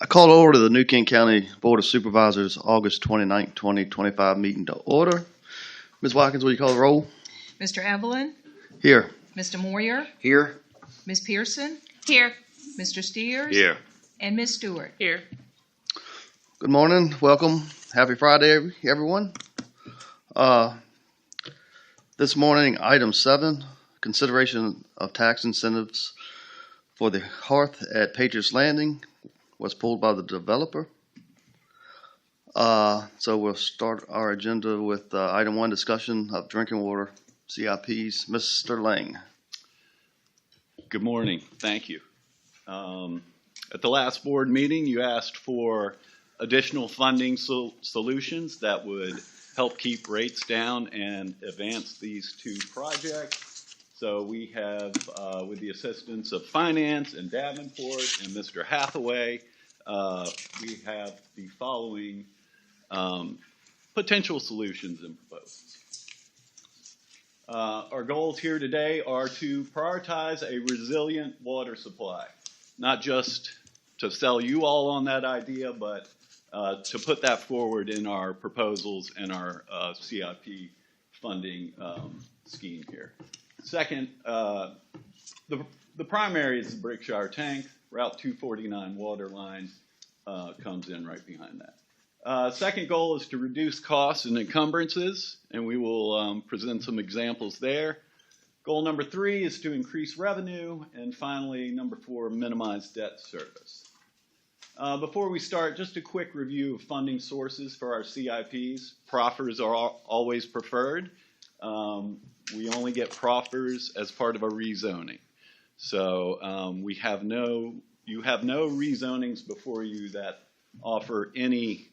call over to the New King County Board of Supervisors August 29, 2025 meeting to order. Ms. Watkins, will you call the roll? Mr. Evelyn, Here. Mr. Moyer, Here. Ms. Pearson, Here. Mr. Steers, Here. and Ms. Stewart. Here. Good morning. Welcome. Happy Friday, everyone. This morning, item 7, consideration of tax incentives for the hearth at Patriots Landing was pulled by the developer. So we'll start our agenda with item 1, discussion of drinking water CIPs. Mr. Lang. Good morning. Thank you. At the last board meeting, you asked for additional funding solutions that would help keep rates down and advance these two projects. So we have, with the assistance of Finance and Davenport and Mr. Hathaway, we have the following potential solutions in proposals. Our goals here today are to prioritize a resilient water supply, not just to sell you all on that idea, but to put that forward in our proposals and our CIP funding scheme here. Second, the primary is the Brickshire tank. Route 249 water line comes in right behind that. Second goal is to reduce costs and encumbrances, and we will present some examples there. Goal number 3 is to increase revenue, and finally, number 4, minimize debt service. Before we start, just a quick review of funding sources for our CIPs. Proffers are always preferred. We only get proffers as part of a rezoning. So you have no rezonings before you that offer any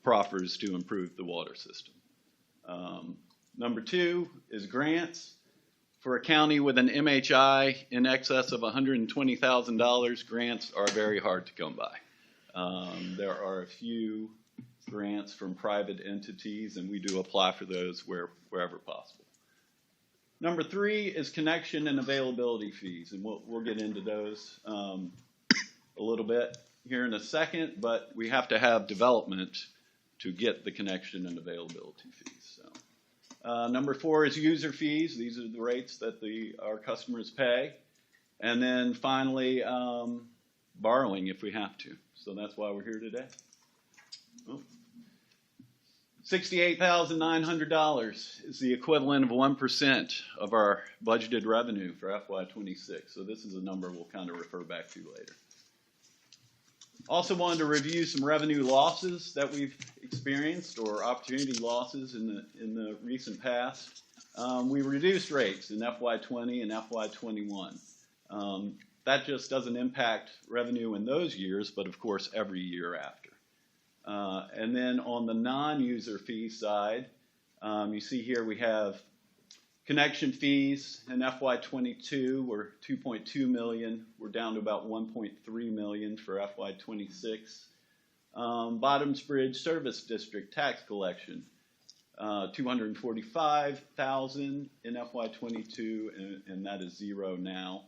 proffers to improve the water system. Number 2 is grants. For a county with an MHI in excess of $120,000, grants are very hard to come by. There are a few grants from private entities, and we do apply for those wherever possible. Number 3 is connection and availability fees, and we'll get into those a little bit here in a second, but we have to have development to get the connection and availability fees. So, number 4 is user fees. These are the rates that our customers pay. And then finally, borrowing if we have to. So that's why we're here today. Oh. $68,900 is the equivalent of 1% of our budgeted revenue for FY26. So this is a number we'll kind of refer back to later. Also wanted to review some revenue losses that we've experienced, or opportunity losses in the recent past. We reduced rates in FY20 and FY21. That just doesn't impact revenue in those years, but of course every year after. And then on the non-user fee side, you see here we have connection fees in FY22 were $2.2 million. We're down to about $1.3 million for FY26. Bottoms Bridge Service District tax collection, $245,000 in FY22, and that is zero now.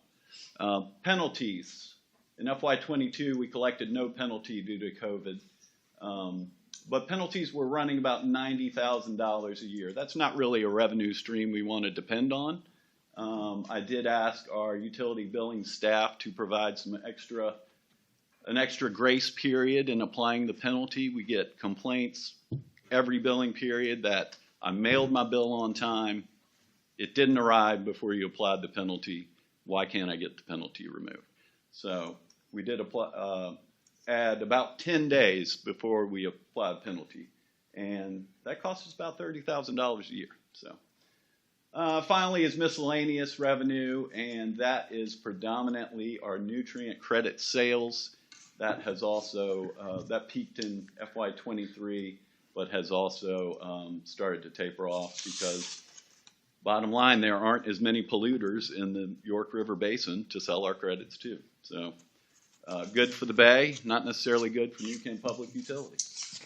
Penalties. In FY22, we collected no penalty due to COVID. But penalties were running about $90,000 a year. That's not really a revenue stream we want to depend on. I did ask our utility billing staff to provide an extra grace period in applying the penalty. We get complaints every billing period that I mailed my bill on time. It didn't arrive before you applied the penalty. Why can't I get the penalty removed? So we did add about 10 days before we apply the penalty. And that costs us about $30,000 a year. So finally is miscellaneous revenue, and that is predominantly our nutrient credit sales. That has also, that peaked in FY23, but has also started to taper off because bottom line, there aren't as many polluters in the York River Basin to sell our credits to. So good for the Bay, not necessarily good for New King Public Utilities.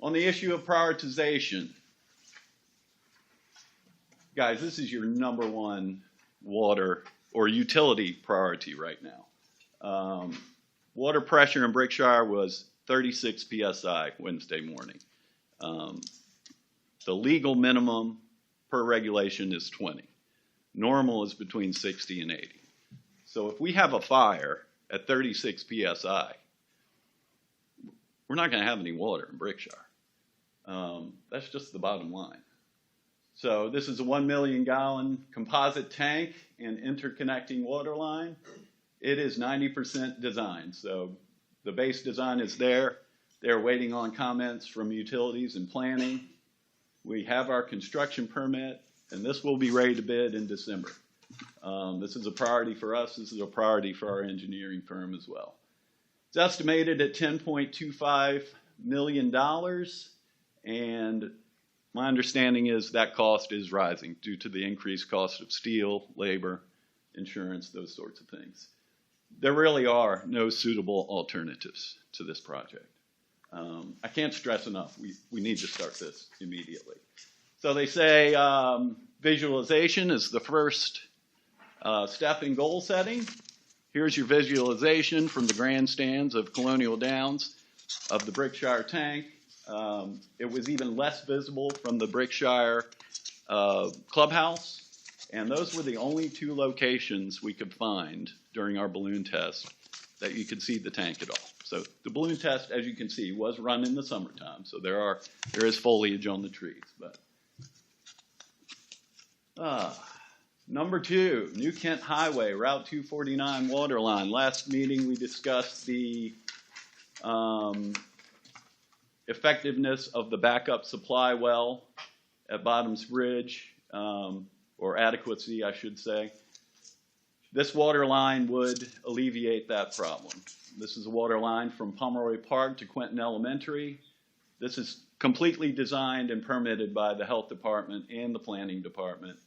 On the issue of prioritization, guys, this is your number one water or utility priority right now. Water pressure in Brickshire was 36 psi Wednesday morning. The legal minimum per regulation is 20. Normal is between 60 and 80. So if we have a fire at 36 psi, we're not going to have any water in Brickshire. That's just the bottom line. So this is a 1 million gallon composite tank and interconnecting water line. It is 90% designed. So the base design is there. They're waiting on comments from utilities and planning. We have our construction permit, and this will be ready to bid in December. This is a priority for us. This is a priority for our engineering firm as well. It's estimated at $10.25 million, and my understanding is that cost is rising due to the increased cost of steel, labor, insurance, those sorts of things. There really are no suitable alternatives to this project. I can't stress enough, we need to start this immediately. So they say visualization is the first step in goal setting. Here's your visualization from the grandstands of Colonial Downs of the Brickshire tank. It was even less visible from the Brickshire clubhouse. And those were the only two locations we could find during our balloon test that you could see the tank at all. So the balloon test, as you can see, was run in the summertime. So there is foliage on the trees. But number 2, New Kent Highway, Route 249 water line. Last meeting we discussed the effectiveness of the backup supply well at Bottoms Bridge, or adequacy, I should say. This water line would alleviate that problem. This is a water line from Pomeroy Park to Quentin Elementary. This is completely designed and permitted by the Health Department and the Planning Department.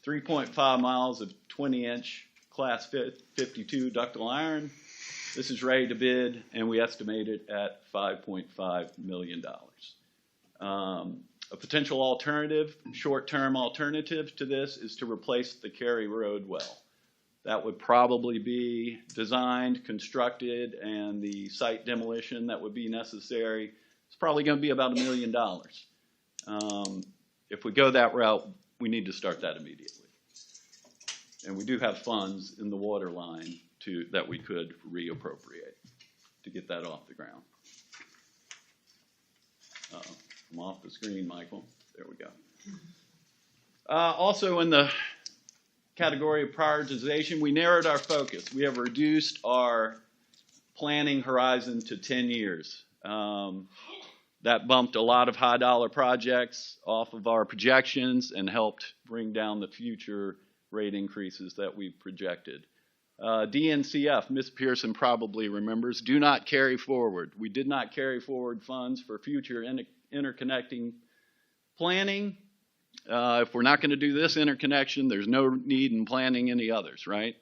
3.5 miles of 20-inch Class 52 ductile iron. This is ready to bid, and we estimate it at $5.5 million. A potential alternative, short-term alternative to this is to replace the Cary Road well. That would probably be designed, constructed, and the site demolition that would be necessary. It's probably going to be about $1 million. If we go that route, we need to start that immediately. And we do have funds in the water line that we could reappropriate to get that off the ground. I'm off the screen, Michael. There we go. Also in the category of prioritization, we narrowed our focus. We have reduced our planning horizon to 10 years. That bumped a lot of high dollar projects off of our projections and helped bring down the future rate increases that we projected. DNCF, Ms. Pearson probably remembers, do not carry forward. We did not carry forward funds for future interconnecting planning. If we're not going to do this interconnection, there's no need in planning any others, right?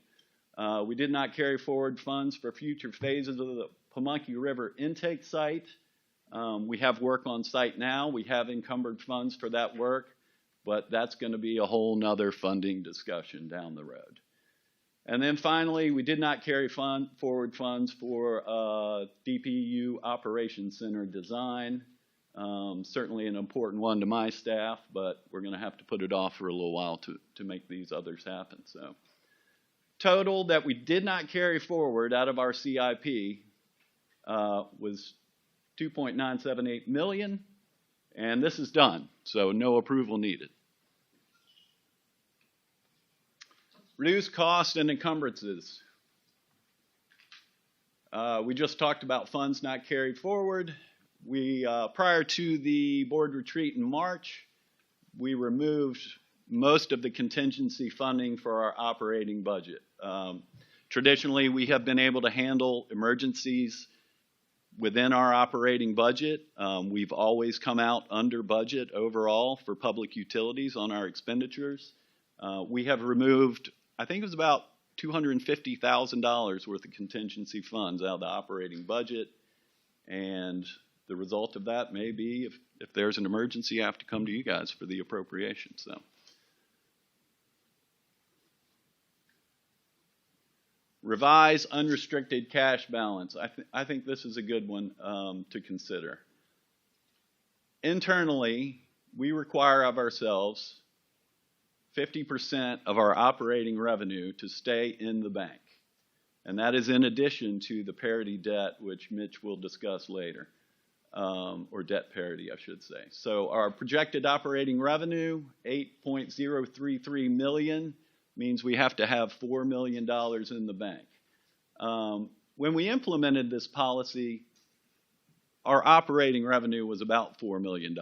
We did not carry forward funds for future phases of the Pamunkey River intake site. We have work on site now. We have encumbered funds for that work, but that's going to be a whole nother funding discussion down the road. And then finally, we did not carry forward funds for DPU Operations Center design. Certainly an important one to my staff, but we're going to have to put it off for a little while to make these others happen. So, total that we did not carry forward out of our CIP was $2.978 million, and this is done, so no approval needed. Reduce cost and encumbrances. We just talked about funds not carried forward. We, prior to the board retreat in March, we removed most of the contingency funding for our operating budget. Traditionally, we have been able to handle emergencies within our operating budget. We've always come out under budget overall for public utilities on our expenditures. We have removed, I think it was about $250,000 worth of contingency funds out of the operating budget, and the result of that may be if there's an emergency, I have to come to you guys for the appropriation. So, Revise unrestricted cash balance. I think this is a good one to consider. Internally, we require of ourselves 50% of our operating revenue to stay in the bank. And that is in addition to the parity debt, which Mitch will discuss later, or debt parity, I should say. So our projected operating revenue, $8.033 million, means we have to have $4 million in the bank. When we implemented this policy, our operating revenue was about $4 million.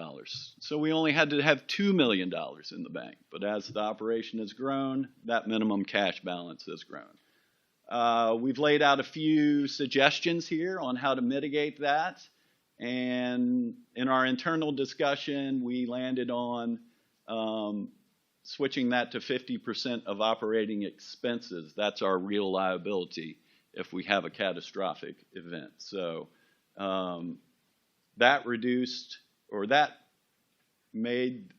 So we only had to have $2 million in the bank. But as the operation has grown, that minimum cash balance has grown. We've laid out a few suggestions here on how to mitigate that. And in our internal discussion, we landed on switching that to 50% of operating expenses. That's our real liability if we have a catastrophic event. So that reduced, or that made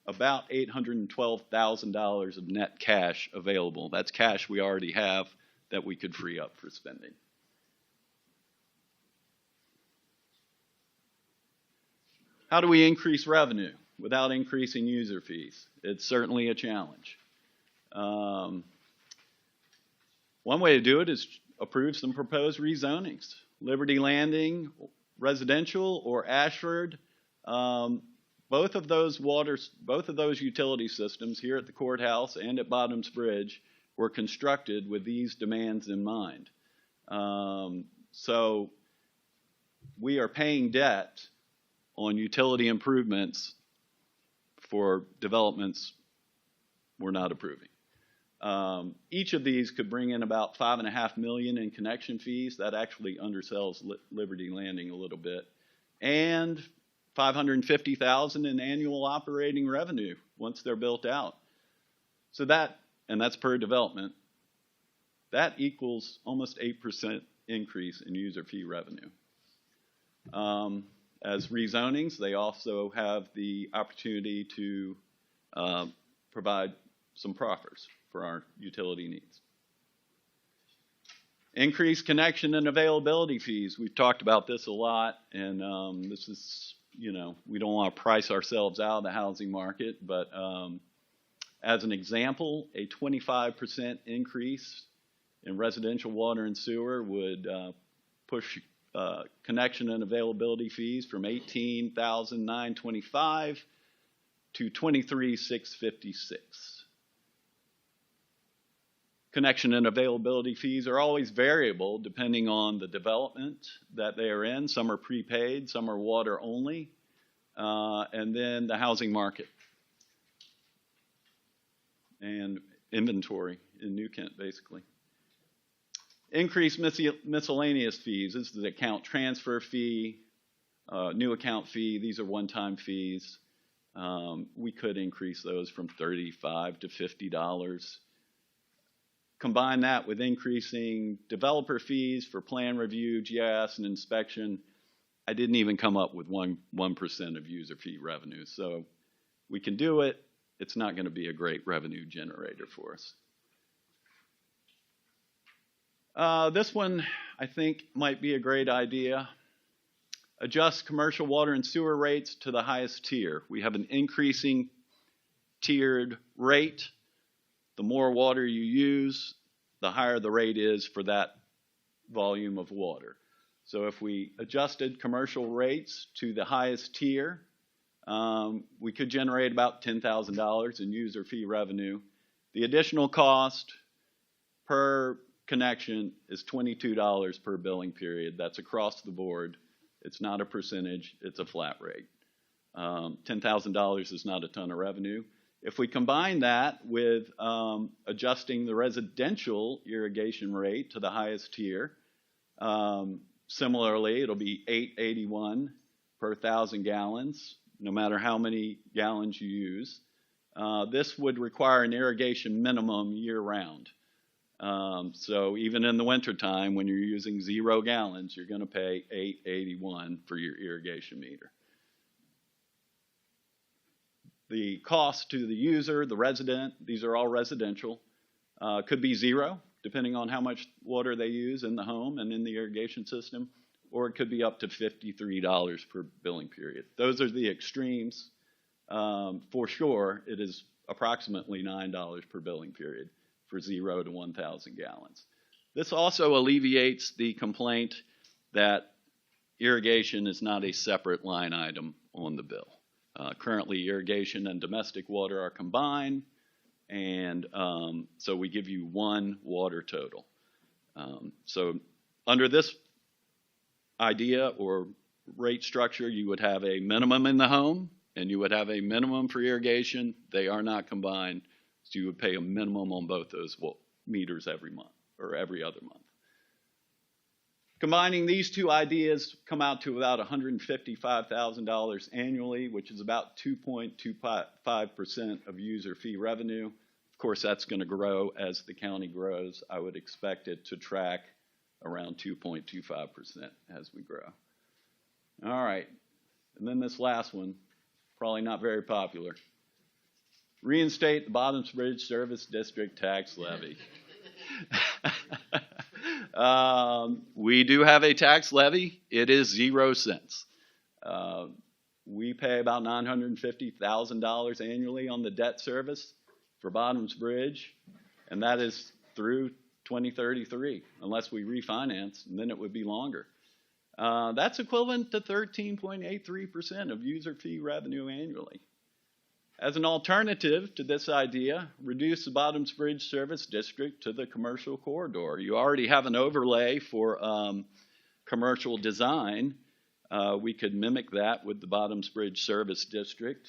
about $812,000 of net cash available. That's cash we already have that we could free up for spending. How do we increase revenue without increasing user fees? It's certainly a challenge. One way to do it is approve some proposed rezonings. Liberty Landing, residential, or Ashford, both of those utility systems here at the courthouse and at Bottoms Bridge were constructed with these demands in mind. So we are paying debt on utility improvements for developments we're not approving. Each of these could bring in about $5.5 million in connection fees. That actually undersells Liberty Landing a little bit. And $550,000 in annual operating revenue once they're built out. So that, and that's per development, that equals almost 8% increase in user fee revenue. As rezonings, they also have the opportunity to provide some proffers for our utility needs. Increased connection and availability fees. We've talked about this a lot, and this is, we don't want to price ourselves out of the housing market, but as an example, a 25% increase in residential water and sewer would push connection and availability fees from $18,925 to $23,656. Connection and availability fees are always variable depending on the development that they are in. Some are prepaid, some are water only, and then the housing market and inventory in New Kent, basically. Increased miscellaneous fees. This is the account transfer fee, new account fee. These are one-time fees. We could increase those from $35 to $50. Combine that with increasing developer fees for plan review, GIS, and inspection. I didn't even come up with 1% of user fee revenue. So we can do it. It's not going to be a great revenue generator for us. This one, I think, might be a great idea. Adjust commercial water and sewer rates to the highest tier. We have an increasing tiered rate. The more water you use, the higher the rate is for that volume of water. So if we adjusted commercial rates to the highest tier, we could generate about $10,000 in user fee revenue. The additional cost per connection is $22 per billing period. That's across the board. It's not a percentage, it's a flat rate. $10,000 is not a ton of revenue. If we combine that with adjusting the residential irrigation rate to the highest tier, similarly, it'll be $8.81 per 1,000 gallons, no matter how many gallons you use. This would require an irrigation minimum year-round. So even in the wintertime, when you're using 0 gallons, you're going to pay $8.81 for your irrigation meter. The cost to the user, the resident, these are all residential, could be 0, depending on how much water they use in the home and in the irrigation system, or it could be up to $53 per billing period. Those are the extremes. For sure, it is approximately $9 per billing period for 0 to 1,000 gallons. This also alleviates the complaint that irrigation is not a separate line item on the bill. Currently, irrigation and domestic water are combined, and so we give you one water total. So under this idea or rate structure, you would have a minimum in the home, and you would have a minimum for irrigation. They are not combined, so you would pay a minimum on both those meters every month or every other month. Combining these two ideas come out to about $155,000 annually, which is about 2.25% of user fee revenue. Of course, that's going to grow as the county grows. I would expect it to track around 2.25% as we grow. All right, and then this last one, probably not very popular. Reinstate the Bottoms Bridge Service District tax levy. We do have a tax levy. It is 0 cents. We pay about $950,000 annually on the debt service for Bottoms Bridge, and that is through 2033, unless we refinance, and then it would be longer. That's equivalent to 13.83% of user fee revenue annually. As an alternative to this idea, reduce the Bottoms Bridge Service District to the commercial corridor. You already have an overlay for commercial design. We could mimic that with the Bottoms Bridge Service District.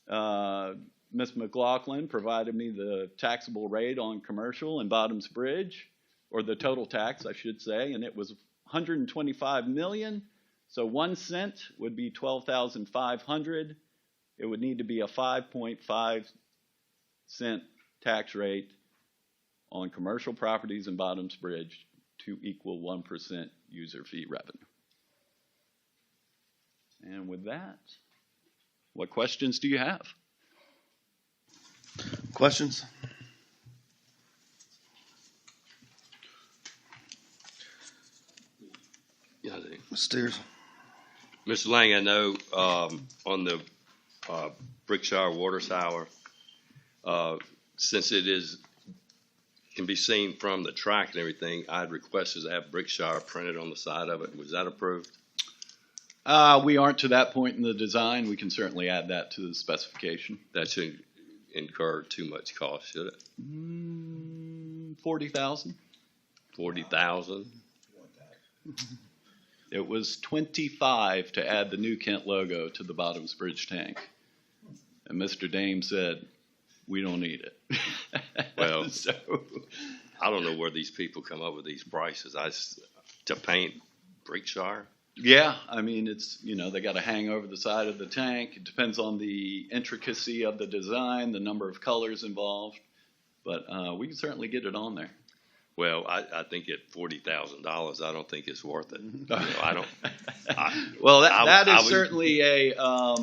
Ms. McLaughlin provided me the taxable rate on commercial and Bottoms Bridge, or the total tax, I should say, and it was $125 million. So 1 cent would be $12,500. It would need to be a 5.5 cent tax rate on commercial properties in Bottoms Bridge to equal 1% user fee revenue. And with that, what questions do you have? Questions? Yeah, I do. Steers. Mr. Lang, I know on the Brickshire water tower, since it can be seen from the track and everything, I'd requested to have Brickshire printed on the side of it. Was that approved? We aren't to that point in the design. We can certainly add that to the specification. That shouldn't incur too much cost, should it? $40,000. $40,000. It was $25,000 to add the New Kent logo to the Bottoms Bridge tank. And Mr. Dame said, we don't need it. Well, so, I don't know where these people come up with these prices. To paint Brickshire? yeah, I mean, it's, they got to hang over the side of the tank. It depends on the intricacy of the design, the number of colors involved. But we can certainly get it on there. Well, I think at $40,000, I don't think it's worth it. I don't. Well, that is certainly a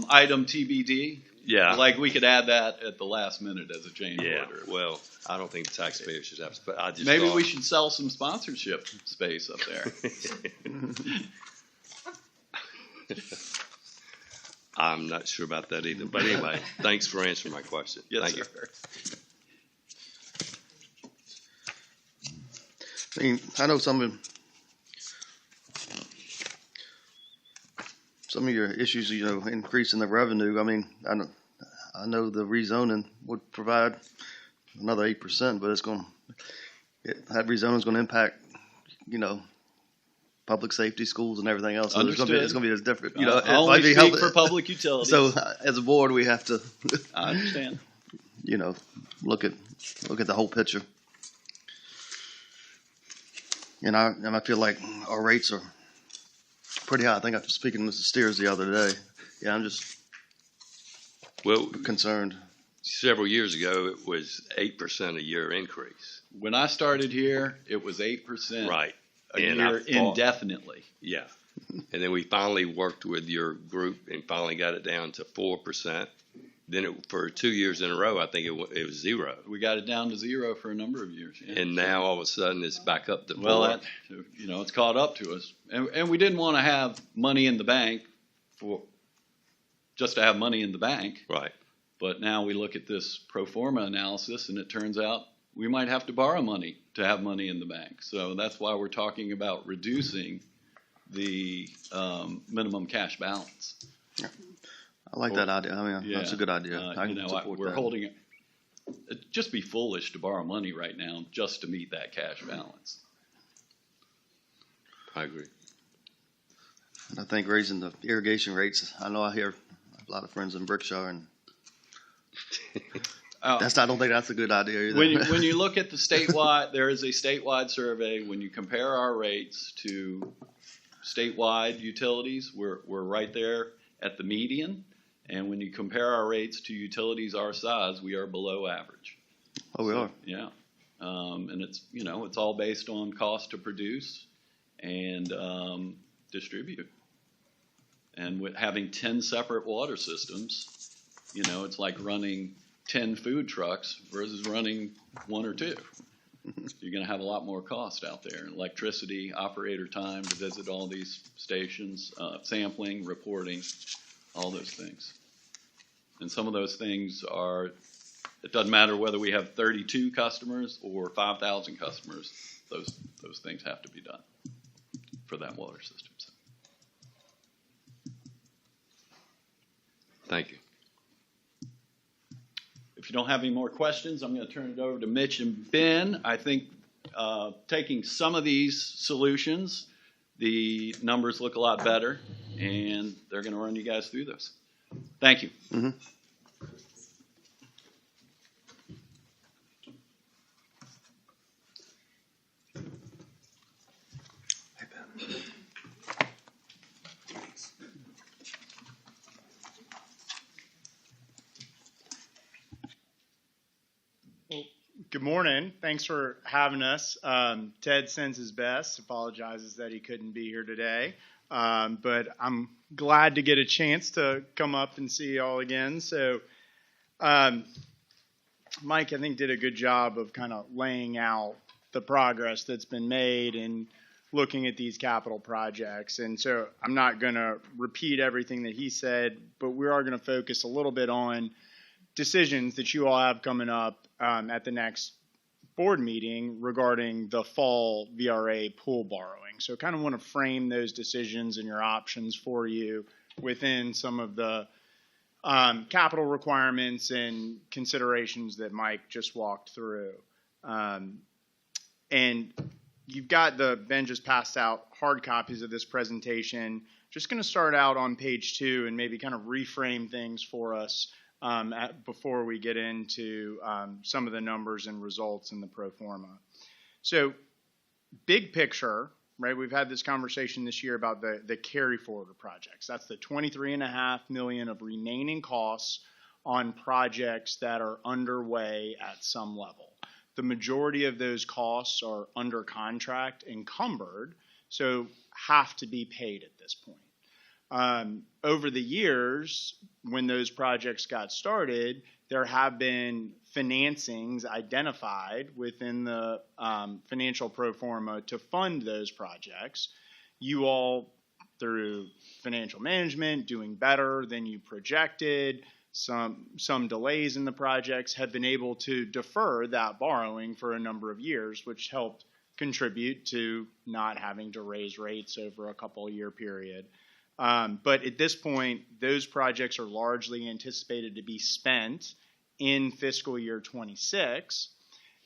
item TBD. Yeah. Like we could add that at the last minute as a change Yeah. order. Well, I don't think the taxpayer should have to. But I just Maybe thought, we should sell some sponsorship space up there. I'm not sure about that either. But anyway, thanks for answering my question. Yes, Thank sir. I mean, I know some of your issues, increasing the revenue. I mean, I know the rezoning would provide another 8%, but that rezoning is going to impact, public safety, schools, and everything else. So it's going to be as different. I only speak for public utilities. So as a board, we have to, I understand. look at the whole picture. And I feel like our rates are pretty high. I think I was speaking to Mr. Steers the other day. Yeah, I'm just concerned. Several years ago, it was 8% a year increase. When I started here, it was 8%. Right. A year indefinitely. Yeah. And then we finally worked with your group and finally got it down to 4%. then for 2 years in a row, I think it was zero. We got it down to zero for a number of years. Yeah. And now all of a sudden it's back up to 4. Well, it's caught up to us. And we didn't want to have money in the bank just to have money in the bank. Right. But now we look at this pro forma analysis, and it turns out we might have to borrow money to have money in the bank. So that's why we're talking about reducing the minimum cash balance. I like that idea. I mean, that's a good idea. I can support we're that. holding it. It'd just be foolish to borrow money right now just to meet that cash balance. I agree. And I think raising the irrigation rates, I know I hear a lot of friends in Brickshire, and I don't think that's a good idea either. When you look at the statewide, there is a statewide survey. When you compare our rates to statewide utilities, we're right there at the median. And when you compare our rates to utilities our size, we are below average. Oh, we are. Yeah. And it's all based on cost to produce and distribute. And with having 10 separate water systems, it's like running 10 food trucks versus running 1 or 2. You're going to have a lot more cost out there. Electricity, operator time to visit all these stations, sampling, reporting, all those things. And some of those things it doesn't matter whether we have 32 customers or 5,000 customers, those things have to be done for that water system. So. Thank you. If you don't have any more questions, I'm going to turn it over to Mitch and Ben. I think taking some of these solutions, the numbers look a lot better, and they're going to run you guys through this. Thank you. Mm-hmm. Good morning. Thanks for having us. Ted sends his best, apologizes that he couldn't be here today. But I'm glad to get a chance to come up and see you all again. So Mike, I think, did a good job of kind of laying out the progress that's been made and looking at these capital projects. And so I'm not going to repeat everything that he said, but we are going to focus a little bit on decisions that you all have coming up at the next board meeting regarding the fall VRA pool borrowing. So kind of want to frame those decisions and your options for you within some of the capital requirements and considerations that Mike just walked through. And you've got Ben just passed out hard copies of this presentation. Just going to start out on page 2 and maybe kind of reframe things for us before we get into some of the numbers and results in the pro forma. So big picture, right? We've had this conversation this year about the carry forward projects. That's the $23.5 million of remaining costs on projects that are underway at some level. The majority of those costs are under contract, encumbered, so have to be paid at this point. Over the years, when those projects got started, there have been financings identified within the financial pro forma to fund those projects. You all, through financial management, doing better than you projected, some delays in the projects, have been able to defer that borrowing for a number of years, which helped contribute to not having to raise rates over a couple-year period. But at this point, those projects are largely anticipated to be spent in fiscal year 26.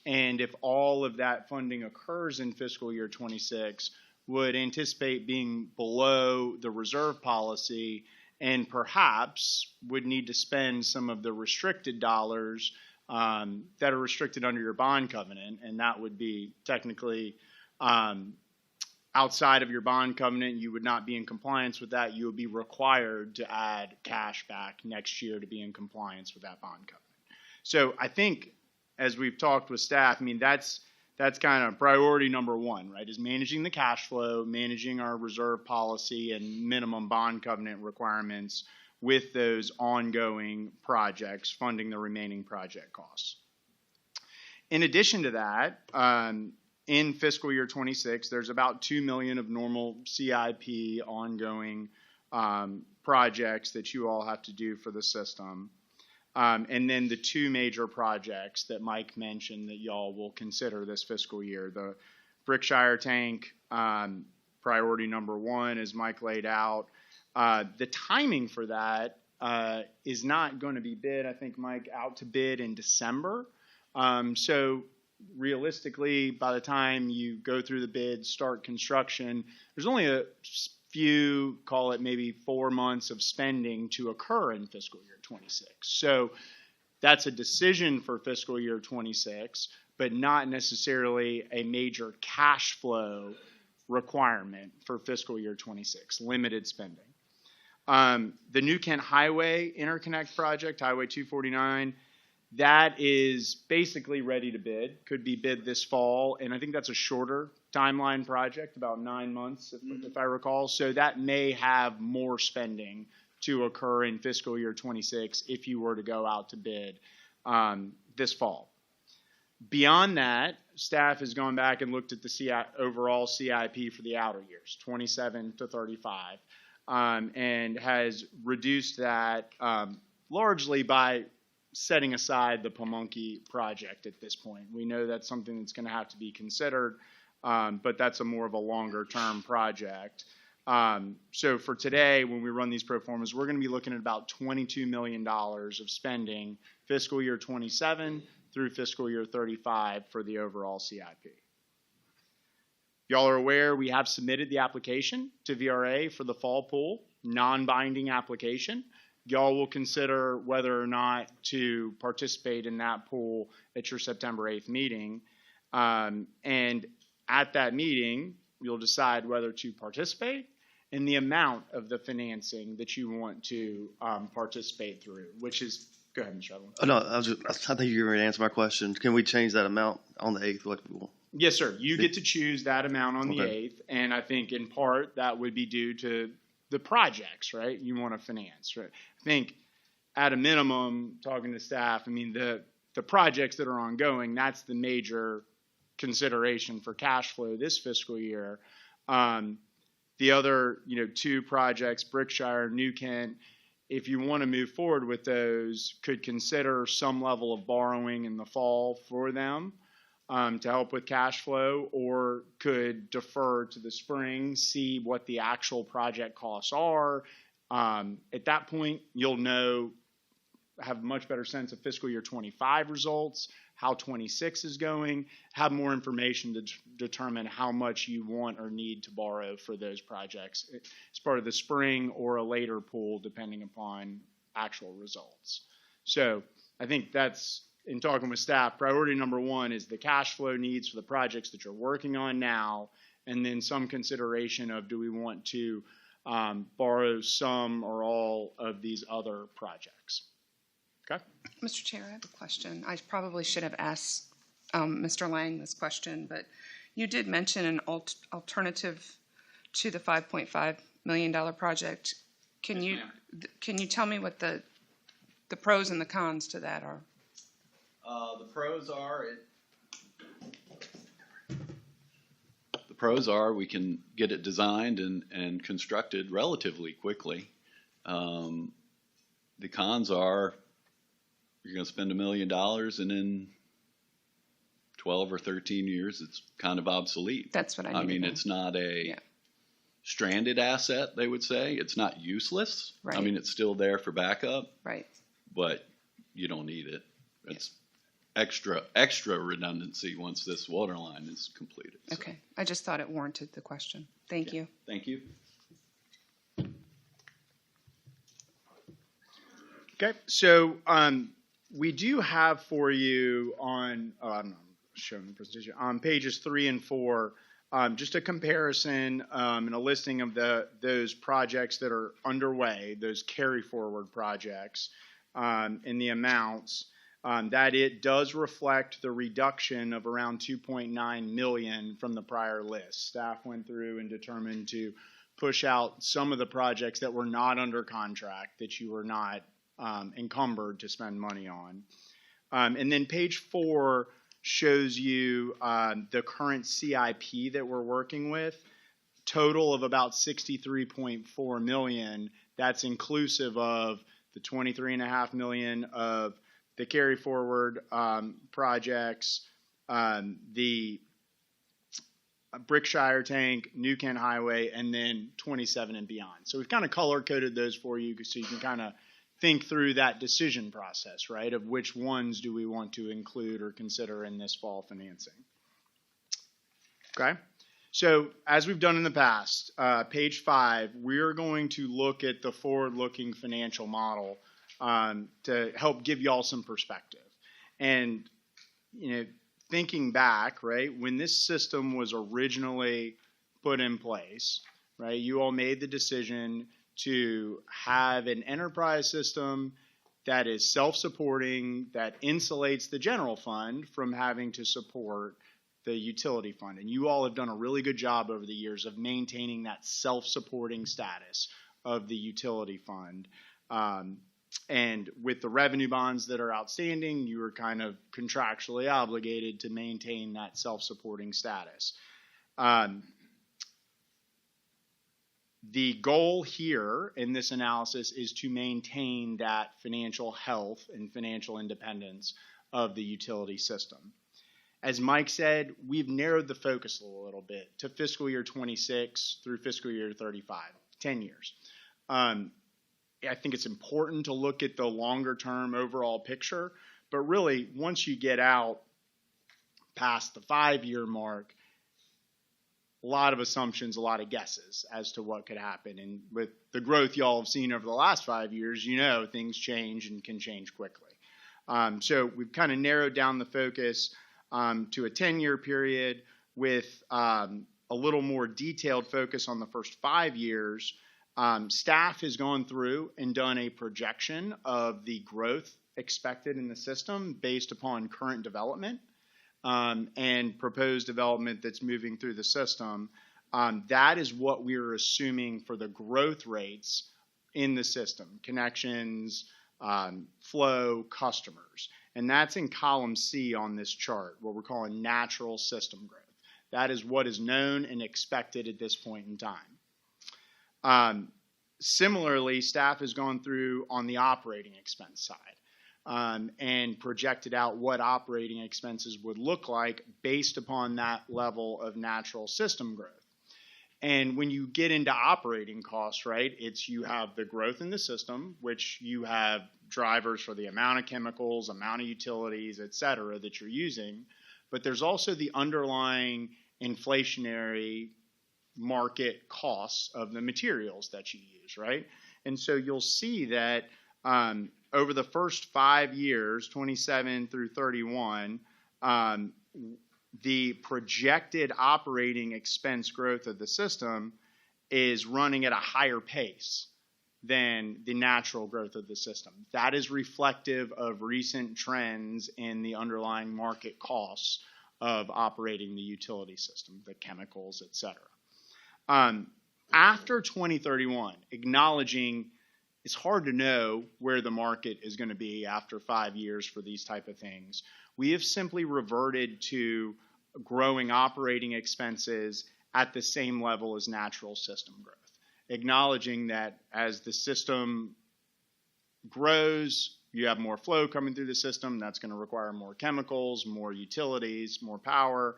And if all of that funding occurs in fiscal year 26, would anticipate being below the reserve policy and perhaps would need to spend some of the restricted dollars that are restricted under your bond covenant. And that would be technically outside of your bond covenant. You would not be in compliance with that. You would be required to add cash back next year to be in compliance with that bond covenant. So I think, as we've talked with staff, I mean, that's kind of priority number one, right, is managing the cash flow, managing our reserve policy and minimum bond covenant requirements with those ongoing projects, funding the remaining project costs. In addition to that, in fiscal year 26, there's about $2 million of normal CIP ongoing projects that you all have to do for the system. And then the two major projects that Mike mentioned that y'all will consider this fiscal year, the Brickshire tank, priority number one, as Mike laid out. The timing for that is not going to be bid, I think, Mike, out to bid in December. So realistically, by the time you go through the bid, start construction, there's only a few, call it maybe 4 months of spending to occur in fiscal year 26. So that's a decision for fiscal year 26, but not necessarily a major cash flow requirement for fiscal year 26, limited spending. The New Kent Highway Interconnect Project, Highway 249, that is basically ready to bid, could be bid this fall, and I think that's a shorter timeline project, about 9 months, if I recall. So that may have more spending to occur in fiscal year 26 if you were to go out to bid this fall. Beyond that, staff has gone back and looked at the overall CIP for the outer years, 27 to 35, and has reduced that largely by setting aside the Pamunkey project at this point. We know that's something that's going to have to be considered, but that's a more of a longer-term project. So for today, when we run these pro formas, we're going to be looking at about $22 million of spending fiscal year 27 through fiscal year 35 for the overall CIP. Y'all are aware we have submitted the application to VRA for the fall pool, non-binding application. Y'all will consider whether or not to participate in that pool at your September 8th meeting. And at that meeting, you'll decide whether to participate and the amount of the financing that you want to participate through, which is, go ahead, Mr. Evelyn. Oh, no, I think you already answered my question. Can we change that amount on the 8th? Like we will? Yes, sir. You get to choose that amount on the Okay. 8th, and I think in part that would be due to the projects, right, you want to finance, right? I think at a minimum, talking to staff, I mean, the projects that are ongoing, that's the major consideration for cash flow this fiscal year. The other, two projects, Brickshire, New Kent, if you want to move forward with those, could consider some level of borrowing in the fall for them to help with cash flow, or could defer to the spring, see what the actual project costs are. At that point, you'll have a much better sense of fiscal year 25 results, how 26 is going, have more information to determine how much you want or need to borrow for those projects as part of the spring or a later pool, depending upon actual results. So I think that's, in talking with staff, priority number one is the cash flow needs for the projects that you're working on now, and then some consideration of, do we want to borrow some or all of these other projects? Okay. Mr. Chair, I have a question. I probably should have asked Mr. Lang this question, but you did mention an alternative to the $5.5 million project. Can you tell me what the pros and the cons to that are? The pros are we can get it designed and constructed relatively quickly. The cons are you're going to spend $1 million and in 12 or 13 years it's kind of obsolete. That's what I mean, know. it's not a stranded asset, they would say. It's not useless. Right. I mean, it's still there for backup. Right. But you don't need it. It's extra redundancy once this water line is completed. So. Okay. I just thought it warranted the question. Thank you. Thank you. Okay, so we do have for you on, I'm not showing the presentation, on pages 3 and 4, just a comparison and a listing of those projects that are underway, those carry forward projects, and the amounts. That it does reflect the reduction of around $2.9 million from the prior list. Staff went through and determined to push out some of the projects that were not under contract, that you were not encumbered to spend money on. And then page 4 shows you the current CIP that we're working with, total of about $63.4 million. That's inclusive of the $23.5 million of the carry forward projects, the Brickshire Tank, New Kent Highway, and then 27 and beyond. So we've kind of color-coded those for you so you can kind of think through that decision process, right, of which ones do we want to include or consider in this fall financing. Okay? So as we've done in the past, page 5, we're going to look at the forward-looking financial model to help give you all some perspective. And, thinking back, right, when this system was originally put in place, right, you all made the decision to have an enterprise system that is self-supporting, that insulates the general fund from having to support the utility fund. And you all have done a really good job over the years of maintaining that self-supporting status of the utility fund. And with the revenue bonds that are outstanding, you are kind of contractually obligated to maintain that self-supporting status. The goal here in this analysis is to maintain that financial health and financial independence of the utility system. As Mike said, we've narrowed the focus a little bit to fiscal year 26 through fiscal year 35, 10 years. I think it's important to look at the longer term overall picture, but really once you get out past the 5-year mark, a lot of assumptions, a lot of guesses as to what could happen. And with the growth y'all have seen over the last 5 years, things change and can change quickly. So we've kind of narrowed down the focus to a 10-year period with a little more detailed focus on the first 5 years. Staff has gone through and done a projection of the growth expected in the system based upon current development and proposed development that's moving through the system. That is what we're assuming for the growth rates in the system: connections, flow, customers. And that's in column C on this chart, what we're calling natural system growth. That is what is known and expected at this point in time. Similarly, staff has gone through on the operating expense side and projected out what operating expenses would look like based upon that level of natural system growth. And when you get into operating costs, right, you have the growth in the system, which you have drivers for the amount of chemicals, amount of utilities, et cetera, that you're using. But there's also the underlying inflationary market costs of the materials that you use, right? And so you'll see that over the first 5 years, 27 through 31, the projected operating expense growth of the system is running at a higher pace than the natural growth of the system. That is reflective of recent trends in the underlying market costs of operating the utility system, the chemicals, et cetera. After 2031, acknowledging it's hard to know where the market is going to be after 5 years for these type of things, we have simply reverted to growing operating expenses at the same level as natural system growth, acknowledging that as the system grows, you have more flow coming through the system. That's going to require more chemicals, more utilities, more power.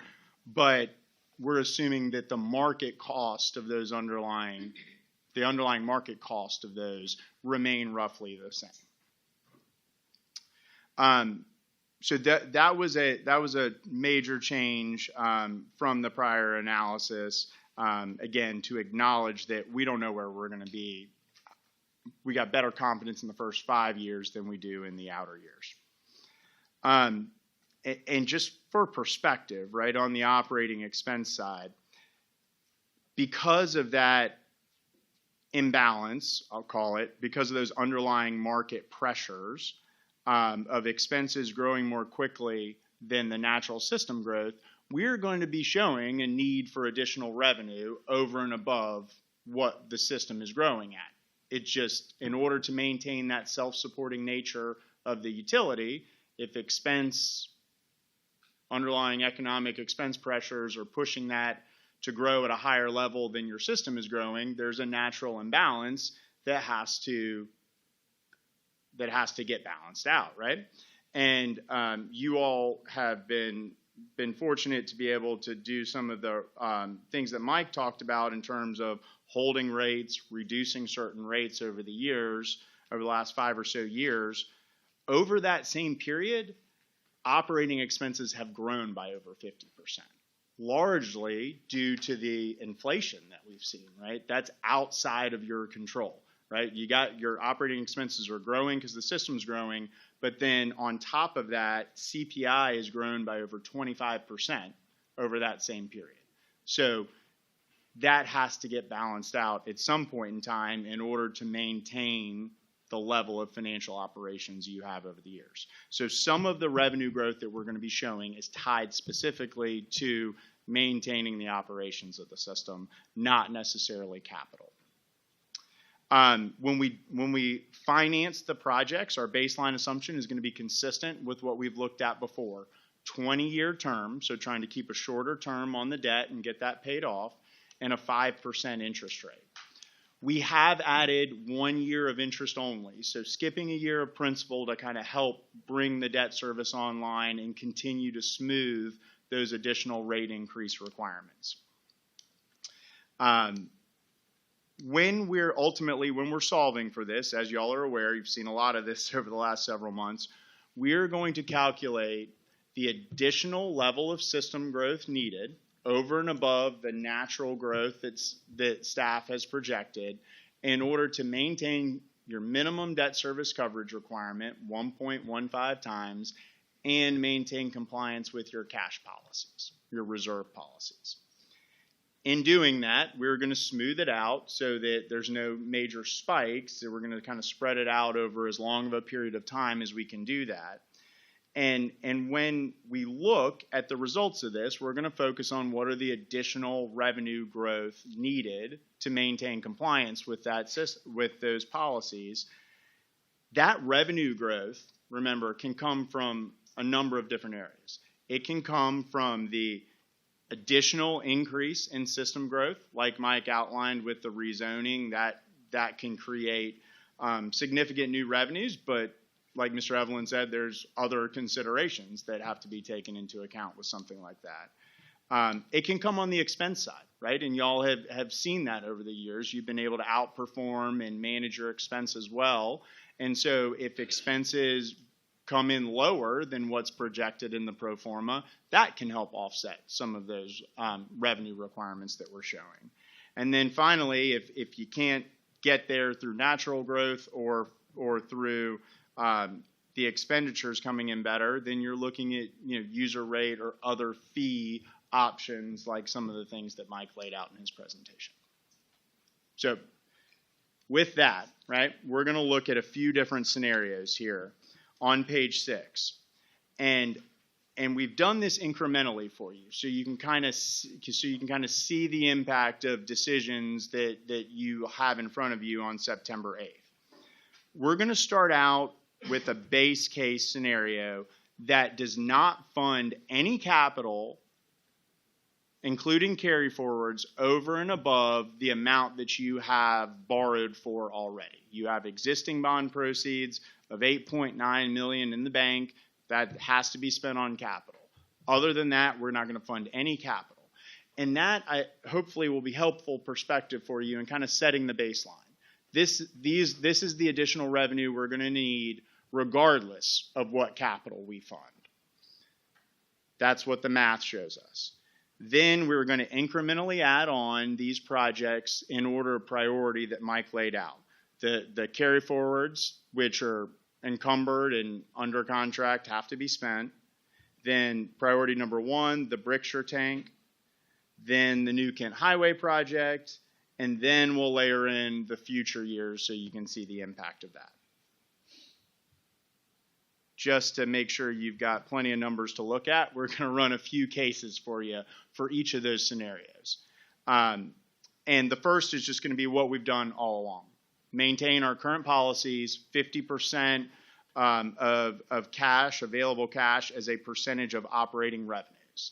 But we're assuming that the market cost of those underlying market cost of those remain roughly the same. So that was a major change from the prior analysis. Again, to acknowledge that we don't know where we're going to be. We got better confidence in the first 5 years than we do in the outer years. And just for perspective, right, on the operating expense side, because of that imbalance, I'll call it, because of those underlying market pressures of expenses growing more quickly than the natural system growth, we're going to be showing a need for additional revenue over and above what the system is growing at. It's just in order to maintain that self-supporting nature of the utility, if underlying economic expense pressures are pushing that to grow at a higher level than your system is growing, there's a natural imbalance that has to get balanced out, right? And you all have been fortunate to be able to do some of the things that Mike talked about in terms of holding rates, reducing certain rates over the last 5 or so years. Over that same period, operating expenses have grown by over 50%, largely due to the inflation that we've seen, right? That's outside of your control, right? You got your operating expenses are growing because the system's growing, but then on top of that, CPI has grown by over 25% over that same period. So that has to get balanced out at some point in time in order to maintain the level of financial operations you have over the years. So some of the revenue growth that we're going to be showing is tied specifically to maintaining the operations of the system, not necessarily capital. When we finance the projects, our baseline assumption is going to be consistent with what we've looked at before. 20-year term, so trying to keep a shorter term on the debt and get that paid off, and a 5% interest rate. We have added 1 year of interest only, so skipping a year of principal to kind of help bring the debt service online and continue to smooth those additional rate increase requirements. When we're solving for this, as y'all are aware, you've seen a lot of this over the last several months, we're going to calculate the additional level of system growth needed over and above the natural growth that staff has projected in order to maintain your minimum debt service coverage requirement, 1.15 times, and maintain compliance with your cash policies, your reserve policies. In doing that, we're going to smooth it out so that there's no major spikes. So we're going to kind of spread it out over as long of a period of time as we can do that. And when we look at the results of this, we're going to focus on what are the additional revenue growth needed to maintain compliance with those policies. That revenue growth, remember, can come from a number of different areas. It can come from the additional increase in system growth, like Mike outlined with the rezoning, that can create significant new revenues, but like Mr. Evelyn said, there's other considerations that have to be taken into account with something like that. It can come on the expense side, right? And y'all have seen that over the years. You've been able to outperform and manage your expenses well. And so if expenses come in lower than what's projected in the pro forma, that can help offset some of those revenue requirements that we're showing. And then finally, if you can't get there through natural growth or through the expenditures coming in better, then you're looking at user rate or other fee options like some of the things that Mike laid out in his presentation. So with that, right, we're going to look at a few different scenarios here on page 6. And we've done this incrementally for you so you can kind of see the impact of decisions that you have in front of you on September 8th. We're going to start out with a base case scenario that does not fund any capital, including carry forwards, over and above the amount that you have borrowed for already. You have existing bond proceeds of $8.9 million in the bank that has to be spent on capital. Other than that, we're not going to fund any capital. And that hopefully will be helpful perspective for you in kind of setting the baseline. This is the additional revenue we're going to need regardless of what capital we fund. That's what the math shows us. Then we're going to incrementally add on these projects in order of priority that Mike laid out. The carry forwards, which are encumbered and under contract, have to be spent. Then priority number 1, the Brickshire tank. Then the new Kent Highway project. And then we'll layer in the future years so you can see the impact of that. Just to make sure you've got plenty of numbers to look at, we're going to run a few cases for you for each of those scenarios. And the first is just going to be what we've done all along. Maintain our current policies, 50% of cash, available cash, as a percentage of operating revenues.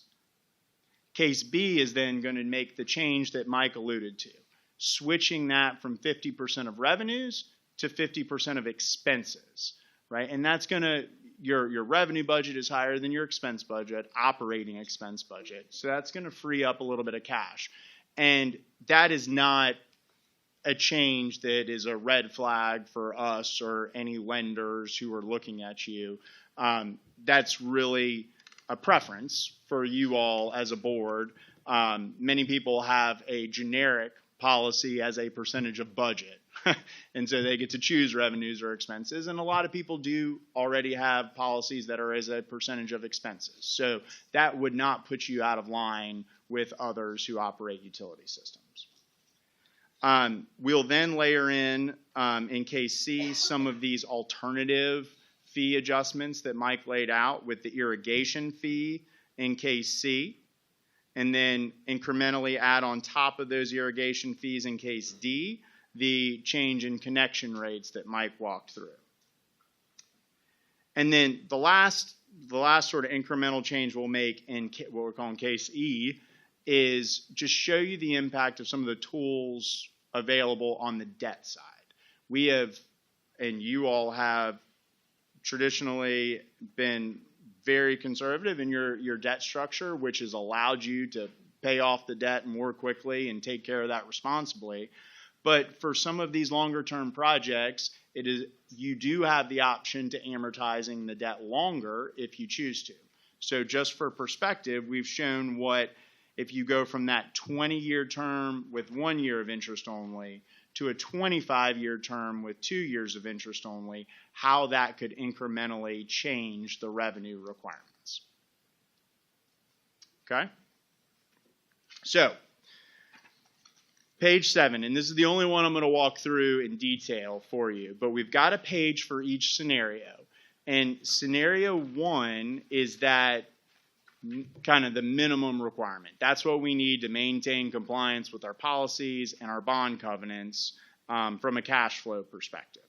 Case B is then going to make the change that Mike alluded to, switching that from 50% of revenues to 50% of expenses, right? And that's going to, your revenue budget is higher than your expense budget, operating expense budget. So that's going to free up a little bit of cash. And that is not a change that is a red flag for us or any lenders who are looking at you. That's really a preference for you all as a board. Many people have a generic policy as a percentage of budget. And so they get to choose revenues or expenses. And a lot of people do already have policies that are as a percentage of expenses. So that would not put you out of line with others who operate utility systems. We'll then layer in case C, some of these alternative fee adjustments that Mike laid out with the irrigation fee in case C, and then incrementally add on top of those irrigation fees in case D, the change in connection rates that Mike walked through. And then the last sort of incremental change we'll make in what we're calling case E is just show you the impact of some of the tools available on the debt side. We have, and you all have, traditionally been very conservative in your debt structure, which has allowed you to pay off the debt more quickly and take care of that responsibly. But for some of these longer term projects, you do have the option to amortizing the debt longer if you choose to. So just for perspective, we've shown what, if you go from that 20-year term with 1 year of interest only to a 25-year term with 2 years of interest only, how that could incrementally change the revenue requirements. Okay? So, page 7, and this is the only one I'm going to walk through in detail for you, but we've got a page for each scenario. And scenario 1 is that kind of the minimum requirement. That's what we need to maintain compliance with our policies and our bond covenants from a cash flow perspective.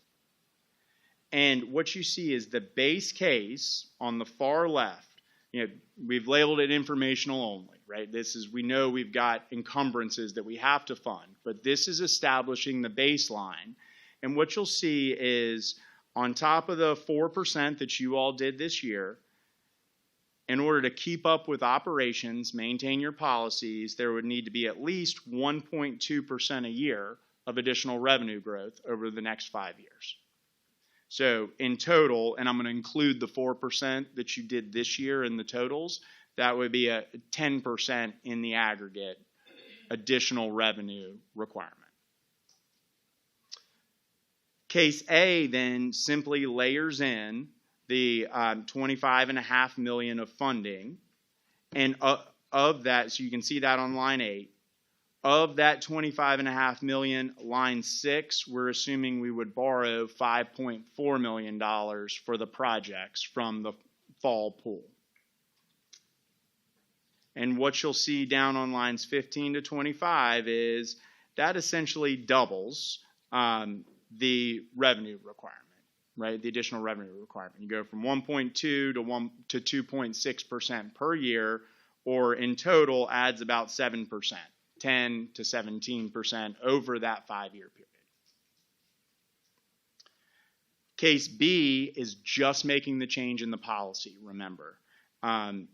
And what you see is the base case on the far left. We've labeled it informational only, right? We know we've got encumbrances that we have to fund, but this is establishing the baseline. And what you'll see is on top of the 4% that you all did this year, in order to keep up with operations, maintain your policies, there would need to be at least 1.2% a year of additional revenue growth over the next 5 years. So in total, and I'm going to include the 4% that you did this year in the totals, that would be a 10% in the aggregate additional revenue requirement. Case A then simply layers in the $25.5 million of funding, and of that, so you can see that on line 8, of that $25.5 million, line 6, we're assuming we would borrow $5.4 million for the projects from the fall pool. And what you'll see down on lines 15 to 25 is that essentially doubles the revenue requirement. Right, the additional revenue requirement. You go from 1.2 to 2.6% per year, or in total adds about 7%, 10 to 17% over that 5-year period. Case B is just making the change in the policy, remember. And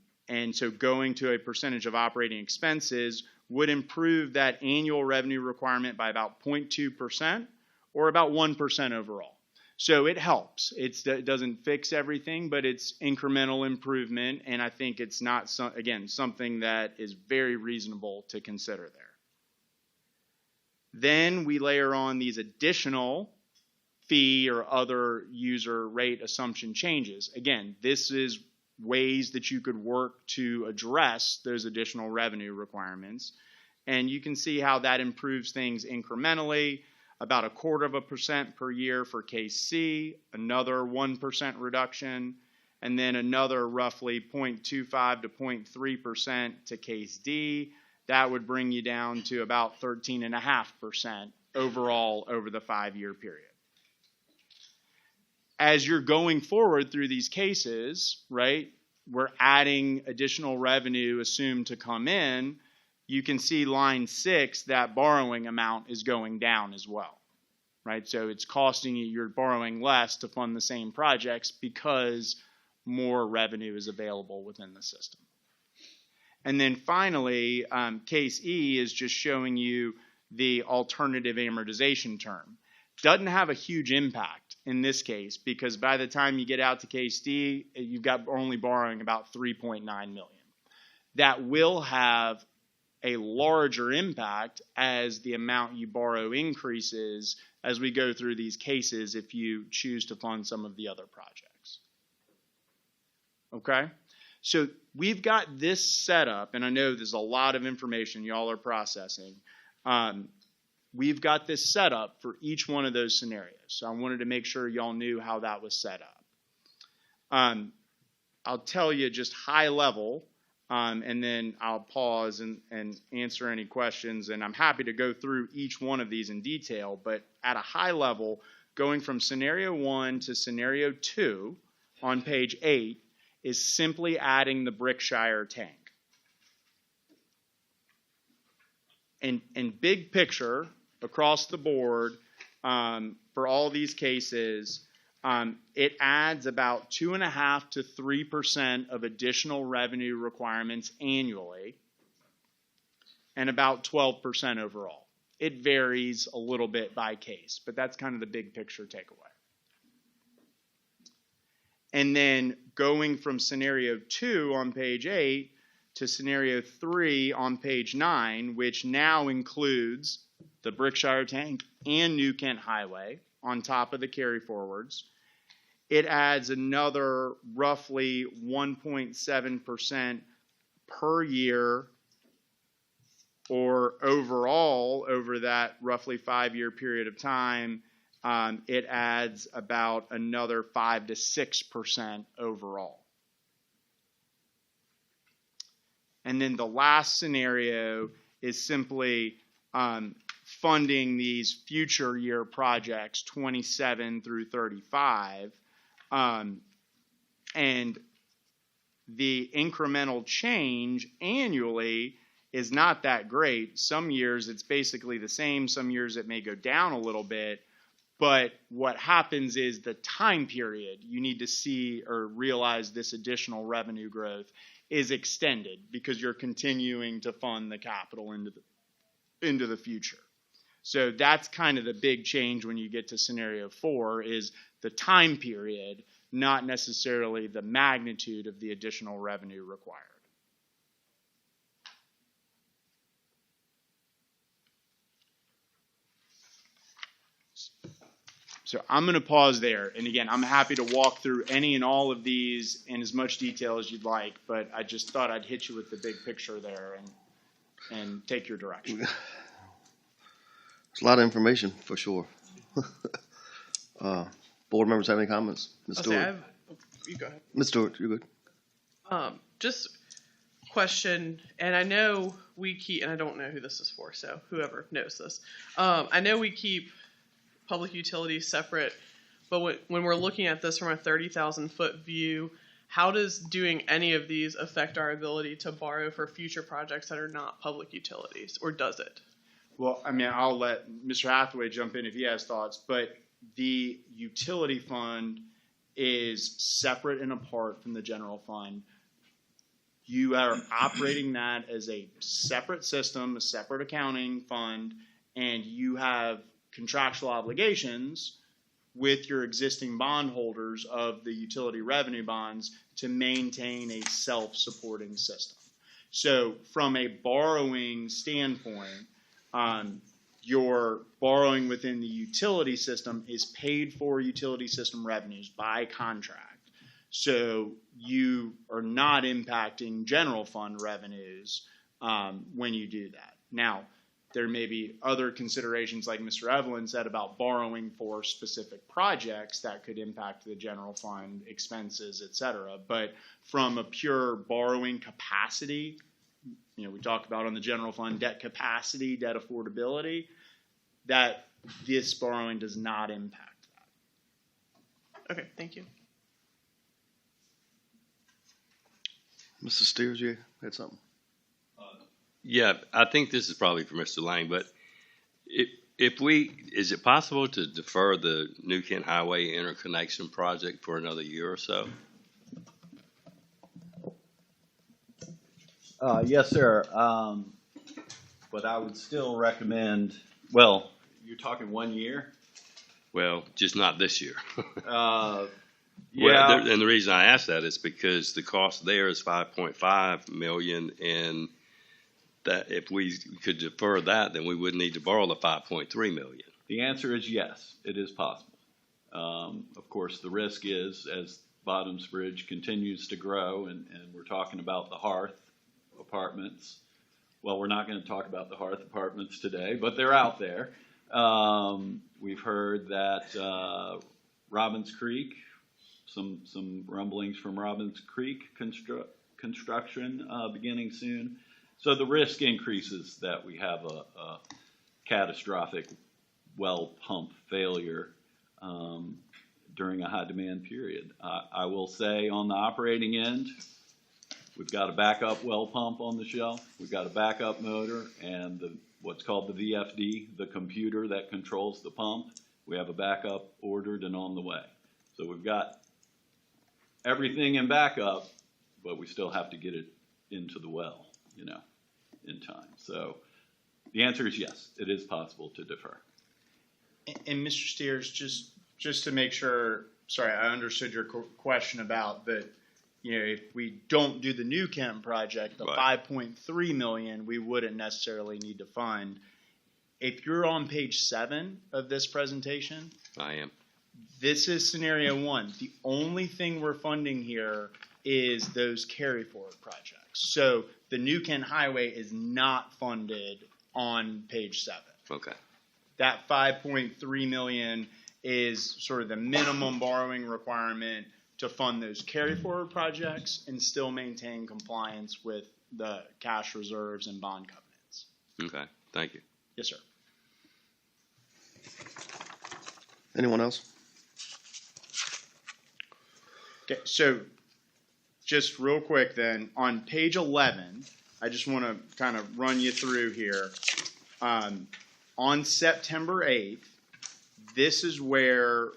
so going to a percentage of operating expenses would improve that annual revenue requirement by about 0.2% or about 1% overall. So it helps. It doesn't fix everything, but it's incremental improvement, and I think it's not, something that is very reasonable to consider there. Then we layer on these additional fee or other user rate assumption changes. Again, this is ways that you could work to address those additional revenue requirements, and you can see how that improves things incrementally. About 0.25% per year for case C, another 1% reduction, and then another roughly 0.25 to 0.3% to case D. that would bring you down to about 13.5% overall over the 5-year period. As you're going forward through these cases, right, we're adding additional revenue assumed to come in. You can see line 6, that borrowing amount is going down as well, right? So it's costing you, you're borrowing less to fund the same projects because more revenue is available within the system. And then finally, case E is just showing you the alternative amortization term. Doesn't have a huge impact in this case because by the time you get out to case D, you've got only borrowing about $3.9 million. That will have a larger impact as the amount you borrow increases as we go through these cases if you choose to fund some of the other projects. Okay? So we've got this set up, and I know there's a lot of information y'all are processing. We've got this set up for each one of those scenarios. So I wanted to make sure y'all knew how that was set up. I'll tell you just high level, and then I'll pause and answer any questions. And I'm happy to go through each one of these in detail. But at a high level, going from scenario 1 to scenario 2 on page 8 is simply adding the Brickshire tank. And big picture, across the board, for all these cases, it adds about 2.5% to 3% of additional revenue requirements annually, and about 12% overall. It varies a little bit by case, but that's kind of the big picture takeaway. And then going from scenario 2 on page 8 to scenario 3 on page 9, which now includes the Brickshire tank and New Kent Highway on top of the carry forwards, it adds another roughly 1.7% per year, or overall over that roughly 5-year period of time, it adds about another 5 to 6% overall. And then the last scenario is simply funding these future year projects, 27 through 35. And the incremental change annually is not that great. Some years it's basically the same. Some years it may go down a little bit. But what happens is the time period you need to see or realize this additional revenue growth is extended because you're continuing to fund the capital into the future. So that's kind of the big change when you get to scenario 4 is the time period, not necessarily the magnitude of the additional revenue required. So I'm going to pause there. And again, I'm happy to walk through any and all of these in as much detail as you'd like, but I just thought I'd hit you with the big picture there and take your direction. It's a lot of information for sure. Board members have any comments? Ms. Stewart. You go ahead. Ms. Stewart, you're good. Just question, and I know we keep, and I don't know who this is for, so whoever knows this. I know we keep public utilities separate, but when we're looking at this from a 30,000-foot view, how does doing any of these affect our ability to borrow for future projects that are not public utilities, or does it? Well, I mean, I'll let Mr. Hathaway jump in if he has thoughts, but the utility fund is separate and apart from the general fund. You are operating that as a separate system, a separate accounting fund, and you have contractual obligations with your existing bondholders of the utility revenue bonds to maintain a self-supporting system. So from a borrowing standpoint, your borrowing within the utility system is paid for utility system revenues by contract. So you are not impacting general fund revenues when you do that. Now, there may be other considerations, like Mr. Evelyn said, about borrowing for specific projects that could impact the general fund expenses, et cetera. But from a pure borrowing capacity, we talked about on the general fund, debt capacity, debt affordability, that this borrowing does not impact that. Okay, thank you. Mr. Steers, you had something? Yeah, I think this is probably for Mr. Lang, but is it possible to defer the New Kent Highway interconnection project for another year or so? Yes, sir. But I would still recommend, well, you're talking 1 year? Well, just not this year. Yeah. Well, and the reason I ask that is because the cost there is 5.5 million, and that if we could defer that, then we wouldn't need to borrow the 5.3 million. The answer is yes, it is possible. Of course, the risk is as Bottoms Bridge continues to grow, and we're talking about the Hearth apartments. Well, we're not going to talk about the Hearth apartments today, but they're out there. We've heard that Robbins Creek, some rumblings from Robbins Creek construction beginning soon. So the risk increases that we have a catastrophic well pump failure during a high demand period. I will say on the operating end, we've got a backup well pump on the shelf. We've got a backup motor and what's called the VFD, the computer that controls the pump. We have a backup ordered and on the way. So we've got everything in backup, but we still have to get it into the well, in time. So the answer is yes, it is possible to defer. And Mr. Steers, just to make sure, sorry, I understood your question about that. If we don't do the New Kent project, the Right. 5.3 million, we wouldn't necessarily need to fund. If you're on page 7 of this presentation, I am. this is scenario 1. The only thing we're funding here is those carry forward projects. So the New Kent Highway is not funded on page 7. Okay. That 5.3 million is sort of the minimum borrowing requirement to fund those carry forward projects and still maintain compliance with the cash reserves and bond covenants. Okay. Thank you. Yes, sir. Anyone else? Okay, so just real quick then, on page 11, I just want to kind of run you through here. On September 8th, this is where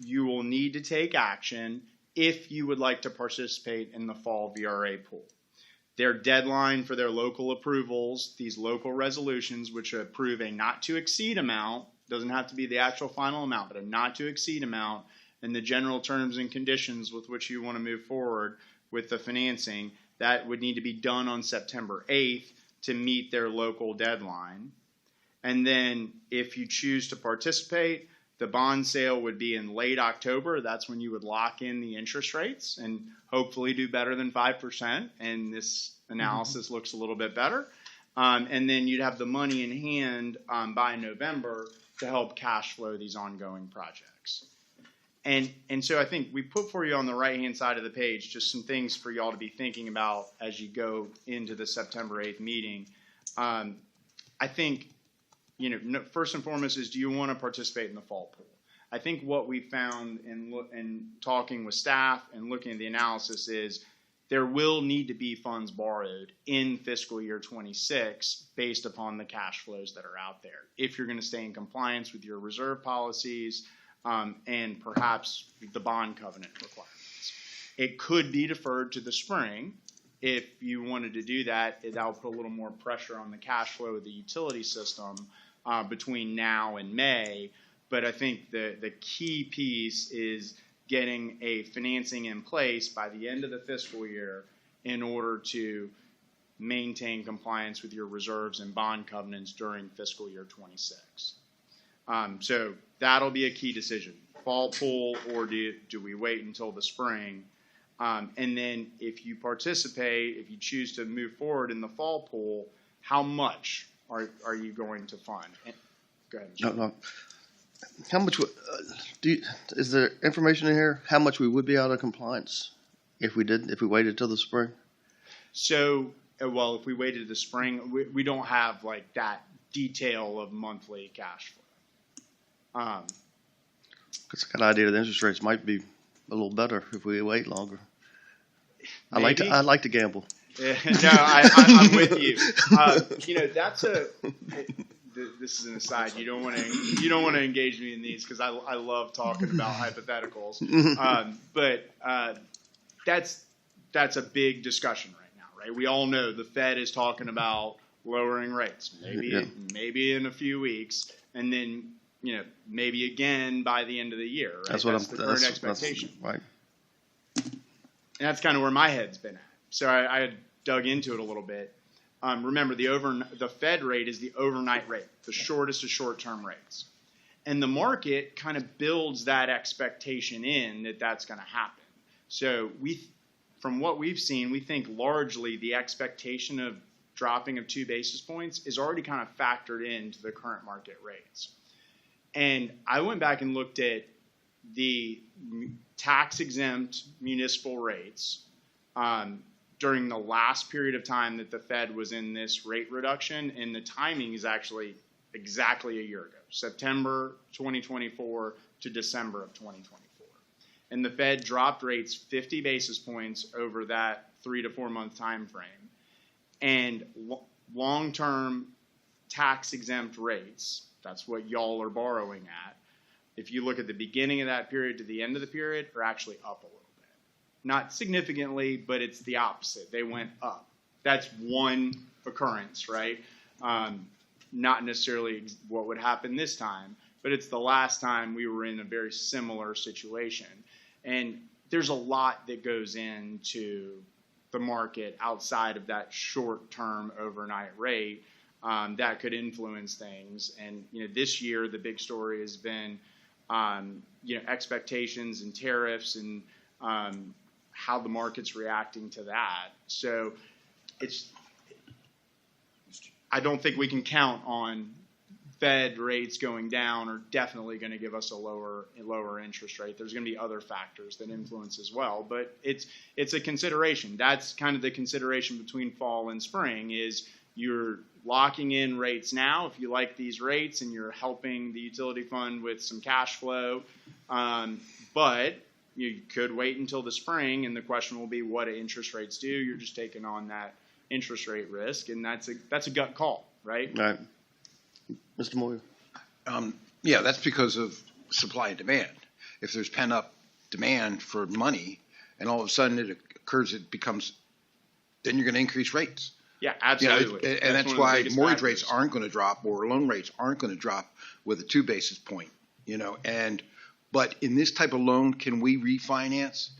you will need to take action if you would like to participate in the fall VRA pool. Their deadline for their local approvals, these local resolutions, which approve a not to exceed amount, doesn't have to be the actual final amount, but a not to exceed amount, and the general terms and conditions with which you want to move forward with the financing, that would need to be done on September 8th to meet their local deadline. And then if you choose to participate, the bond sale would be in late October. That's when you would lock in the interest rates and hopefully do better than 5%. And this analysis looks a little bit better. And then you'd have the money in hand by November to help cash flow these ongoing projects. And so I think we put for you on the right-hand side of the page just some things for y'all to be thinking about as you go into the September 8th meeting. I think, first and foremost is, do you want to participate in the fall pool? I think what we found in talking with staff and looking at the analysis is there will need to be funds borrowed in fiscal year 26 based upon the cash flows that are out there. If you're going to stay in compliance with your reserve policies and perhaps the bond covenant requirements. It could be deferred to the spring. If you wanted to do that, that'll put a little more pressure on the cash flow of the utility system between now and May. But I think the key piece is getting a financing in place by the end of the fiscal year in order to maintain compliance with your reserves and bond covenants during fiscal year 26. So that'll be a key decision. Fall pool, or do we wait until the spring? And then if you participate, if you choose to move forward in the fall pool, how much are you going to fund? Go ahead. No. How much is there information in here? How much we would be out of compliance if we waited till the spring? So well, if we waited to the spring, we don't have like that detail of monthly cash flow. It's got an idea that the interest rates might be a little better if we wait longer. I like to gamble. No, I'm with you. This is an aside. You don't want to engage me in these because I love talking about hypotheticals. But that's a big discussion right now, right? We all know the Fed is talking about lowering rates, maybe in a few weeks, and then maybe again by the end of the year. Right? That's the current expectation, right? And that's kind of where my head's been at. So I dug into it a little bit. Remember, the Fed rate is the overnight rate, the shortest of short-term rates. And the market kind of builds that expectation in that that's going to happen. So from what we've seen, we think largely the expectation of dropping of 2 basis points is already kind of factored into the current market rates. And I went back and looked at the tax-exempt municipal rates during the last period of time that the Fed was in this rate reduction, and the timing is actually exactly a year ago, September 2024 to December of 2024. And the Fed dropped rates 50 basis points over that 3 to 4 month time frame. And long-term tax-exempt rates, that's what y'all are borrowing at, if you look at the beginning of that period to the end of the period, are actually up a little bit. Not significantly, but it's the opposite. They went up. That's one occurrence, right? Not necessarily what would happen this time, but it's the last time we were in a very similar situation. And there's a lot that goes into the market outside of that short-term overnight rate that could influence things. And this year the big story has been expectations and tariffs and how the market's reacting to that. So I don't think we can count on Fed rates going down are definitely going to give us a lower interest rate. There's going to be other factors that influence as well, but it's a consideration. That's kind of the consideration between fall and spring is you're locking in rates now if you like these rates and you're helping the utility fund with some cash flow, but you could wait until the spring and the question will be what do interest rates do? You're just taking on that interest rate risk, and that's a gut call, right? Right. Mr. Moyer. Yeah, that's because of supply and demand. If there's pent-up demand for money and all of a sudden it occurs, then you're going to increase rates. Yeah, absolutely. And that's why mortgage rates aren't going to drop or loan rates aren't going to drop with a 2 basis point, but in this type of loan, can we refinance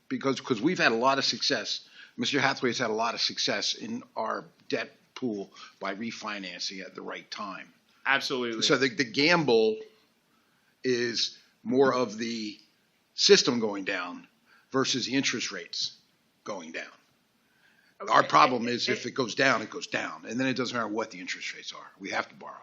because we've had a lot of success. Mr. Hathaway's had a lot of success in our debt pool by refinancing at the right time. Absolutely. So the gamble is more of the system going down versus the interest rates going down. Okay. Our problem is if it goes down, it goes down. And then it doesn't matter what the interest rates are. We have to borrow.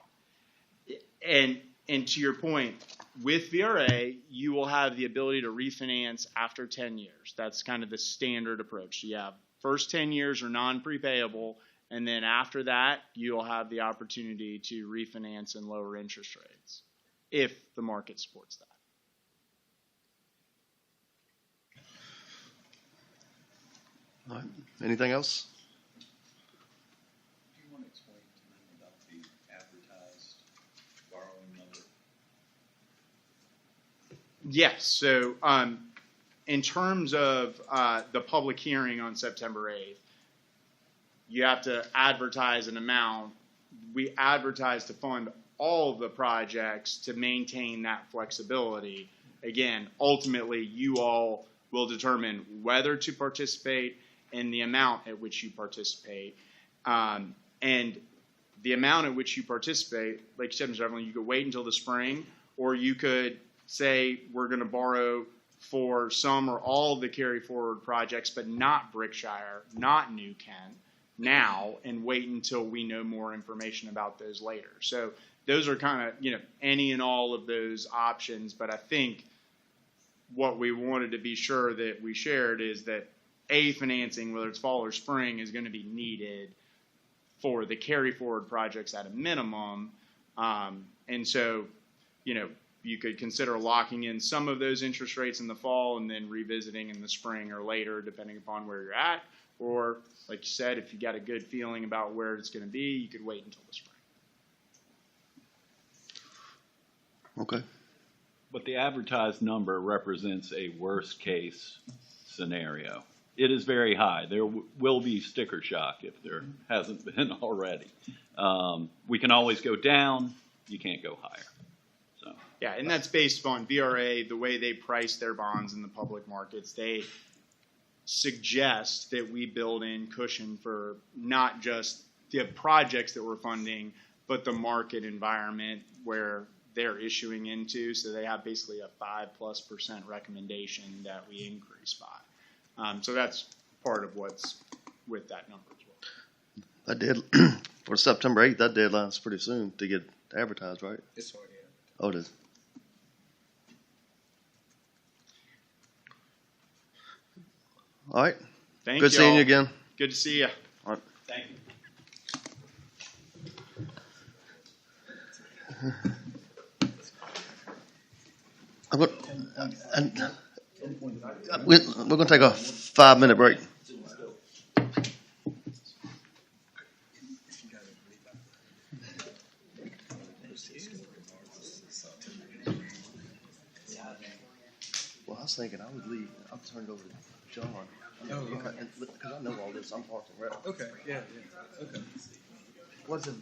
And to your point, with VRA, you will have the ability to refinance after 10 years. That's kind of the standard approach. You have first 10 years are non-prepayable, and then after that, you'll have the opportunity to refinance and lower interest rates if the market supports that. All right. Anything else? Do you want to explain to me about the advertised borrowing number? Yes. So in terms of the public hearing on September 8th, you have to advertise an amount. We advertise to fund all of the projects to maintain that flexibility. Again, ultimately, you all will determine whether to participate and the amount at which you participate. And the amount at which you participate, like you said, Mr. Evelyn, you could wait until the spring, or you could say we're going to borrow for some or all of the carry forward projects, but not Brickshire, not New Kent, now, and wait until we know more information about those later. So those are kind of, any and all of those options. But I think what we wanted to be sure that we shared is that financing, whether it's fall or spring, is going to be needed for the carry forward projects at a minimum. And so, you could consider locking in some of those interest rates in the fall and then revisiting in the spring or later, depending upon where you're at. Or, like you said, if you got a good feeling about where it's going to be, you could wait until the spring. Okay. But the advertised number represents a worst case scenario. It is very high. There will be sticker shock if there hasn't been already. We can always go down. You can't go higher. So Yeah, and that's based on VRA, the way they price their bonds in the public markets. They suggest that we build in cushion for not just the projects that we're funding, but the market environment where they're issuing into. So they have basically a 5+% recommendation that we increase by. So that's part of what's with that number as well. That did for September 8th. That deadline's pretty soon to get advertised, right? It's already out. Oh, it is. All right. Thank Good seeing y'all. you again. Good to see you. All right. Thank you. We're going to take a 5-minute break. Well, I was thinking I would leave. I'll turn it over to John. Oh, okay. Because I know all this. I'm Parks and Rec. Okay, yeah, okay. What's it?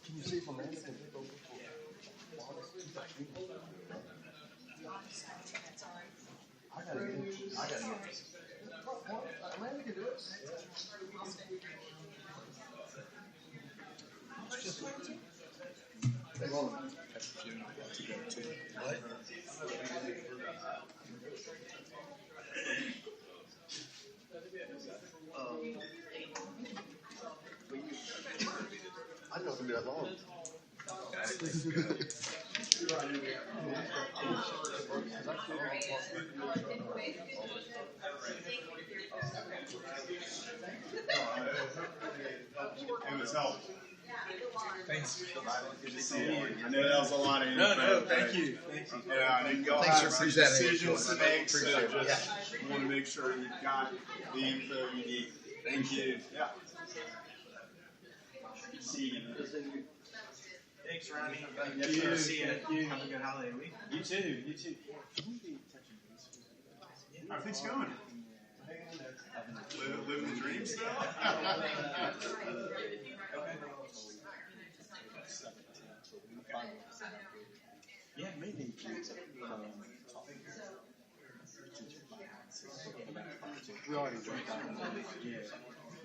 Can you see from there? I gotta get it. Amanda can do it. I didn't know it would be that long. It was helpful. Thanks. Good to see you. I know that was a lot of info. No, thank you. Thank you. Yeah, I think y'all Thanks have for some presenting. decisions to make, so Appreciate it. just want to make sure you've got the info you need. Thank you. Yeah. Good to see you. Thanks, Ronnie. Yes, sir. See you. Thank you. Have a good holiday week. You too. You too. How are things going? Living the dream still? Yeah, maybe. We already went down. Yeah.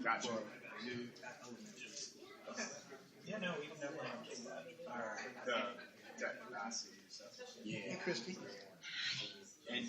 Gotcha. Yeah, no, we can definitely do that. All right. The debt capacity stuff. Yeah. Hey, Christy. And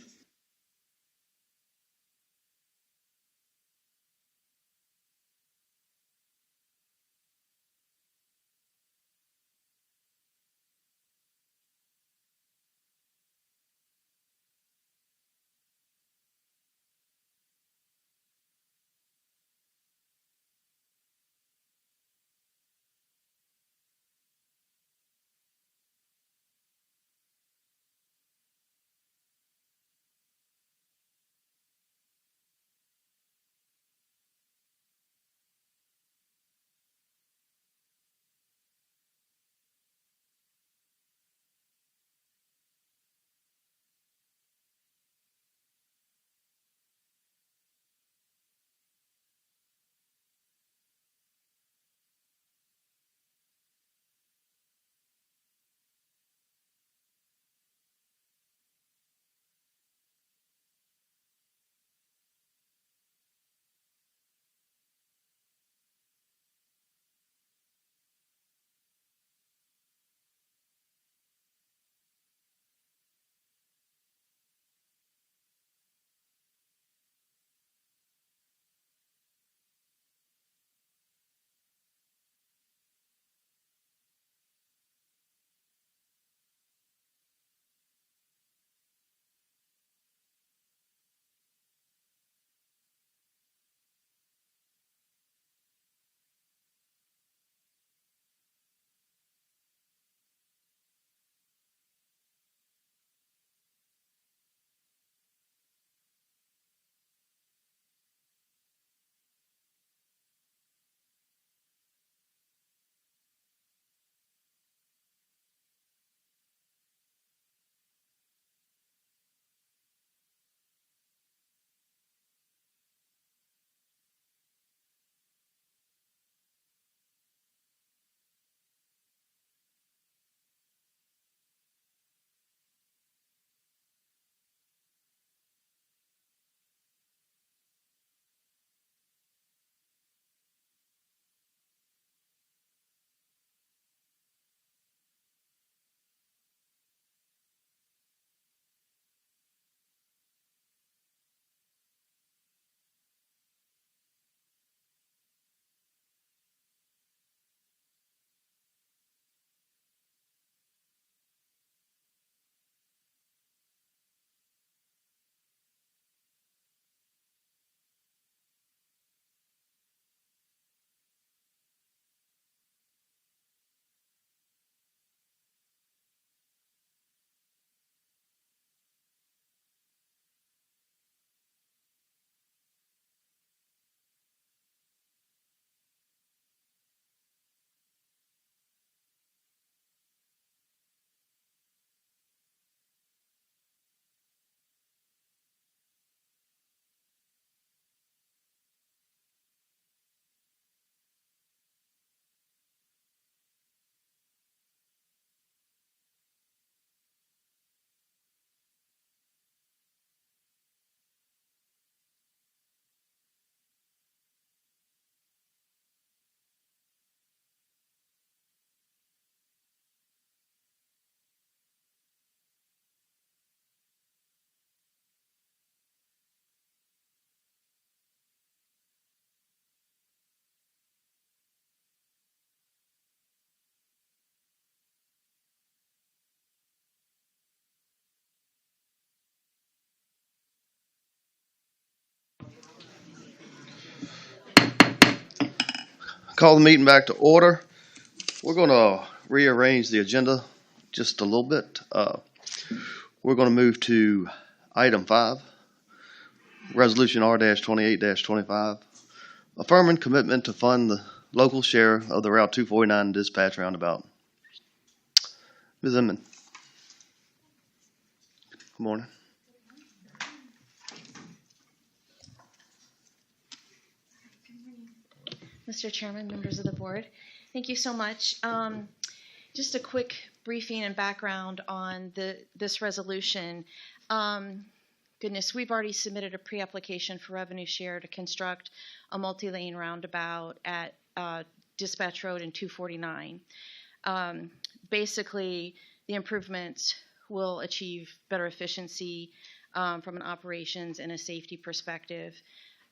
Call the meeting back to order. We're going to rearrange the agenda just a little bit. We're going to move to item 5, Resolution R-28-25, affirming commitment to fund the local share of the Route 249 dispatch roundabout. Ms. Inman. Good morning. Mr. Chairman, members of the board, thank you so much. Just a quick briefing and background on this resolution. Goodness, we've already submitted a pre-application for revenue share to construct a multi-lane roundabout at Dispatch Road and 249. Basically, the improvements will achieve better efficiency from an operations and a safety perspective.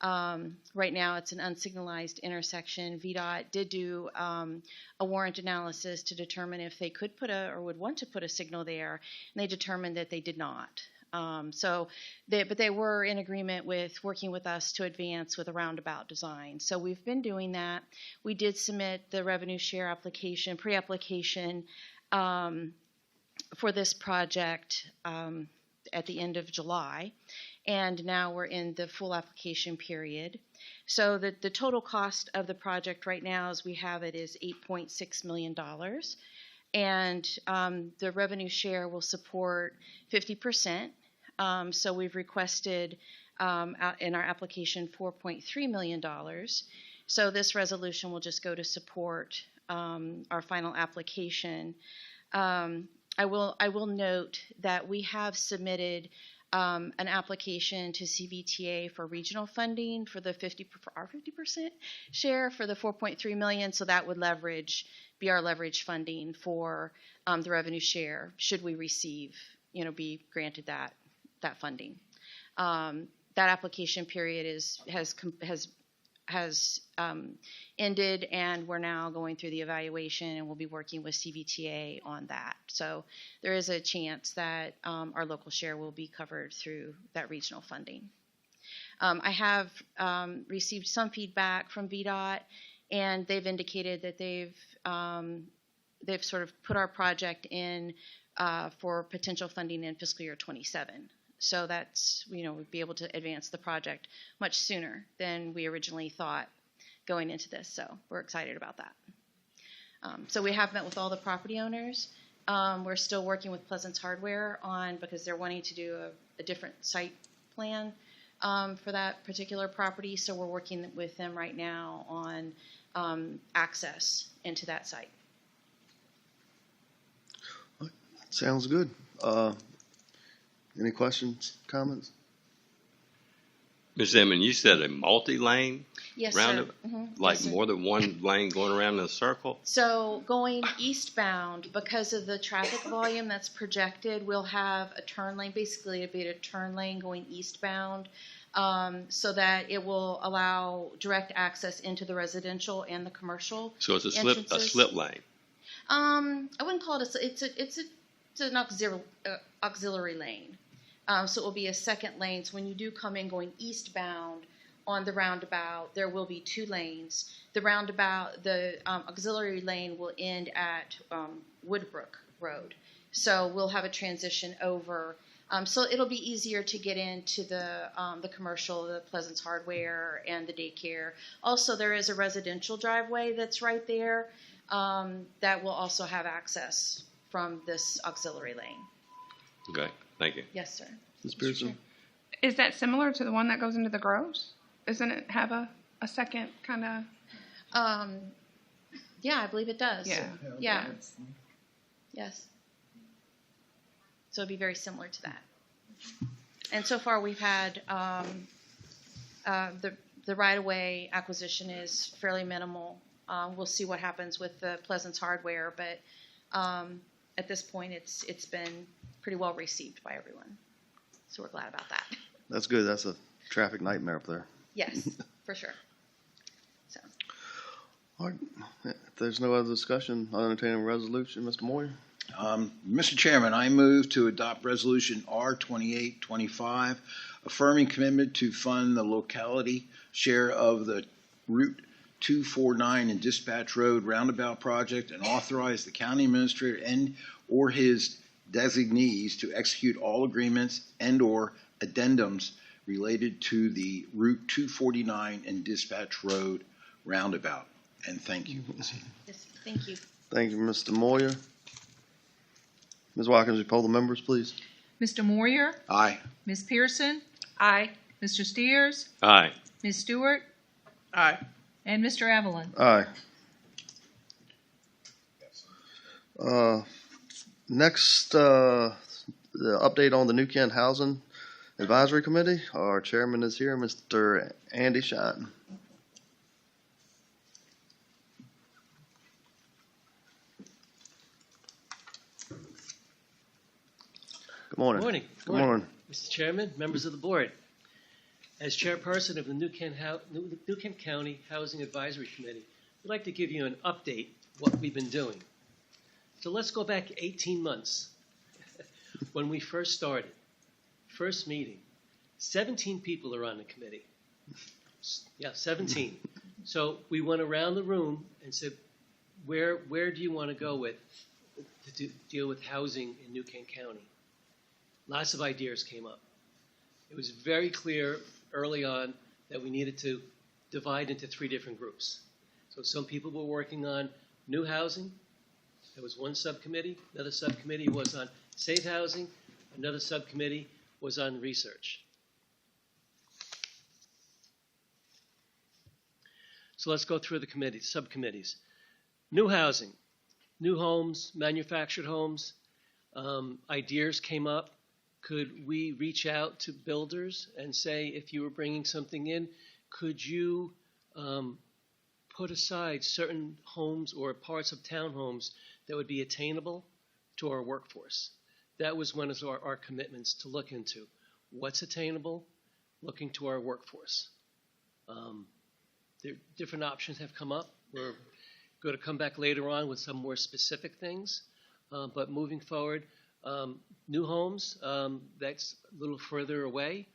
Right now, it's an unsignalized intersection. VDOT did do a warrant analysis to determine if they could put or would want to put a signal there, and they determined that they did not. But they were in agreement with working with us to advance with a roundabout design. So we've been doing that. We did submit the revenue share application, pre-application for this project at the end of July. And now we're in the full application period. So the total cost of the project right now as we have it is $8.6 million. And the revenue share will support 50%. So we've requested in our application $4.3 million. So this resolution will just go to support our final application. I will note that we have submitted an application to CVTA for regional funding for our 50% share for the $4.3 million. So that would be our leverage funding for the revenue share should we receive, be granted that funding. That application period has ended, and we're now going through the evaluation, and we'll be working with CVTA on that. So there is a chance that our local share will be covered through that regional funding. I have received some feedback from VDOT, and they've indicated that they've sort of put our project in for potential funding in fiscal year 27. So that's, we'd be able to advance the project much sooner than we originally thought going into this. So we're excited about that. So we have met with all the property owners. We're still working with Pleasance Hardware because they're wanting to do a different site plan for that particular property. So we're working with them right now on access into that site. Sounds good. Any questions, comments? Ms. Emmons, you said a multi-lane Yes, roundabout? sir. Like Yes, sir. more than one lane going around in a circle? So going eastbound, because of the traffic volume that's projected, we'll have a turn lane, basically it'll be a turn lane going eastbound, so that it will allow direct access into the residential and the commercial. So it's a entrances. slip lane. I wouldn't call it it's an auxiliary lane. So it will be a second lane. So when you do come in going eastbound on the roundabout, there will be 2 lanes. The roundabout, the auxiliary lane will end at Woodbrook Road. So we'll have a transition over. So it'll be easier to get into the commercial, the Pleasance Hardware, and the daycare. Also, there is a residential driveway that's right there that will also have access from this auxiliary lane. Okay, thank you. Yes, sir. Ms. Pearson? Is that similar to the one that goes into the groves? Doesn't it have a second kind of? Yeah, I believe it does. Yeah. Yes. So it'd be very similar to that. And so far, we've had the right-of-way acquisition is fairly minimal. We'll see what happens with the Pleasance Hardware, but at this point, it's been pretty well received by everyone. So we're glad about that. That's good. That's a traffic nightmare up there. Yes, for sure. So. All right. If there's no other discussion, I'll entertain a resolution. Mr. Moyer? Mr. Chairman, I move to adopt Resolution R-2825, affirming commitment to fund the locality share of the Route 249 and Dispatch Road Roundabout Project and authorize the county administrator and/or his designees to execute all agreements and/or addendums related to the Route 249 and Dispatch Road Roundabout. And thank you. Yes, thank you. Thank you, Mr. Moyer. Ms. Watkins, will you poll the members, please? Mr. Moyer, Aye. Ms. Pearson, Aye. Mr. Steers, Aye. Ms. Stewart, Aye. and Mr. Evelyn. Aye. Next, the update on the New Kent Housing Advisory Committee. Our chairman is here, Mr. Andy Shine. Good morning. Morning. Good morning. Mr. Chairman, members of the board. As chairperson of the New Kent County Housing Advisory Committee, I'd like to give you an update what we've been doing. So let's go back 18 months when we first started. First meeting. 17 people are on the committee. Yeah, 17. So we went around the room and said, where do you want to go with to deal with housing in New Kent County? Lots of ideas came up. It was very clear early on that we needed to divide into 3 different groups. So some people were working on new housing. There was one subcommittee. Another subcommittee was on safe housing. Another subcommittee was on research. So let's go through the subcommittees. New housing, new homes, manufactured homes. Ideas came up. Could we reach out to builders and say, if you were bringing something in, could you put aside certain homes or parts of townhomes that would be attainable to our workforce? That was one of our commitments to look into. What's attainable? Looking to our workforce. Different options have come up. We're going to come back later on with some more specific things. But moving forward, new homes, that's a little further away.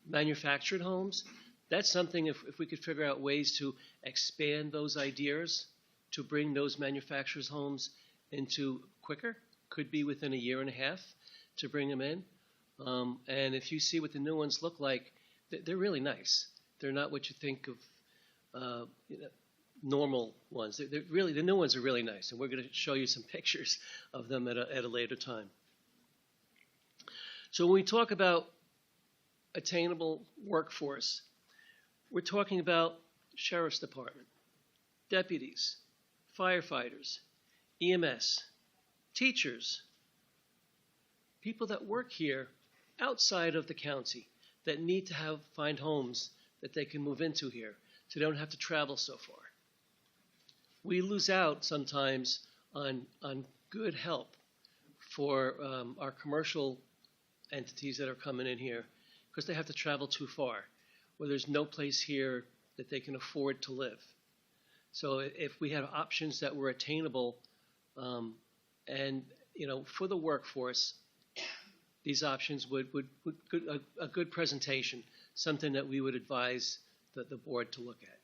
Manufactured homes, that's something if we could figure out ways to expand those ideas to bring those manufacturers' homes into quicker, could be within a year and a half to bring them in. And if you see what the new ones look like, they're really nice. They're not what you think of normal ones. They're really, the new ones are really nice, and we're going to show you some pictures of them at a later time. So when we talk about attainable workforce, we're talking about sheriff's department, deputies, firefighters, EMS, teachers, people that work here outside of the county that need to find homes that they can move into here so they don't have to travel so far. We lose out sometimes on good help for our commercial entities that are coming in here because they have to travel too far, where there's no place here that they can afford to live. So if we had options that were attainable, and for the workforce, these options would a good presentation, something that we would advise the board to look at.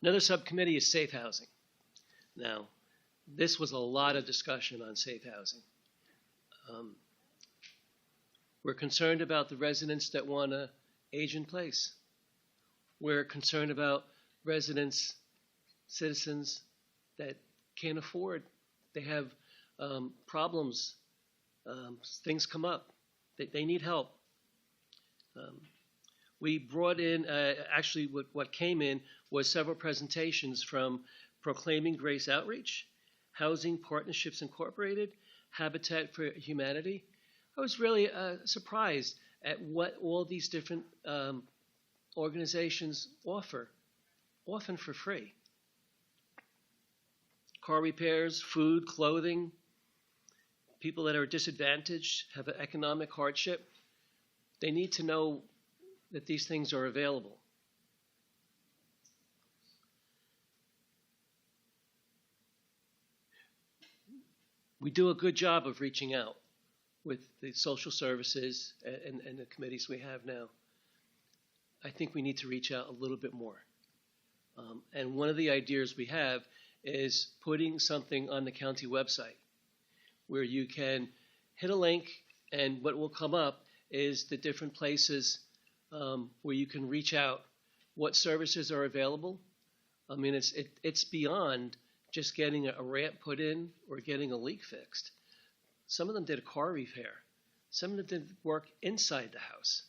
Another subcommittee is safe housing. Now, this was a lot of discussion on safe housing. We're concerned about the residents that want to age in place. We're concerned about residents, citizens that can't afford. They have problems. Things come up. They need help. We brought in, actually what came in was several presentations from Proclaiming Grace Outreach, Housing Partnerships Incorporated, Habitat for Humanity. I was really surprised at what all these different organizations offer, often for free. Car repairs, food, clothing, people that are disadvantaged, have an economic hardship. They need to know that these things are available. We do a good job of reaching out with the social services and the committees we have now. I think we need to reach out a little bit more. And one of the ideas we have is putting something on the county website where you can hit a link, and what will come up is the different places where you can reach out, what services are available. I mean, it's beyond just getting a ramp put in or getting a leak fixed. Some of them did a car repair. Some of them did work inside the house.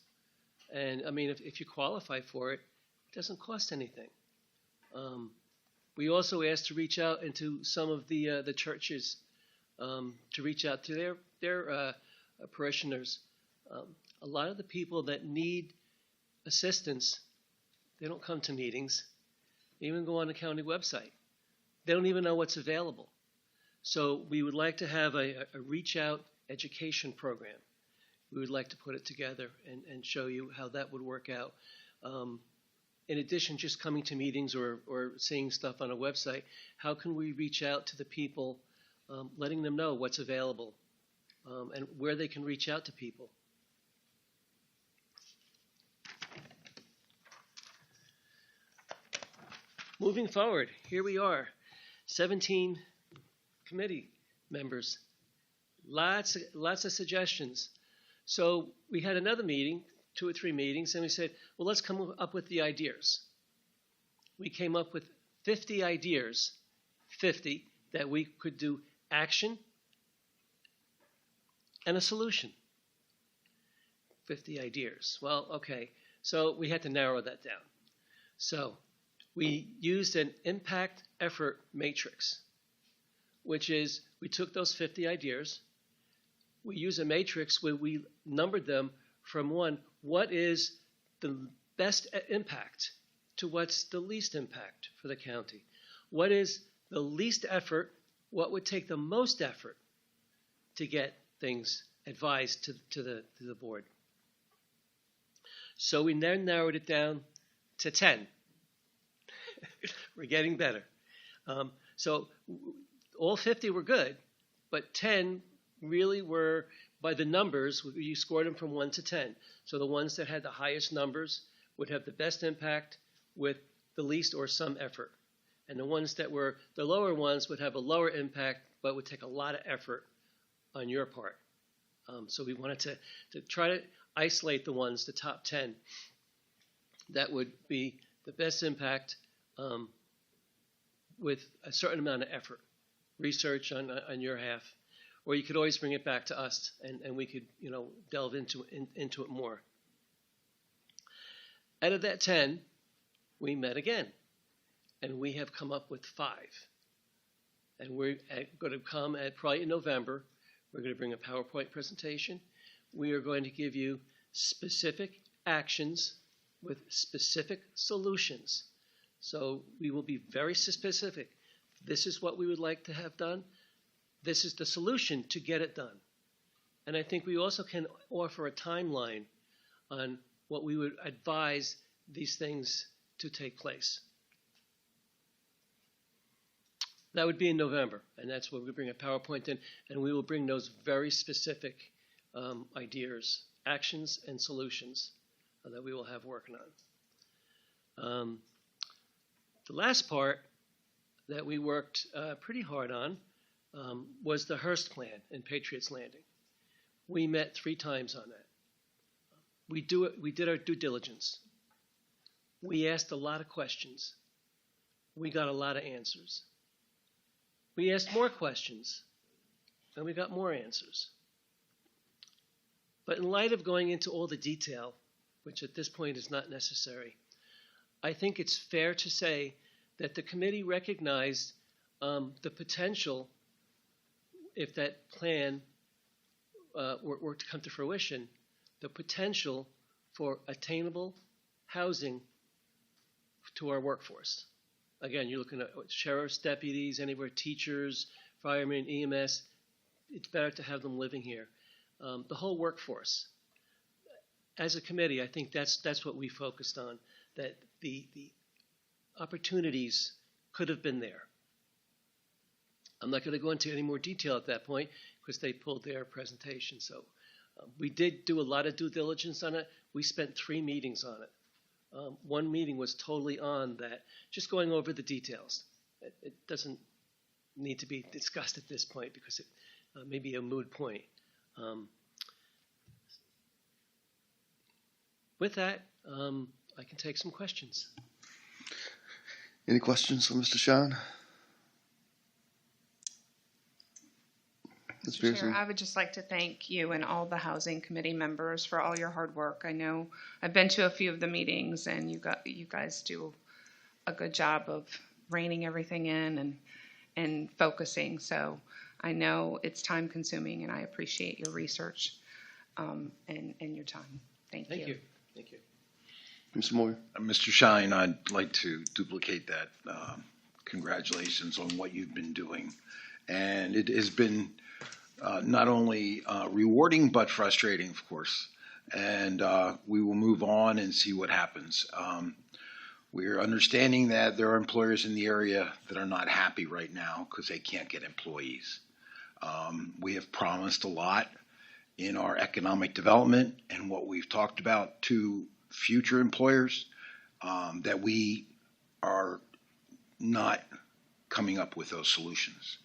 And I mean, if you qualify for it, it doesn't cost anything. We also asked to reach out into some of the churches, to reach out to their parishioners. A lot of the people that need assistance, they don't come to meetings. They even go on the county website. They don't even know what's available. So we would like to have a reach out education program. We would like to put it together and show you how that would work out. In addition, just coming to meetings or seeing stuff on a website, how can we reach out to the people, letting them know what's available and where they can reach out to people? Moving forward, here we are, 17 committee members, lots of suggestions. So we had another meeting, 2 or 3 meetings, and we said, well, let's come up with the ideas. We came up with 50 ideas, 50, that we could do action and a solution. 50 ideas. Well, okay, so we had to narrow that down. So we used an impact effort matrix, which is we took those 50 ideas, we used a matrix where we numbered them from 1, what is the best impact, to what's the least impact for the county. What is the least effort, what would take the most effort to get things advised to the board. So we then narrowed it down to 10. We're getting better. So all 50 were good, but 10 really were, by the numbers, you scored them from 1 to 10. So the ones that had the highest numbers would have the best impact with the least or some effort. And the ones that were the lower ones would have a lower impact, but would take a lot of effort on your part. So we wanted to try to isolate the ones, the top 10, that would be the best impact with a certain amount of effort, research on your half. Or you could always bring it back to us, and we could, delve into it more. Out of that 10, we met again, and we have come up with 5. And we're going to come at probably in November. We're going to bring a PowerPoint presentation. We are going to give you specific actions with specific solutions. So we will be very specific. This is what we would like to have done. This is the solution to get it done. And I think we also can offer a timeline on what we would advise these things to take place. That would be in November, and that's where we bring a PowerPoint in, and we will bring those very specific ideas, actions, and solutions that we will have working on. The last part that we worked pretty hard on was the Hearst plan in Patriots Landing. We met 3 times on that. We did our due diligence. We asked a lot of questions. We got a lot of answers. We asked more questions, and we got more answers. But in light of going into all the detail, which at this point is not necessary, I think it's fair to say that the committee recognized the potential, if that plan were to come to fruition, the potential for attainable housing to our workforce. Again, you're looking at sheriff's deputies, anywhere, teachers, firemen, EMS. It's better to have them living here. The whole workforce. As a committee, I think that's what we focused on, that the opportunities could have been there. I'm not going to go into any more detail at that point because they pulled their presentation. So we did do a lot of due diligence on it. We spent 3 meetings on it. one meeting was totally on that, just going over the details. It doesn't need to be discussed at this point because it may be a moot point. With that, I can take some questions. Any questions for Mr. Shine? Ms. Mr. Pearson? Chair, I would just like to thank you and all the Housing Committee members for all your hard work. I know I've been to a few of the meetings, and you guys do a good job of reining everything in and focusing. So I know it's time consuming, and I appreciate your research and your time. Thank you. Thank you. Thank you. Mr. Moyer? Mr. Shine, I'd like to duplicate that. Congratulations on what you've been doing. And it has been not only rewarding, but frustrating, of course. And we will move on and see what happens. We're understanding that there are employers in the area that are not happy right now because they can't get employees. We have promised a lot in our economic development and what we've talked about to future employers that we are not coming up with those solutions.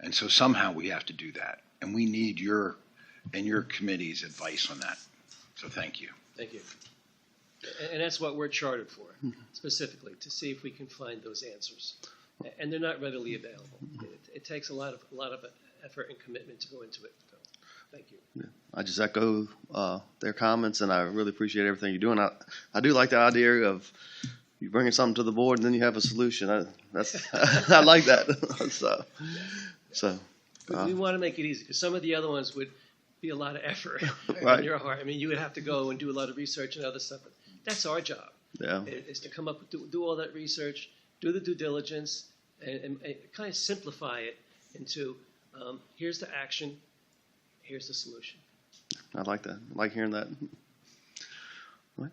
And so somehow we have to do that. And we need your and your committee's advice on that. So thank you. Thank you. And that's what we're chartered for, specifically, to see if we can find those answers. And they're not readily available. It takes a lot of effort and commitment to go into it. So, thank you. Yeah. I just echo their comments, and I really appreciate everything you're doing. I do like the idea of you bringing something to the board and then you have a solution. I like that. We want to make it easy, because some of the other ones would be a lot of effort Right. on your part. I mean, you would have to go and do a lot of research and other stuff. But that's our job. Yeah. Is to come up with, do all that research, do the due diligence, and kind of simplify it into here's the action, here's the solution. I like that. I like hearing that. All right.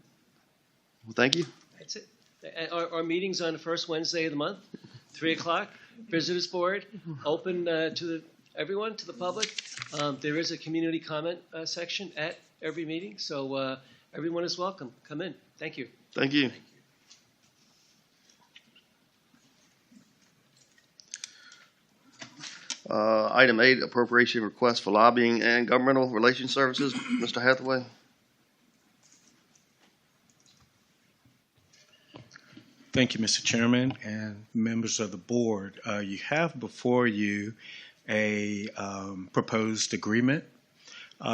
Well, thank you. That's it. Our meeting's on the first Wednesday of the month, 3:00. Visitors board, open to everyone, to the public. There is a community comment section at every meeting, so everyone is welcome. Come in. Thank you. Thank you. Item 8, appropriation request for lobbying and governmental relations services. Mr. Hathaway. Thank you, Mr. Chairman and members of the board. You have before you a proposed agreement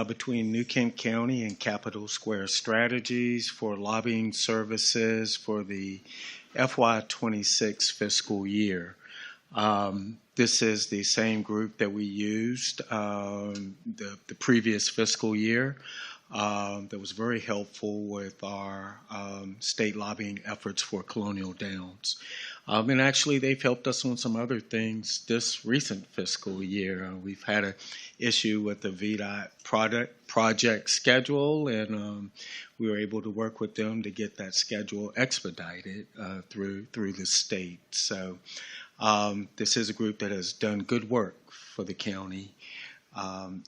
between New Kent County and Capitol Square Strategies for lobbying services for the FY26 fiscal year. This is the same group that we used the previous fiscal year. That was very helpful with our state lobbying efforts for Colonial Downs. And actually, they've helped us on some other things this recent fiscal year. We've had an issue with the VDOT project schedule, and we were able to work with them to get that schedule expedited through the state. So this is a group that has done good work for the county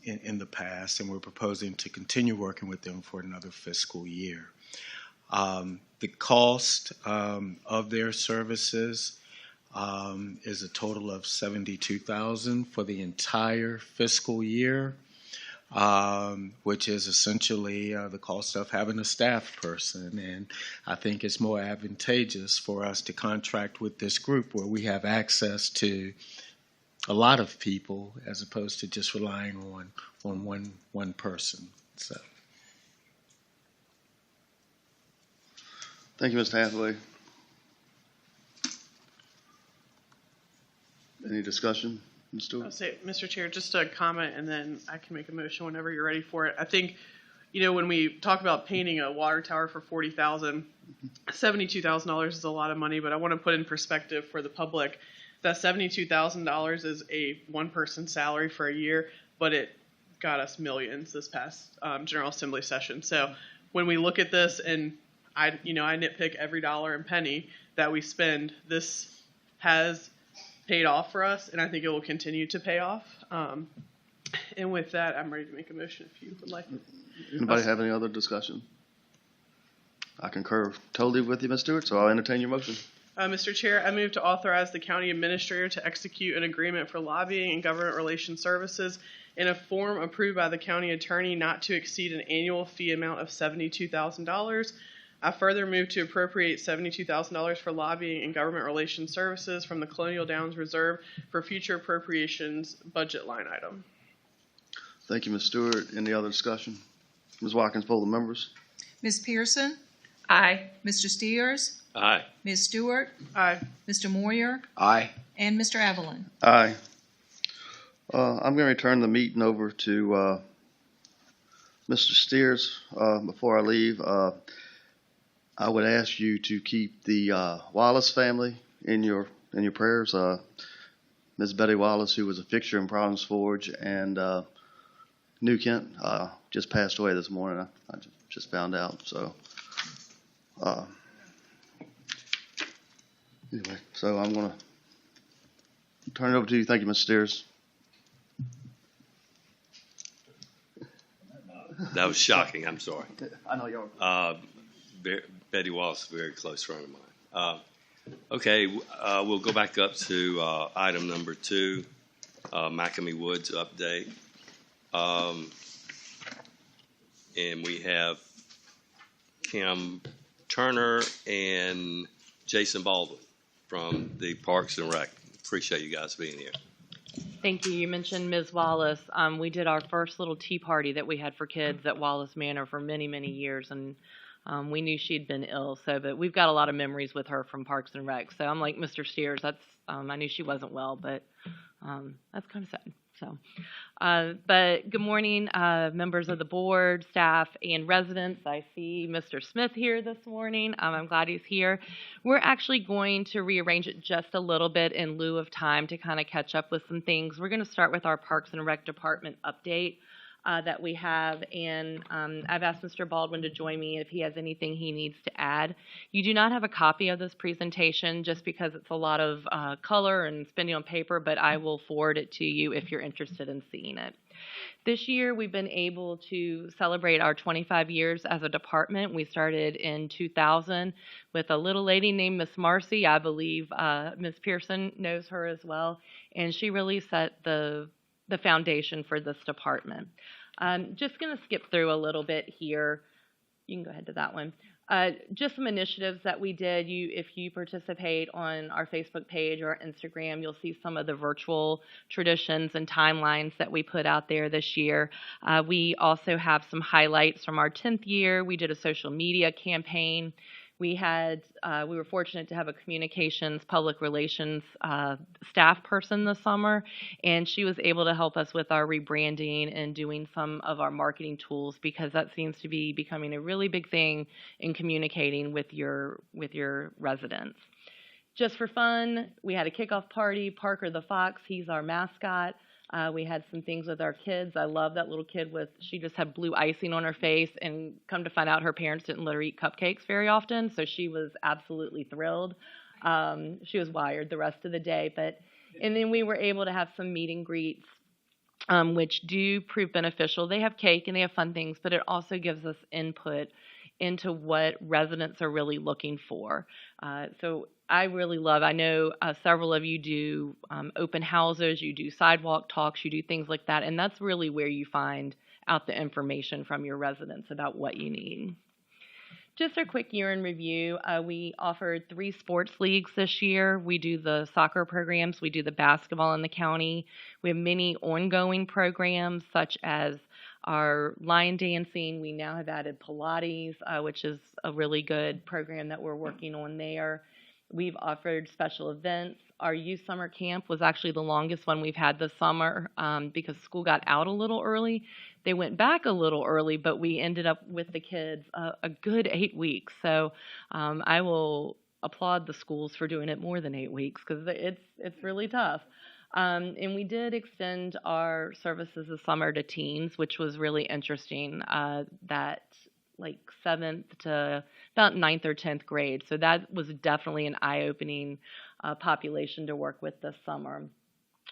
in the past, and we're proposing to continue working with them for another fiscal year. The cost of their services is a total of $72,000 for the entire fiscal year, which is essentially the cost of having a staff person. And I think it's more advantageous for us to contract with this group where we have access to a lot of people as opposed to just relying on one person. So. Thank you, Mr. Hathaway. Any discussion, Ms. Stewart? I'll say, Mr. Chair, just a comment, and then I can make a motion whenever you're ready for it. I think, when we talk about painting a water tower for $40,000, $72,000 is a lot of money, but I want to put in perspective for the public that $72,000 is a one-person salary for a year, but it got us millions this past General Assembly session. So when we look at this, and I nitpick every dollar and penny that we spend, this has paid off for us, and I think it will continue to pay off. And with that, I'm ready to make a motion if you would like. Anybody have any other discussion? I concur totally with you, Ms. Stewart, so I'll entertain your motion. Mr. Chair, I move to authorize the county administrator to execute an agreement for lobbying and government relations services in a form approved by the county attorney not to exceed an annual fee amount of $72,000. I further move to appropriate $72,000 for lobbying and government relations services from the Colonial Downs Reserve for future appropriations budget line item. Thank you, Ms. Stewart. Any other discussion? Ms. Watkins, poll the members. Ms. Pearson? Aye. Mr. Steers? Aye. Ms. Stewart? Aye. Mr. Moyer? Aye. And Mr. Evelyn? Aye. I'm going to return the meeting over to Mr. Steers. Before I leave, I would ask you to keep the Wallace family in your prayers. Ms. Betty Wallace, who was a fixture in Providence Forge and New Kent, just passed away this morning. I just found out. So anyway, so I'm going to turn it over to you. Thank you, Mr. Steers. That was shocking. I'm sorry. I know y'all. Betty Wallace, a very close friend of mine. Okay, we'll go back up to item number 2, McAmey Woods update. And we have Kim Turner and Jason Baldwin from the Parks and Rec. Appreciate you guys being here. Thank you. You mentioned Ms. Wallace. We did our first little tea party that we had for kids at Wallace Manor for many, many years, and we knew she'd been ill. but we've got a lot of memories with her from Parks and Rec. So I'm like Mr. Steers. I knew she wasn't well, but that's kind of sad. So, but good morning, members of the board, staff, and residents. I see Mr. Smith here this morning. I'm glad he's here. We're actually going to rearrange it just a little bit in lieu of time to kind of catch up with some things. We're going to start with our Parks and Rec Department update that we have, and I've asked Mr. Baldwin to join me if he has anything he needs to add. You do not have a copy of this presentation just because it's a lot of color and spending on paper, but I will forward it to you if you're interested in seeing it. This year, we've been able to celebrate our 25 years as a department. We started in 2000 with a little lady named Miss Marcy. I believe Ms. Pearson knows her as well, and she really set the foundation for this department. Just going to skip through a little bit here. You can go ahead to that one. Just some initiatives that we did. If you participate on our Facebook page or Instagram, you'll see some of the virtual traditions and timelines that we put out there this year. We also have some highlights from our 10th year. We did a social media campaign. We were fortunate to have a communications, public relations staff person this summer, and she was able to help us with our rebranding and doing some of our marketing tools, because that seems to be becoming a really big thing in communicating with your residents. Just for fun, we had a kickoff party. Parker the Fox, he's our mascot. We had some things with our kids. I love that little kid she just had blue icing on her face, and come to find out her parents didn't let her eat cupcakes very often, so she was absolutely thrilled. She was wired the rest of the day, and then we were able to have some meet and greets, which do prove beneficial. They have cake and they have fun things, but it also gives us input into what residents are really looking for. So I really I know several of you do open houses, you do sidewalk talks, you do things like that, and that's really where you find out the information from your residents about what you need. Just a quick year in review. We offered 3 sports leagues this year. We do the soccer programs, we do the basketball in the county. We have many ongoing programs such as our line dancing. We now have added Pilates, which is a really good program that we're working on there. We've offered special events. Our youth summer camp was actually the longest one we've had this summer because school got out a little early. They went back a little early, but we ended up with the kids a good 8 weeks. So I will applaud the schools for doing it more than 8 weeks, because it's really tough. And we did extend our services this summer to teens, which was really interesting, that like 7th to about 9th or 10th grade. So that was definitely an eye-opening population to work with this summer.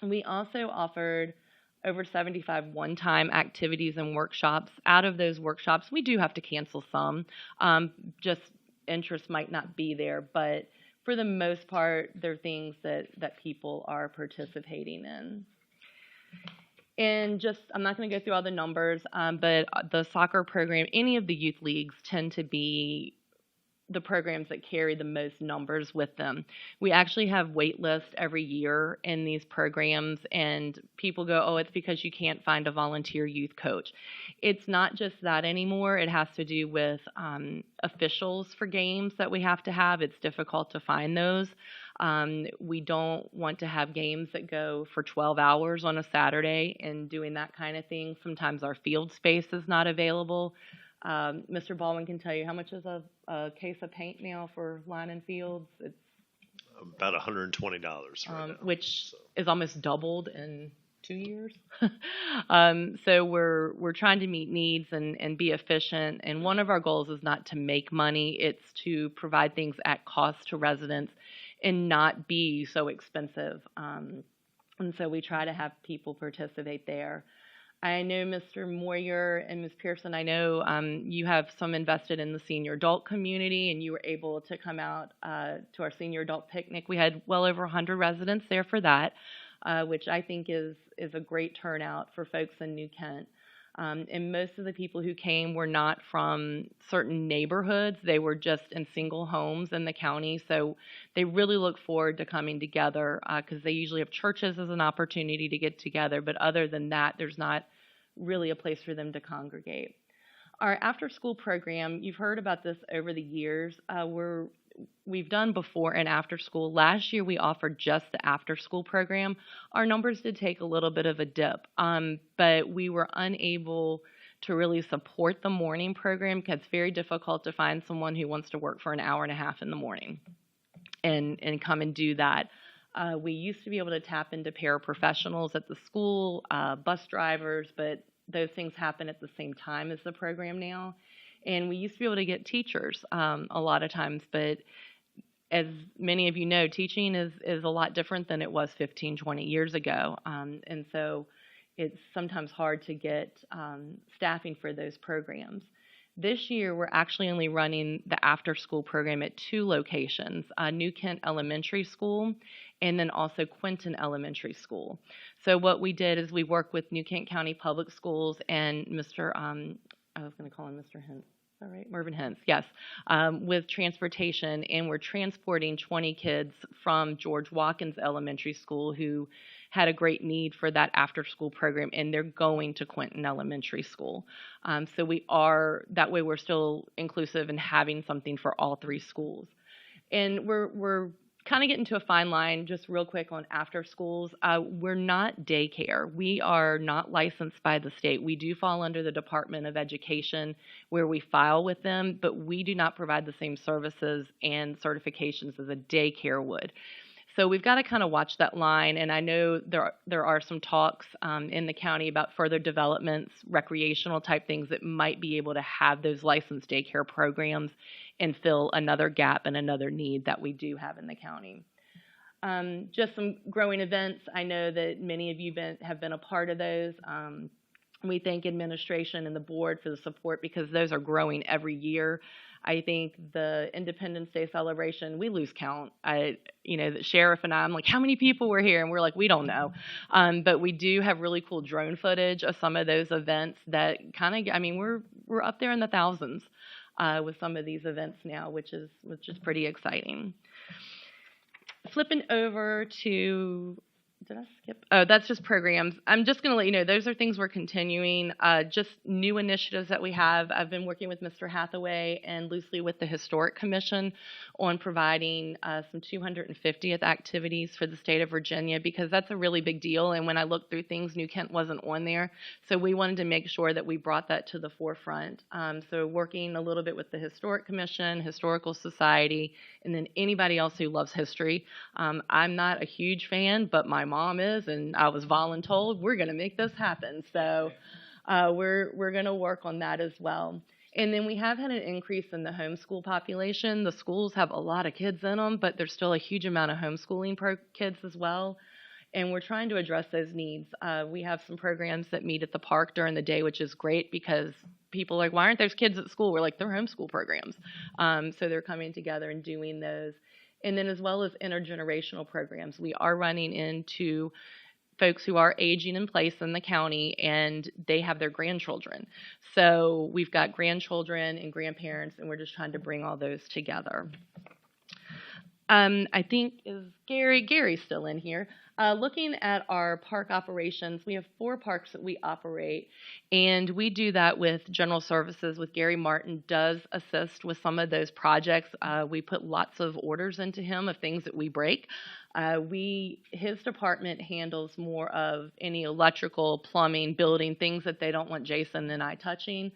We also offered over 75 one-time activities and workshops. Out of those workshops, we do have to cancel some. Just interest might not be there, but for the most part, they're things that people are participating in. And just, I'm not going to go through all the numbers, but the soccer program, any of the youth leagues tend to be the programs that carry the most numbers with them. We actually have wait lists every year in these programs, and people go, oh, it's because you can't find a volunteer youth coach. It's not just that anymore. It has to do with officials for games that we have to have. It's difficult to find those. We don't want to have games that go for 12 hours on a Saturday and doing that kind of thing. Sometimes our field space is not available. Mr. Baldwin can tell you how much is a case of paint now for line and fields. It's about $120 right now, which is almost doubled in 2 years. So we're trying to meet needs and be efficient. And one of our goals is not to make money; it's to provide things at cost to residents and not be so expensive. And so we try to have people participate there. I know Mr. Moyer and Ms. Pearson, I know you have some invested in the senior adult community, and you were able to come out to our senior adult picnic. We had well over 100 residents there for that, which I think is a great turnout for folks in New Kent. And most of the people who came were not from certain neighborhoods. They were just in single homes in the county. So they really look forward to coming together because they usually have churches as an opportunity to get together. But other than that, there's not really a place for them to congregate. Our after-school program, you've heard about this over the years. We've done before and after school. Last year, we offered just the after-school program. Our numbers did take a little bit of a dip, but we were unable to really support the morning program because it's very difficult to find someone who wants to work for an hour and a half in the morning and come and do that. We used to be able to tap into paraprofessionals at the school, bus drivers, but those things happen at the same time as the program now. And we used to be able to get teachers a lot of times, but as many of you know, teaching is a lot different than it was 15, 20 years ago. And so it's sometimes hard to get staffing for those programs. This year, we're actually only running the after-school program at 2 locations, New Kent Elementary School and then also Quinton Elementary School. So what we did is we worked with New Kent County Public Schools and Mr. I was going to call him Mr. Hintz. Is that right? Mervyn Hintz, yes, with transportation, and we're transporting 20 kids from George Watkins Elementary School who had a great need for that after-school program, and they're going to Quinton Elementary School. So that way we're still inclusive in having something for all 3 schools. And we're kind of getting to a fine line, just real quick on after schools. We're not daycare. We are not licensed by the state. We do fall under the Department of Education where we file with them, but we do not provide the same services and certifications as a daycare would. So we've got to kind of watch that line, and I know there are some talks in the county about further developments, recreational type things that might be able to have those licensed daycare programs and fill another gap and another need that we do have in the county. Just some growing events. I know that many of you have been a part of those. We thank administration and the board for the support because those are growing every year. I think the Independence Day celebration, we lose count. The sheriff and I'm like, how many people were here? And we're like, we don't know. But we do have really cool drone footage of some of those events that kind of, we're up there in the thousands with some of these events now, which is pretty exciting. Flipping over to, did I skip? Oh, that's just programs. I'm just going to let you know, those are things we're continuing, just new initiatives that we have. I've been working with Mr. Hathaway and loosely with the Historic Commission on providing some 250th activities for the state of Virginia because that's a really big deal. And when I looked through things, New Kent wasn't on there. So we wanted to make sure that we brought that to the forefront. So working a little bit with the Historic Commission, Historical Society, and then anybody else who loves history. I'm not a huge fan, but my mom is, and I was voluntold we're going to make this happen. So we're going to work on that as well. And then we have had an increase in the homeschool population. The schools have a lot of kids in them, but there's still a huge amount of homeschooling kids as well. and we're trying to address those needs. We have some programs that meet at the park during the day, which is great because people are like, why aren't those kids at school? We're like, they're homeschool programs. So they're coming together and doing those. And then as well as intergenerational programs, we are running into folks who are aging in place in the county and they have their grandchildren. So we've got grandchildren and grandparents, and we're just trying to bring all those together. I think, is Gary's still in here. Looking at our park operations, we have 4 parks that we operate, and we do that with general services. With Gary Martin does assist with some of those projects. We put lots of orders into him of things that we break. His department handles more of any electrical, plumbing, building, things that they don't want Jason and I touching.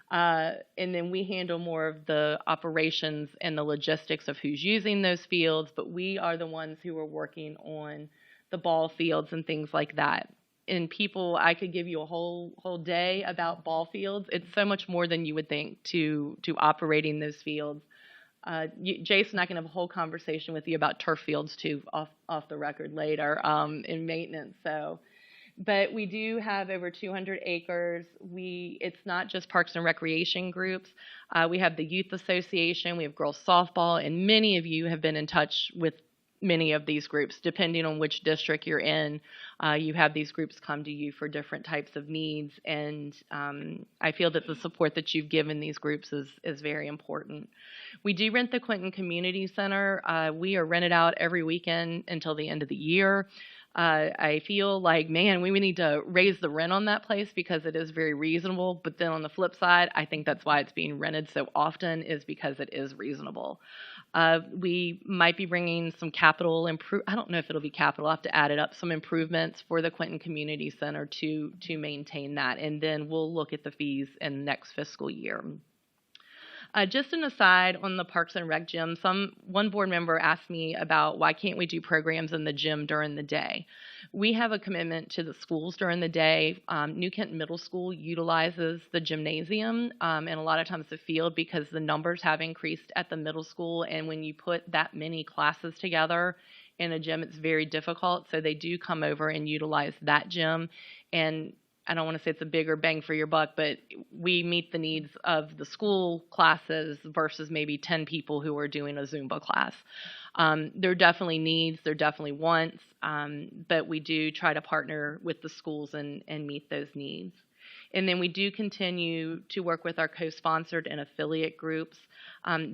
And then we handle more of the operations and the logistics of who's using those fields, but we are the ones who are working on the ball fields and things like that. And I could give you a whole day about ball fields. It's so much more than you would think to operating those fields. Jason, I can have a whole conversation with you about turf fields too, off the record later, in maintenance. But we do have over 200 acres. It's not just parks and recreation groups. We have the youth association, we have girls softball, and many of you have been in touch with many of these groups. Depending on which district you're in, you have these groups come to you for different types of needs. And I feel that the support that you've given these groups is very important. We do rent the Quinton Community Center. We are rented out every weekend until the end of the year. I feel like, man, we need to raise the rent on that place because it is very reasonable. But then on the flip side, I think that's why it's being rented so often, is because it is reasonable. We might be bringing some capital I don't know if it'll be capital. I'll have to add it up. Some improvements for the Quinton Community Center to maintain that. And then we'll look at the fees in next fiscal year. Just an aside on the Parks and Rec gym, one board member asked me about why can't we do programs in the gym during the day. We have a commitment to the schools during the day. New Kent Middle School utilizes the gymnasium and a lot of times the field because the numbers have increased at the middle school, and when you put that many classes together in a gym, it's very difficult. So they do come over and utilize that gym, and I don't want to say it's a bigger bang for your buck, but we meet the needs of the school classes versus maybe 10 people who are doing a Zumba class. There are definitely needs, there are definitely wants, but we do try to partner with the schools and meet those needs. And then we do continue to work with our co-sponsored and affiliate groups.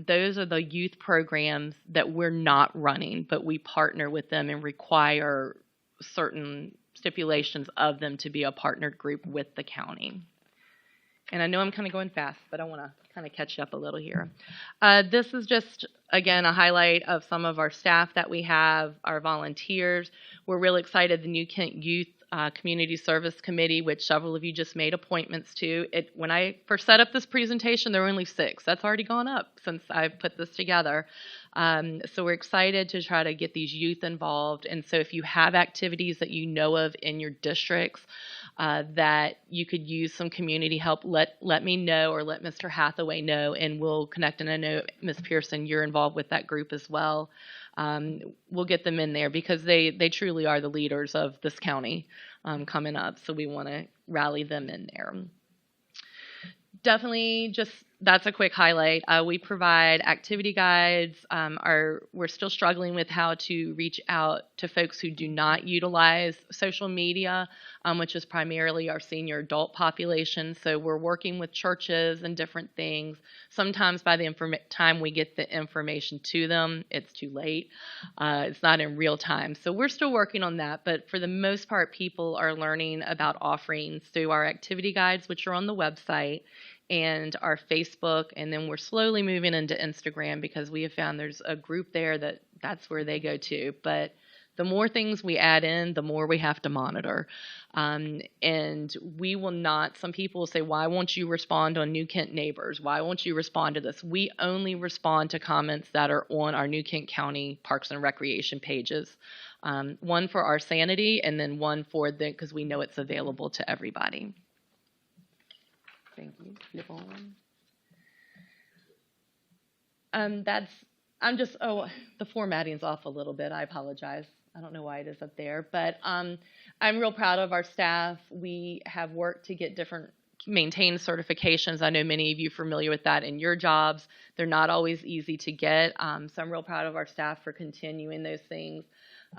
Those are the youth programs that we're not running, but we partner with them and require certain stipulations of them to be a partnered group with the county. And I know I'm kind of going fast, but I want to kind of catch up a little here. This is just, again, a highlight of some of our staff that we have, our volunteers. We're really excited. The New Kent Youth Community Service Committee, which several of you just made appointments to. When I first set up this presentation, there were only 6. That's already gone up since I've put this together. So we're excited to try to get these youth involved. And so if you have activities that you know of in your districts that you could use some community help, let me know or let Mr. Hathaway know, and we'll connect. And I know, Ms. Pearson, you're involved with that group as well. We'll get them in there because they truly are the leaders of this county coming up. So we want to rally them in there. Definitely that's a quick highlight. We provide activity guides. We're still struggling with how to reach out to folks who do not utilize social media, which is primarily our senior adult population. So we're working with churches and different things. Sometimes by the time we get the information to them, it's too late. It's not in real time. So we're still working on that. But for the most part, people are learning about offerings through our activity guides, which are on the website, and our Facebook, and then we're slowly moving into Instagram because we have found there's a group there that's where they go to. But the more things we add in, the more we have to monitor. And we will not, some people will say, why won't you respond on New Kent Neighbors? Why won't you respond to this? We only respond to comments that are on our New Kent County Parks and Recreation pages. One for our sanity, and then one for because we know it's available to everybody. Thank you. Yvonne. The formatting's off a little bit. I apologize. I don't know why it is up there, but I'm real proud of our staff. We have worked to get different maintain certifications. I know many of you are familiar with that in your jobs. They're not always easy to get, so I'm real proud of our staff for continuing those things.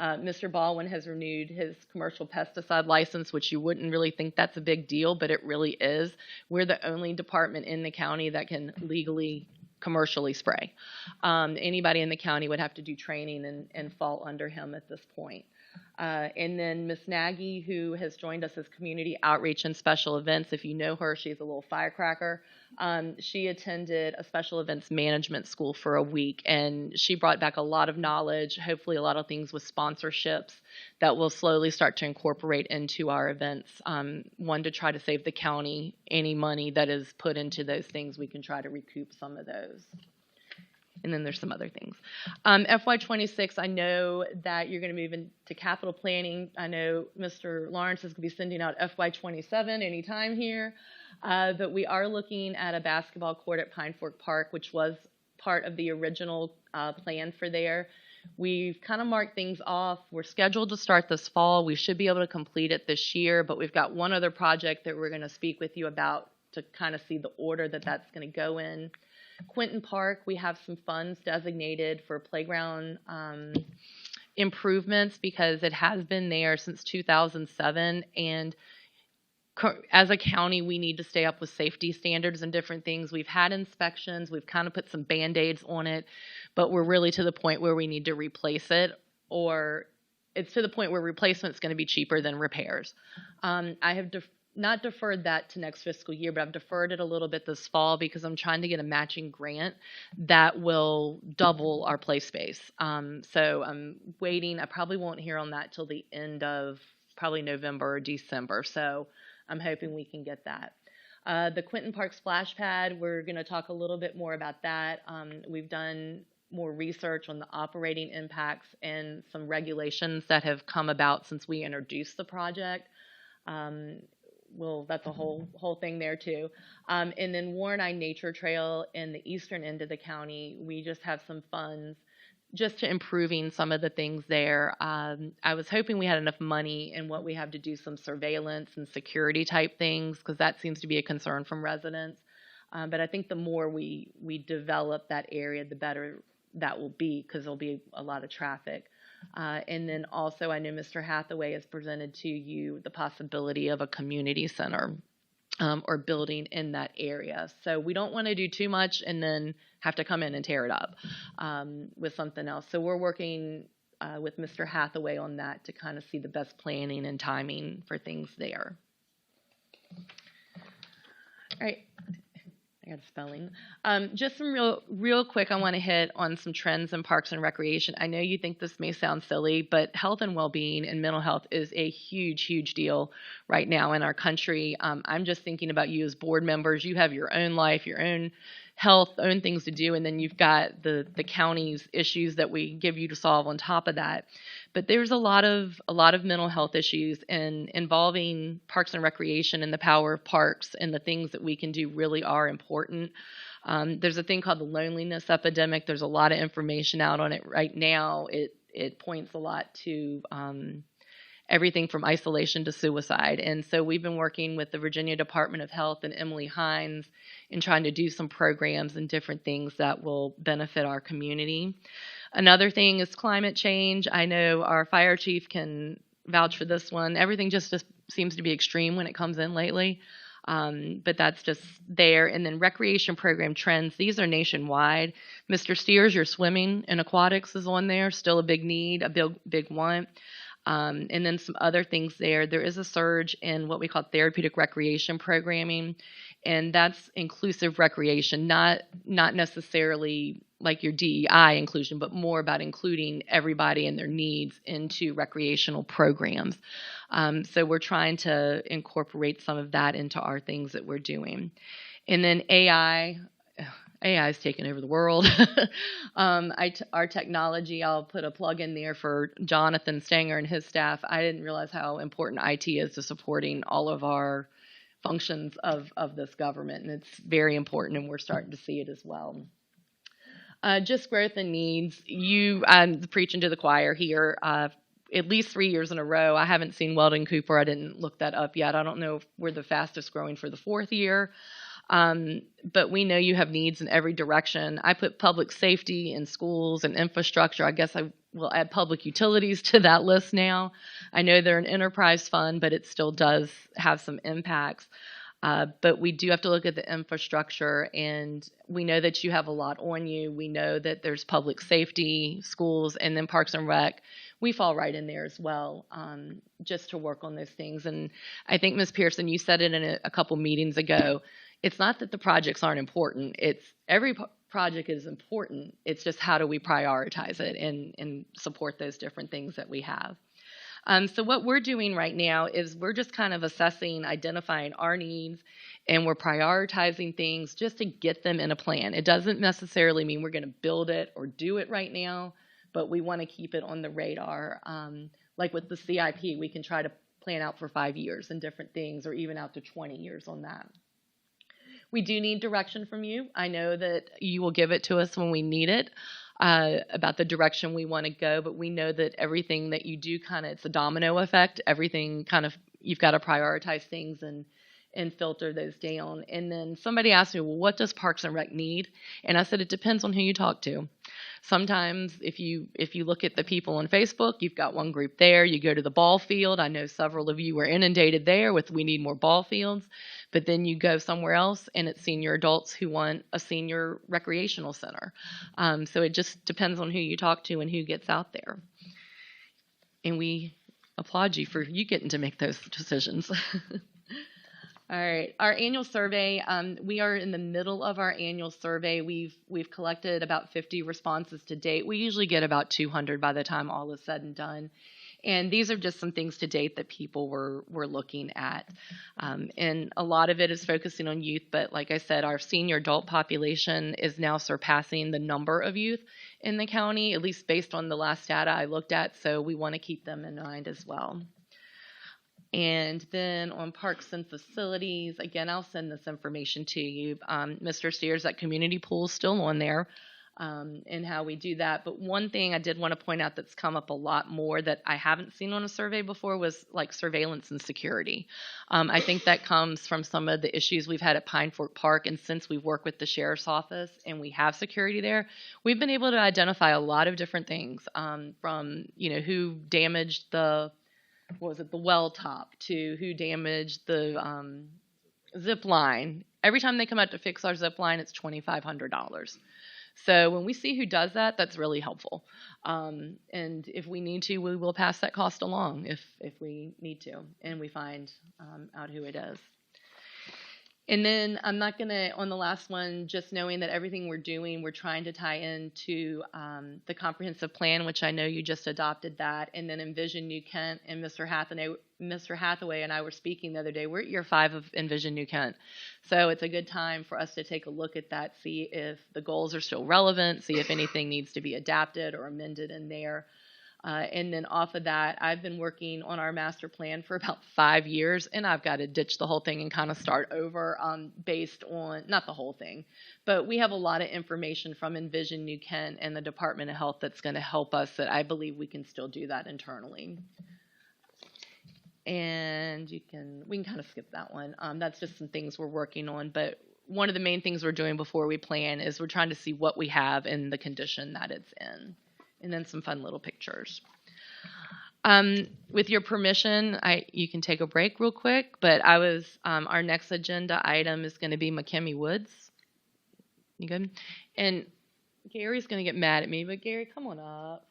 Mr. Baldwin has renewed his commercial pesticide license, which you wouldn't really think that's a big deal, but it really is. We're the only department in the county that can legally commercially spray. Anybody in the county would have to do training and fall under him at this point. And then Miss Nagy, who has joined us as community outreach and special events. If you know her, she's a little firecracker. She attended a special events management school for a week, and she brought back a lot of knowledge, hopefully a lot of things with sponsorships that we'll slowly start to incorporate into our events. One, to try to save the county any money that is put into those things, we can try to recoup some of those. And then there's some other things. FY26, I know that you're going to move into capital planning. I know Mr. Lawrence is going to be sending out FY27 anytime here. But we are looking at a basketball court at Pine Fork Park, which was part of the original plan for there. We've kind of marked things off. We're scheduled to start this fall. We should be able to complete it this year, but we've got one other project that we're going to speak with you about to kind of see the order that that's going to go in. Quinton Park, we have some funds designated for playground improvements because it has been there since 2007, and as a county, we need to stay up with safety standards and different things. We've had inspections, we've kind of put some Band-Aids on it, but we're really to the point where we need to replace it, or it's to the point where replacement is going to be cheaper than repairs. I have not deferred that to next fiscal year, but I've deferred it a little bit this fall because I'm trying to get a matching grant that will double our play space. So I'm waiting. I probably won't hear on that till the end of probably November or December. So I'm hoping we can get that. The Quinton Park Splash Pad, we're going to talk a little bit more about that. We've done more research on the operating impacts and some regulations that have come about since we introduced the project. Well, that's a whole thing there too. And then Warren Nature Trail in the eastern end of the county, we just have some funds just to improving some of the things there. I was hoping we had enough money in what we have to do some surveillance and security type things, because that seems to be a concern from residents. But I think the more we develop that area, the better that will be, because there'll be a lot of traffic. And then also, I know Mr. Hathaway has presented to you the possibility of a community center or building in that area. So we don't want to do too much and then have to come in and tear it up with something else. So we're working with Mr. Hathaway on that to kind of see the best planning and timing for things there. All right. I got a spelling. Just some real quick, I want to hit on some trends in parks and recreation. I know you think this may sound silly, but health and well-being and mental health is a huge deal right now in our country. I'm just thinking about you as board members. You have your own life, your own health, own things to do, and then you've got the county's issues that we give you to solve on top of that. But there's a lot of mental health issues involving parks and recreation, and the power of parks and the things that we can do really are important. There's a thing called the loneliness epidemic. There's a lot of information out on it right now. It points a lot to everything from isolation to suicide. And so we've been working with the Virginia Department of Health and Emily Hines in trying to do some programs and different things that will benefit our community. Another thing is climate change. I know our fire chief can vouch for this one. Everything just seems to be extreme when it comes in lately, but that's just there. And then recreation program trends, these are nationwide. Mr. Steers, your swimming and aquatics is on there, still a big need, a big want. And then some other things there. There is a surge in what we call therapeutic recreation programming, and that's inclusive recreation, not necessarily like your DEI inclusion, but more about including everybody and their needs into recreational programs. So we're trying to incorporate some of that into our things that we're doing. And then AI is taking over the world. Our technology, I'll put a plug in there for Jonathan Stanger and his staff. I didn't realize how important IT is to supporting all of our functions of this government, and it's very important, and we're starting to see it as well. Just growth and needs. I'm preaching to the choir here. at least 3 years in a row. I haven't seen Weldon Cooper. I didn't look that up yet. I don't know if we're the fastest growing for the 4th year. But we know you have needs in every direction. I put public safety and schools and infrastructure. I guess I will add public utilities to that list now. I know they're an enterprise fund, but it still does have some impacts. But we do have to look at the infrastructure, and we know that you have a lot on you. We know that there's public safety, schools, and then Parks and Rec. We fall right in there as well, just to work on those things. And I think, Ms. Pearson, you said it in a couple meetings ago. It's not that the projects aren't important. It's every project is important. It's just how do we prioritize it and support those different things that we have. So what we're doing right now is we're just kind of assessing, identifying our needs, and we're prioritizing things just to get them in a plan. It doesn't necessarily mean we're going to build it or do it right now, but we want to keep it on the radar. Like with the CIP, we can try to plan out for 5 years and different things, or even out to 20 years on that. We do need direction from you. I know that you will give it to us when we need it. About the direction we want to go, but we know that everything that you do it's a domino effect. Everything you've got to prioritize things and filter those down. And then somebody asked me, well, what does Parks and Rec need? And I said, it depends on who you talk to. Sometimes if you look at the people on Facebook, you've got one group there. You go to the ball field. I know several of you were inundated there with we need more ball fields. But then you go somewhere else and it's senior adults who want a senior recreational center. So it just depends on who you talk to and who gets out there. And we applaud you for you getting to make those decisions. All right, our annual survey, we are in the middle of our annual survey. We've collected about 50 responses to date. We usually get about 200 by the time all is said and done. And these are just some things to date that people were looking at. And a lot of it is focusing on youth, but like I said, our senior adult population is now surpassing the number of youth in the county, at least based on the last data I looked at, so we want to keep them in mind as well. And then on parks and facilities, again, I'll send this information to you. Mr. Sears, that community pool is still on there. And how we do that. But one thing I did want to point out that's come up a lot more that I haven't seen on a survey before was like surveillance and security. I think that comes from some of the issues we've had at Pine Fork Park, and since we work with the sheriff's office and we have security there, we've been able to identify a lot of different things, from who damaged the well top to who damaged the zip line. Every time they come out to fix our zip line, it's $2,500. So when we see who does that, that's really helpful. And if we need to, we will pass that cost along if we need to, and we find out who it is. And then I'm not going to, on the last one, just knowing that everything we're doing, we're trying to tie into the comprehensive plan, which I know you just adopted that, and then Envision New Kent, and Mr. Hathaway and I were speaking the other day. We're at year 5 of Envision New Kent. So it's a good time for us to take a look at that, see if the goals are still relevant, see if anything needs to be adapted or amended in there. And then off of that, I've been working on our master plan for about 5 years, and I've got to ditch the whole thing and kind of start over based on, not the whole thing, but we have a lot of information from Envision New Kent and the Department of Health that's going to help us that I believe we can still do that internally. And we can kind of skip that one. That's just some things we're working on, but one of the main things we're doing before we plan is we're trying to see what we have and the condition that it's in. And then some fun little pictures. With your permission, you can take a break real quick, but our next agenda item is going to be McKimmie Woods. You good? And Gary's going to get mad at me, but Gary, come on up.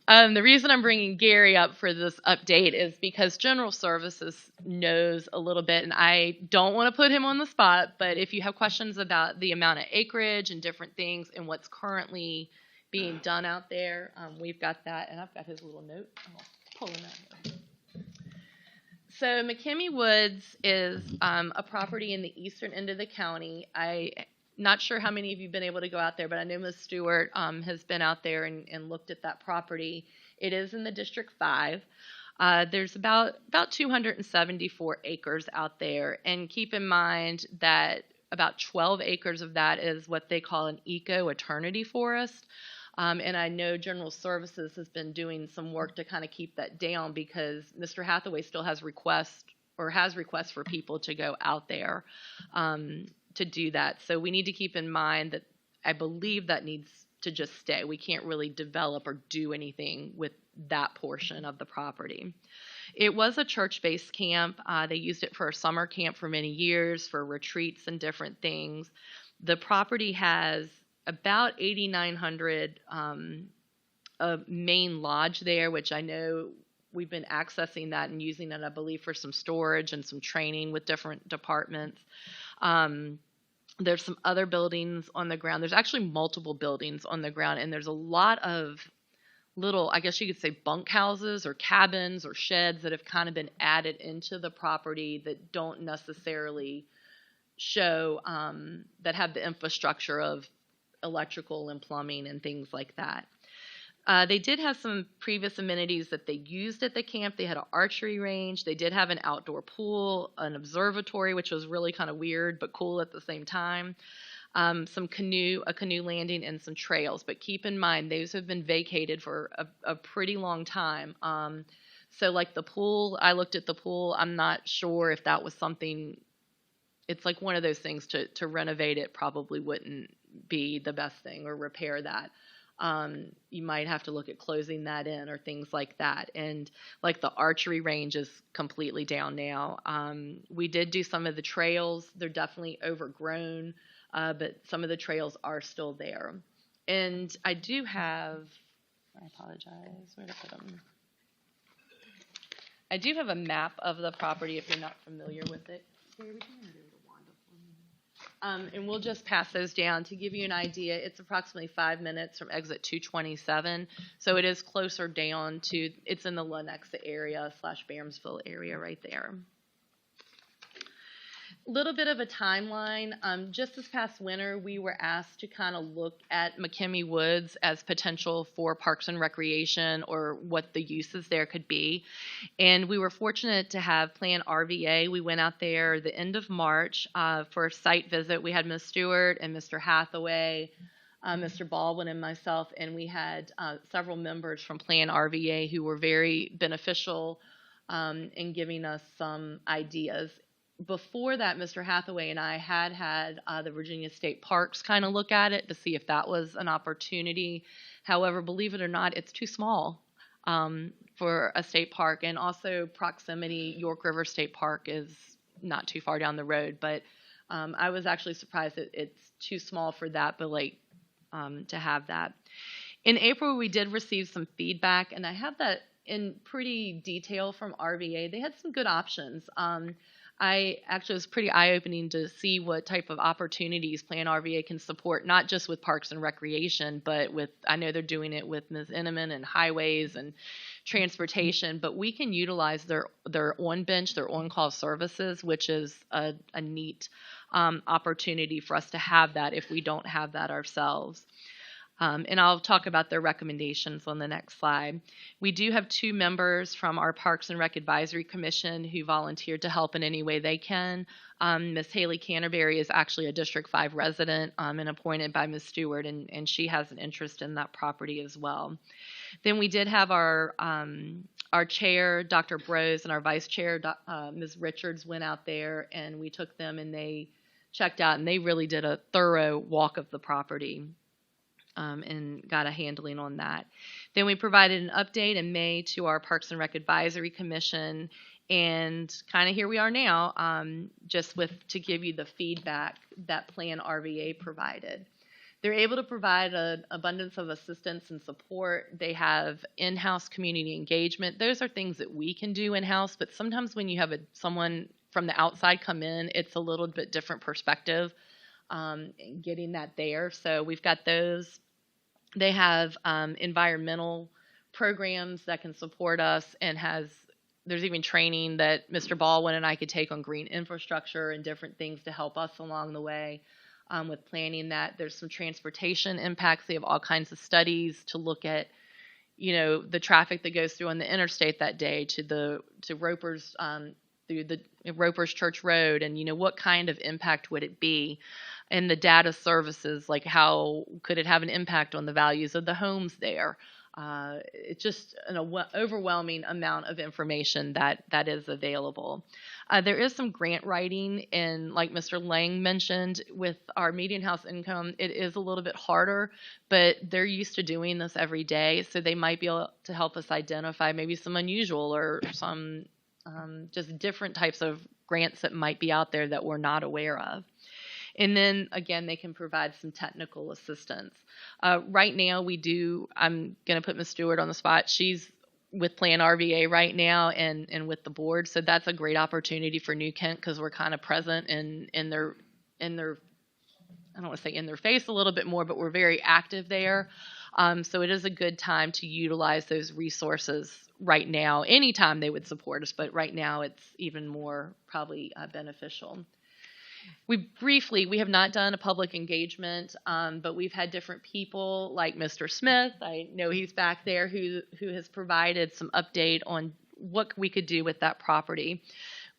The reason I'm bringing Gary up for this update is because General Services knows a little bit, and I don't want to put him on the spot, but if you have questions about the amount of acreage and different things and what's currently being done out there, we've got that, and I've got his little note. I'll pull him out here. So McKimmie Woods is a property in the eastern end of the county. Not sure how many of you have been able to go out there, but I know Ms. Stewart has been out there and looked at that property. It is in the District 5. There's about 274 acres out there, and keep in mind that about 12 acres of that is what they call an eco-eternity forest. And I know General Services has been doing some work to kind of keep that down because Mr. Hathaway still has requests for people to go out there to do that. So we need to keep in mind that I believe that needs to just stay. We can't really develop or do anything with that portion of the property. It was a church-based camp. They used it for a summer camp for many years, for retreats and different things. The property has about 8,900 a main lodge there, which I know we've been accessing that and using it, I believe, for some storage and some training with different departments. There's some other buildings on the ground. There's actually multiple buildings on the ground, and there's a lot of little, I guess you could say, bunkhouses or cabins or sheds that have kind of been added into the property that don't necessarily show, that have the infrastructure of electrical and plumbing and things like that. They did have some previous amenities that they used at the camp. They had an archery range. They did have an outdoor pool, an observatory, which was really kind of weird but cool at the same time. A canoe landing, and some trails. But keep in mind, those have been vacated for a pretty long time. So like the pool, I looked at the pool. I'm not sure if that was something, it's like one of those things to renovate it probably wouldn't be the best thing, or repair that. You might have to look at closing that in or things like that. And like the archery range is completely down now. We did do some of the trails. They're definitely overgrown, but some of the trails are still there. And I do have, I apologize, where did I put them? I do have a map of the property if you're not familiar with it. And we'll just pass those down to give you an idea. It's approximately 5 minutes from exit 227. So it is closer down to, it's in the Lenexa area / Barhamsville area right there. Little bit of a timeline. Just this past winter, we were asked to kind of look at McKimmey Woods as potential for Parks and Recreation, or what the uses there could be. And we were fortunate to have Plan RVA. We went out there the end of March for a site visit. We had Ms. Stewart and Mr. Hathaway, Mr. Baldwin and myself, and we had several members from Plan RVA who were very beneficial in giving us some ideas. Before that, Mr. Hathaway and I had the Virginia State Parks kind of look at it to see if that was an opportunity. However, believe it or not, it's too small for a state park, and also proximity. York River State Park is not too far down the road, but I was actually surprised that it's too small for that, but to have that. In April, we did receive some feedback, and I have that in pretty detail from RVA. They had some good options. I actually was pretty eye-opening to see what type of opportunities Plan RVA can support, not just with Parks and Recreation, but with, I know they're doing it with Ms. Inneman and highways and transportation, but we can utilize their on-bench, their on-call services, which is a neat opportunity for us to have that if we don't have that ourselves. And I'll talk about their recommendations on the next slide. We do have 2 members from our Parks and Rec Advisory Commission who volunteered to help in any way they can. Ms. Haley Canterbury is actually a District 5 resident and appointed by Ms. Stewart, and she has an interest in that property as well. Then we did have our chair, Dr. Brose, and our vice chair, Ms. Richards, went out there, and we took them and they checked out, and they really did a thorough walk of the property. And got a handling on that. Then we provided an update in May to our Parks and Rec Advisory Commission, and kind of here we are now, just to give you the feedback that Plan RVA provided. They're able to provide an abundance of assistance and support. They have in-house community engagement. Those are things that we can do in-house, but sometimes when you have someone from the outside come in, it's a little bit different perspective, getting that there. So we've got those. They have environmental programs that can support us, and there's even training that Mr. Baldwin and I could take on green infrastructure and different things to help us along the way with planning that. There's some transportation impacts. They have all kinds of studies to look at, the traffic that goes through on the interstate that day, to Roper's through the Roper's Church Road, and what kind of impact would it be? And the data services, like how could it have an impact on the values of the homes there? It's just an overwhelming amount of information that is available. There is some grant writing, and like Mr. Lang mentioned, with our median house income, it is a little bit harder, but they're used to doing this every day, so they might be able to help us identify maybe some unusual or some just different types of grants that might be out there that we're not aware of. And then, again, they can provide some technical assistance. Right now, I'm going to put Ms. Stewart on the spot. She's with Plan RVA right now and with the board. So that's a great opportunity for New Kent because we're kind of present in their, I don't want to say in their face a little bit more, but we're very active there. So it is a good time to utilize those resources right now. Anytime they would support us, but right now it's even more probably beneficial. We have not done a public engagement, but we've had different people like Mr. Smith. I know he's back there who has provided some update on what we could do with that property.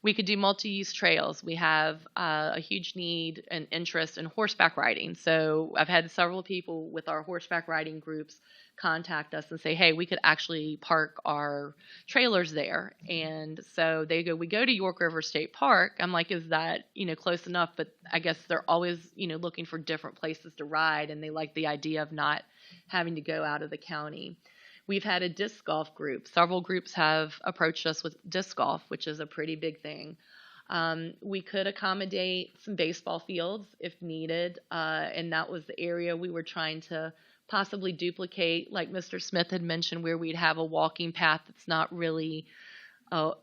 We could do multi-use trails. We have a huge need and interest in horseback riding. So I've had several people with our horseback riding groups contact us and say, hey, we could actually park our trailers there. And so they go, we go to York River State Park. I'm like, is that, close enough? But I guess they're always, looking for different places to ride. And they like the idea of not having to go out of the county. We've had a disc golf group. Several groups have approached us with disc golf, which is a pretty big thing. We could accommodate some baseball fields if needed. And that was the area we were trying to possibly duplicate, like Mr. Smith had mentioned, where we'd have a walking path that's not really a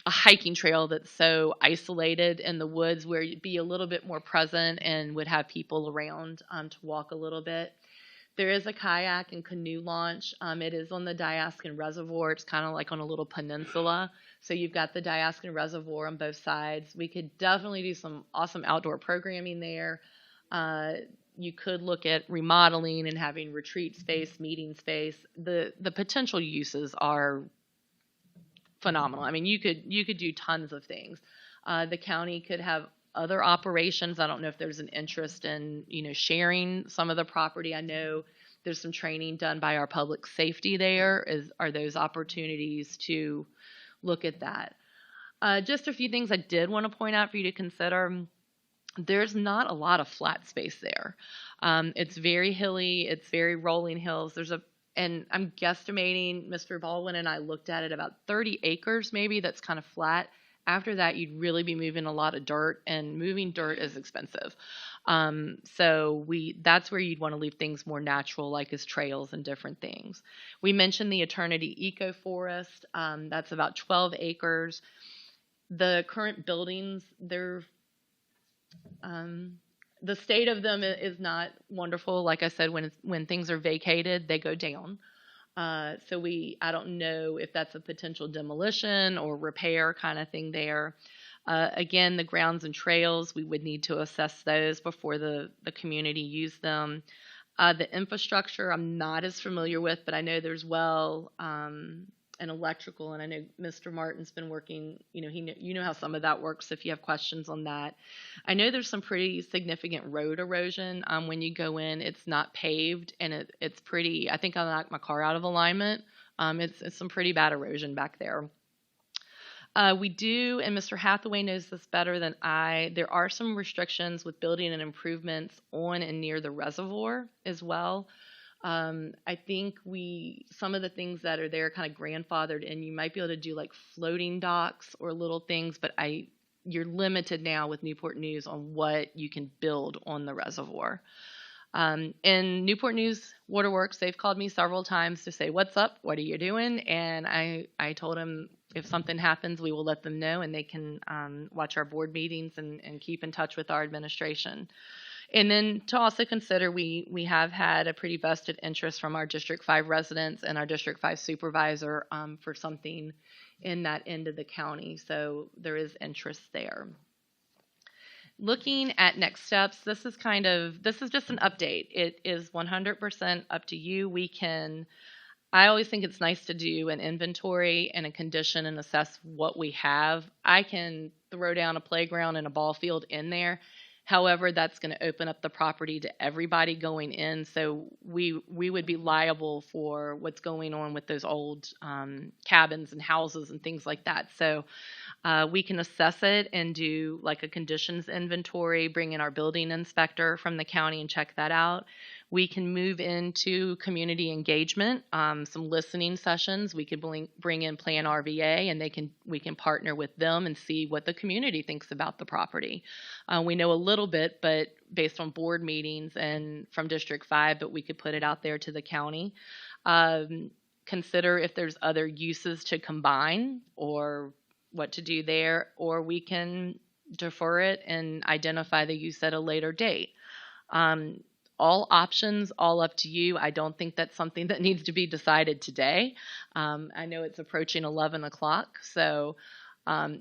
hiking trail that's so isolated in the woods, where you'd be a little bit more present and would have people around to walk a little bit. There is a kayak and canoe launch. It is on the Diaskin Reservoir. It's kind of like on a little peninsula. So you've got the Diaskin Reservoir on both sides. We could definitely do some awesome outdoor programming there. You could look at remodeling and having retreat space, meeting space. The potential uses are phenomenal. I mean, you could do tons of things. The county could have other operations. I don't know if there's an interest in, sharing some of the property. I know there's some training done by our public safety there. Are those opportunities to look at that? Just a few things I did want to point out for you to consider. There's not a lot of flat space there. It's very hilly. It's very rolling hills. And I'm guesstimating, Mr. Baldwin and I looked at it, about 30 acres maybe that's kind of flat. After that, you'd really be moving a lot of dirt, and moving dirt is expensive. So that's where you'd want to leave things more natural, like as trails and different things. We mentioned the Eternity Eco Forest. That's about 12 acres. The current buildings, the state of them is not wonderful. Like I said, when things are vacated, they go down. So I don't know if that's a potential demolition or repair kind of thing there. Again, the grounds and trails, we would need to assess those before the community use them. The infrastructure, I'm not as familiar with, but I know there's and electrical, and I know Mr. Martin's been working, you know how some of that works if you have questions on that. I know there's some pretty significant road erosion. When you go in, it's not paved, and it's pretty, I think I knocked my car out of alignment. It's some pretty bad erosion back there. We do, and Mr. Hathaway knows this better than I, there are some restrictions with building and improvements on and near the reservoir as well. I think some of the things that are there kind of grandfathered, and you might be able to do like floating docks or little things, but you're limited now with Newport News on what you can build on the reservoir. And Newport News Waterworks, they've called me several times to say, what's up? What are you doing? And I told them if something happens, we will let them know, and they can watch our board meetings and keep in touch with our administration. And then to also consider, we have had a pretty vested interest from our District 5 residents and our District 5 supervisor for something in that end of the county. So there is interest there. Looking at next steps, this is just an update. It is 100% up to you. We can I always think it's nice to do an inventory and a condition and assess what we have. I can throw down a playground and a ball field in there. However, that's going to open up the property to everybody going in. So we would be liable for what's going on with those old cabins and houses and things like that. So we can assess it and do like a conditions inventory, bring in our building inspector from the county and check that out. We can move into community engagement, some listening sessions. We could bring in Plan RVA, and we can partner with them and see what the community thinks about the property. We know a little bit, but based on board meetings and from District 5, but we could put it out there to the county. Consider if there's other uses to combine or what to do there, or we can defer it and identify the use at a later date. All options, all up to you. I don't think that's something that needs to be decided today. I know it's approaching 11 o'clock, so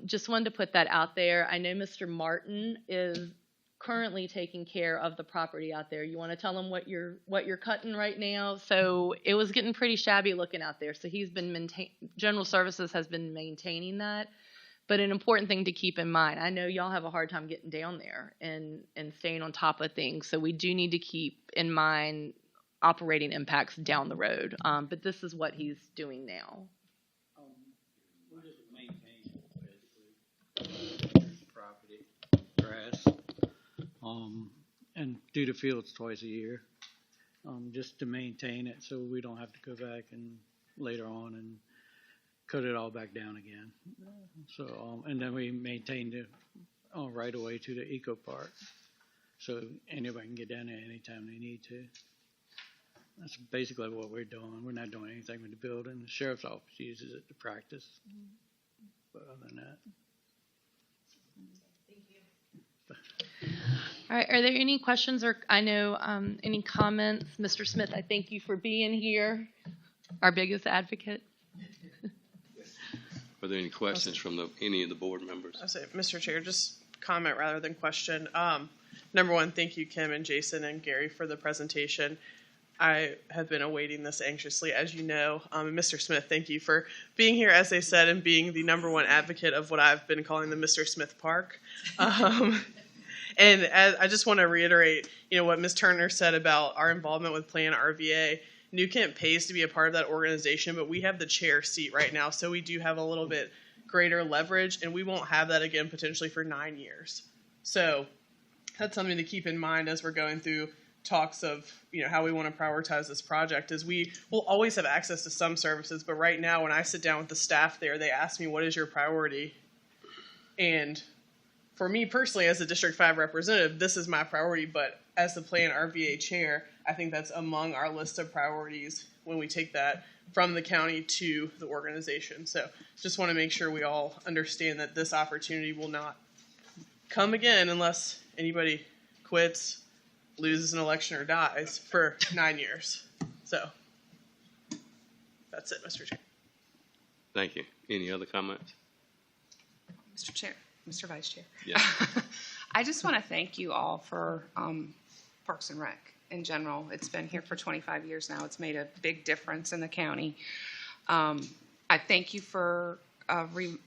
just wanted to put that out there. I know Mr. Martin is currently taking care of the property out there. You want to tell him what you're cutting right now? So it was getting pretty shabby looking out there. So he's been General Services has been maintaining that. But an important thing to keep in mind, I know y'all have a hard time getting down there and staying on top of things. So we do need to keep in mind operating impacts down the road. But this is what he's doing now. We're just maintaining basically property, grass, and do the fields twice a year, just to maintain it so we don't have to go back and later on and cut it all back down again. So, and then we maintain the right away to the eco park, so anybody can get down there anytime they need to. That's basically what we're doing. We're not doing anything with the building. The sheriff's office uses it to practice. But other than that. All right, are there any questions or I know any comments? Mr. Smith, I thank you for being here, our biggest advocate. Are there any questions from any of the board members? I'll say, Mr. Chair, just comment rather than question. Number one, thank you, Kim and Jason and Gary, for the presentation. I have been awaiting this anxiously, as you know. And Mr. Smith, thank you for being here, as they said, and being the number one advocate of what I've been calling the Mr. Smith Park. And I just want to reiterate, what Ms. Turner said about our involvement with Plan RVA. New Kent pays to be a part of that organization, but we have the chair seat right now, so we do have a little bit greater leverage, and we won't have that again potentially for 9 years. So that's something to keep in mind as we're going through talks of how we want to prioritize this project. Is we will always have access to some services, but right now when I sit down with the staff there, they ask me, what is your priority? And for me personally, as a District 5 representative, this is my priority, but as the Plan RVA chair, I think that's among our list of priorities when we take that from the county to the organization. So just want to make sure we all understand that this opportunity will not come again unless anybody quits, loses an election, or dies for 9 years. So that's it, Mr. Chair. Thank you. Any other comments? Mr. Chair, Mr. Vice Chair. Yeah. I just want to thank you all for Parks and Rec in general. It's been here for 25 years now. It's made a big difference in the county. I thank you for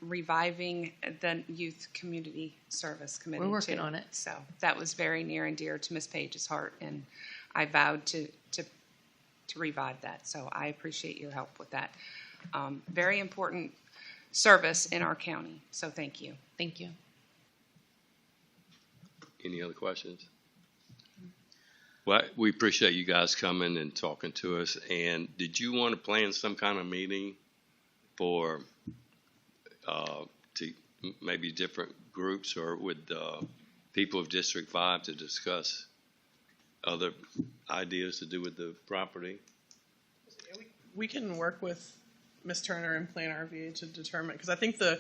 reviving the Youth Community Service Committee. We're working too. on it. So that was very near and dear to Ms. Page's heart, and I vowed to revive that. So I appreciate your help with that. Very important service in our county. So thank you. Thank you. Any other questions? Well, we appreciate you guys coming and talking to us. And did you want to plan some kind of meeting for to maybe different groups or with people of District 5 to discuss other ideas to do with the property? We can work with Ms. Turner and Plan RVA to determine, because I think the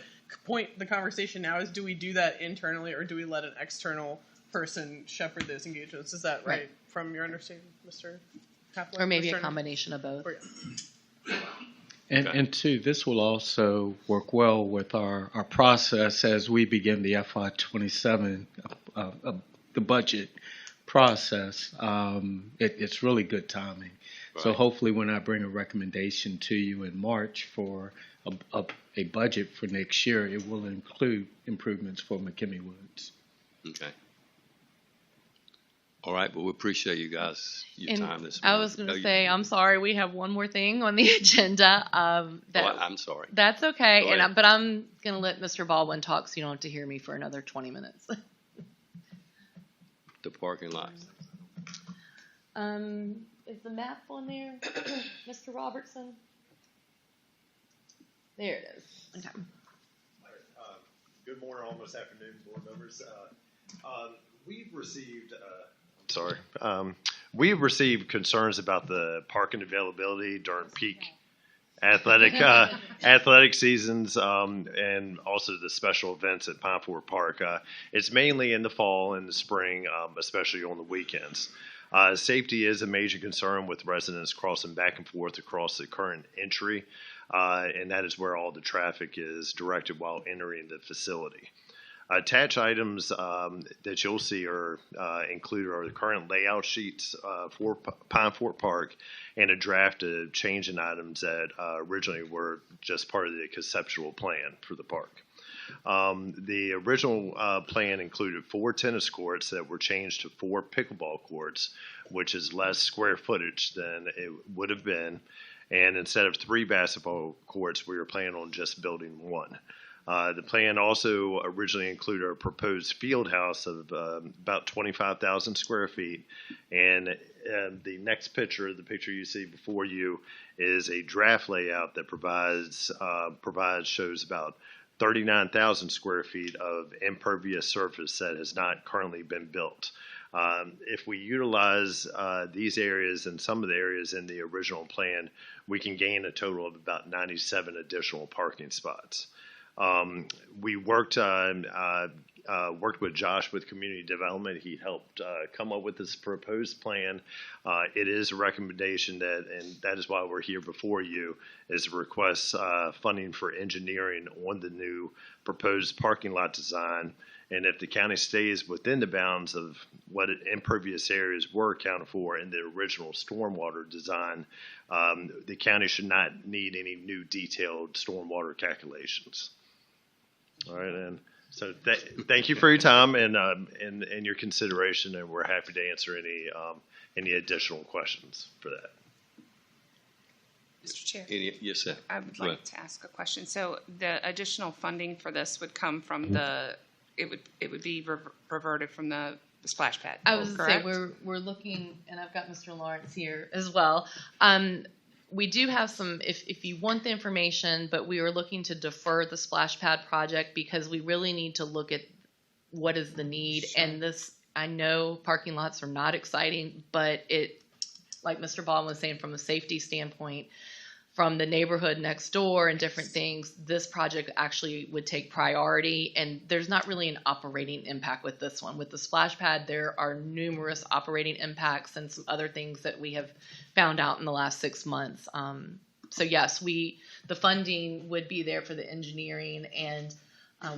conversation now is, do we do that internally or do we let an external person shepherd those engagements? Is that right from your understanding, Mr. Kaplan? Or maybe a combination of both. And two, this will also work well with our process as we begin the FY27, the budget process. It's really good timing. So Right. hopefully when I bring a recommendation to you in March for a budget for next year, it will include improvements for McKinney Woods. Okay. All right, but we appreciate you guys, your And time this morning. I was going No, to you- say, I'm sorry, we have one more thing on the agenda. I'm sorry. That's okay, Go ahead. but I'm going to let Mr. Baldwin talk, so you don't have to hear me for another 20 minutes. The parking lot. Is the map on there, Mr. Robertson? There it is. Okay. Good morning, almost afternoon, board members. We've received, we've received concerns about the parking availability during peak athletic seasons, and also the special events at Pine Fort Park. It's mainly in the fall and the spring, especially on the weekends. Safety is a major concern with residents crossing back and forth across the current entry, and that is where all the traffic is directed while entering the facility. Attached items that you'll see are included are the current layout sheets for Pine Fort Park and a draft of changing items that originally were just part of the conceptual plan for the park. The original plan included 4 tennis courts that were changed to 4 pickleball courts, which is less square footage than it would have been. And instead of 3 basketball courts, we were planning on just building 1. The plan also originally included a proposed field house of about 25,000 square feet. And the next picture, the picture you see before you, is a draft layout that shows about 39,000 square feet of impervious surface that has not currently been built. If we utilize these areas and some of the areas in the original plan, we can gain a total of about 97 additional parking spots. We worked with Josh with community development. He helped come up with this proposed plan. It is a recommendation and that is why we're here before you, is to request funding for engineering on the new proposed parking lot design. And if the county stays within the bounds of what impervious areas were accounted for in the original stormwater design, the county should not need any new detailed stormwater calculations. All right, and so thank you for your time and your consideration, and we're happy to answer any additional questions for that. Mr. Chair, Yes, sir. I would Go like ahead. to ask a question. So the additional funding for this would come from it would be reverted from the splash pad. I was going to say, correct? we're looking, and I've got Mr. Lawrence here as well. We do have some, if you want the information, but we are looking to defer the splash pad project because we really need to look at what is the need. Sure. And this, I know parking lots are not exciting, but it, like Mr. Baldwin was saying, from a safety standpoint, from the neighborhood next door and different things, this project actually would take priority, and there's not really an operating impact with this one. With the splash pad, there are numerous operating impacts and some other things that we have found out in the last 6 months. So yes, the funding would be there for the engineering, and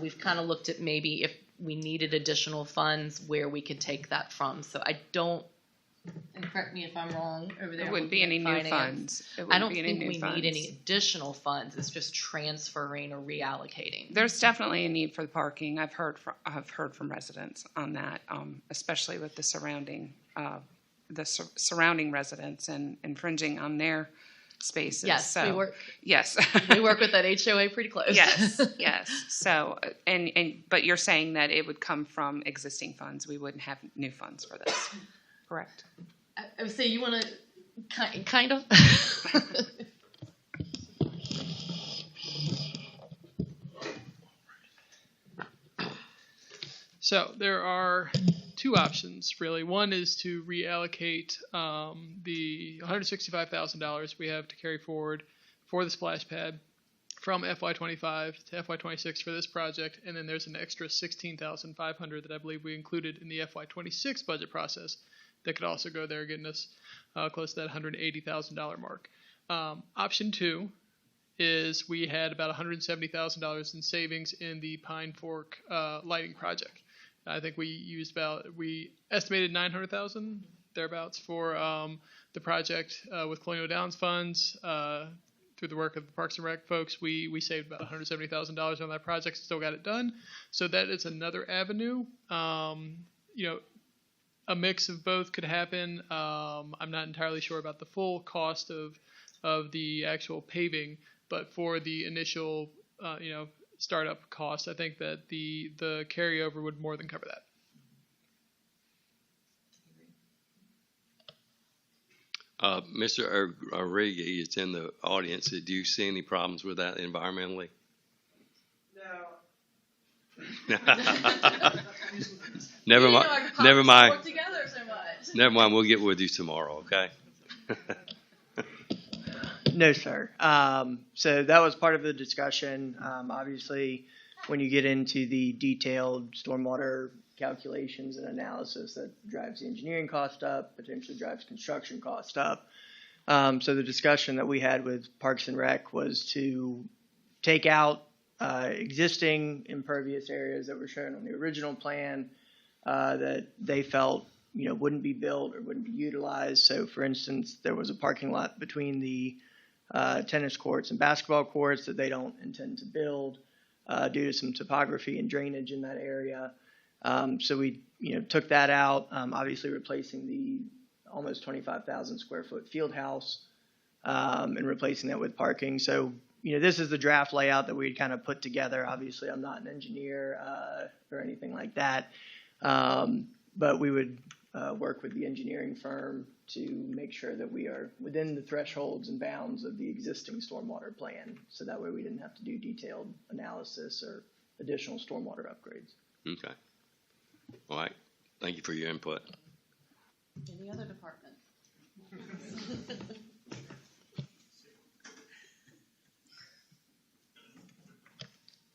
we've kind of looked at maybe if we needed additional funds where we could take that from. So I don't, and correct me if I'm wrong over there. It wouldn't be any new funds. I don't think we need any additional funds. It's just transferring or reallocating. There's definitely a need for the parking. I've heard from residents on that, especially with the surrounding residents and infringing on their spaces. Yes, so, we work. Yes, we work with that HOA pretty close. Yes, yes. So, but you're saying that it would come from existing funds. We wouldn't have new funds for this. Correct. I would say you want to kind of. So there are 2 options, really. One is to reallocate the $165,000 we have to carry forward for the splash pad from FY25 to FY26 for this project, and then there's an extra $16,500 that I believe we included in the FY26 budget process that could also go there, getting us close to that $180,000 mark. Option 2 is we had about $170,000 in savings in the Pine Fork lighting project. I think we estimated $900,000 thereabouts for the project with Colonial Downs funds. Through the work of the Parks and Rec folks, we saved about $170,000 on that project. Still got it done. So that is another avenue. A mix of both could happen. I'm not entirely sure about the full cost of the actual paving, but for the initial, startup cost, I think that the carryover would more than cover that. Mr. Arrighi is in the audience. Do you see any problems with that environmentally? No. Never mind. Never mind. Never mind. We'll get with you tomorrow. Okay. No, sir. So that was part of the discussion. Obviously, when you get into the detailed stormwater calculations and analysis, that drives the engineering cost up, potentially drives construction cost up. So the discussion that we had with Parks and Rec was to take out existing impervious areas that were shown on the original plan that they felt wouldn't be built or wouldn't be utilized. So, for instance, there was a parking lot between the tennis courts and basketball courts that they don't intend to build due to some topography and drainage in that area. So we took that out, obviously replacing the almost 25,000 square foot field house and replacing that with parking. So this is the draft layout that we kind of put together. Obviously, I'm not an engineer or anything like that, but we would work with the engineering firm to make sure that we are within the thresholds and bounds of the existing stormwater plan. So that way we didn't have to do detailed analysis or additional stormwater upgrades. Okay. All right. Thank you for your input. Any other departments?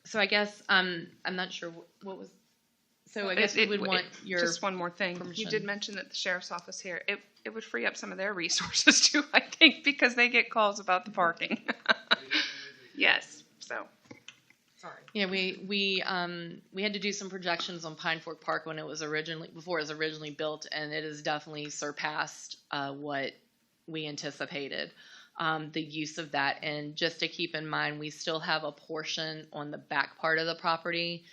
So I guess I'm not sure what was. So I guess we would want your just one more thing. permission. You did mention that the sheriff's office here. It would free up some of their resources too, I think, because they get calls about the parking. Yes. So. Sorry. Yeah, we had to do some projections on Pine Fork Park when before it was originally built, and it has definitely surpassed what we anticipated. The use of that, and just to keep in mind, we still have a portion on the back part of the property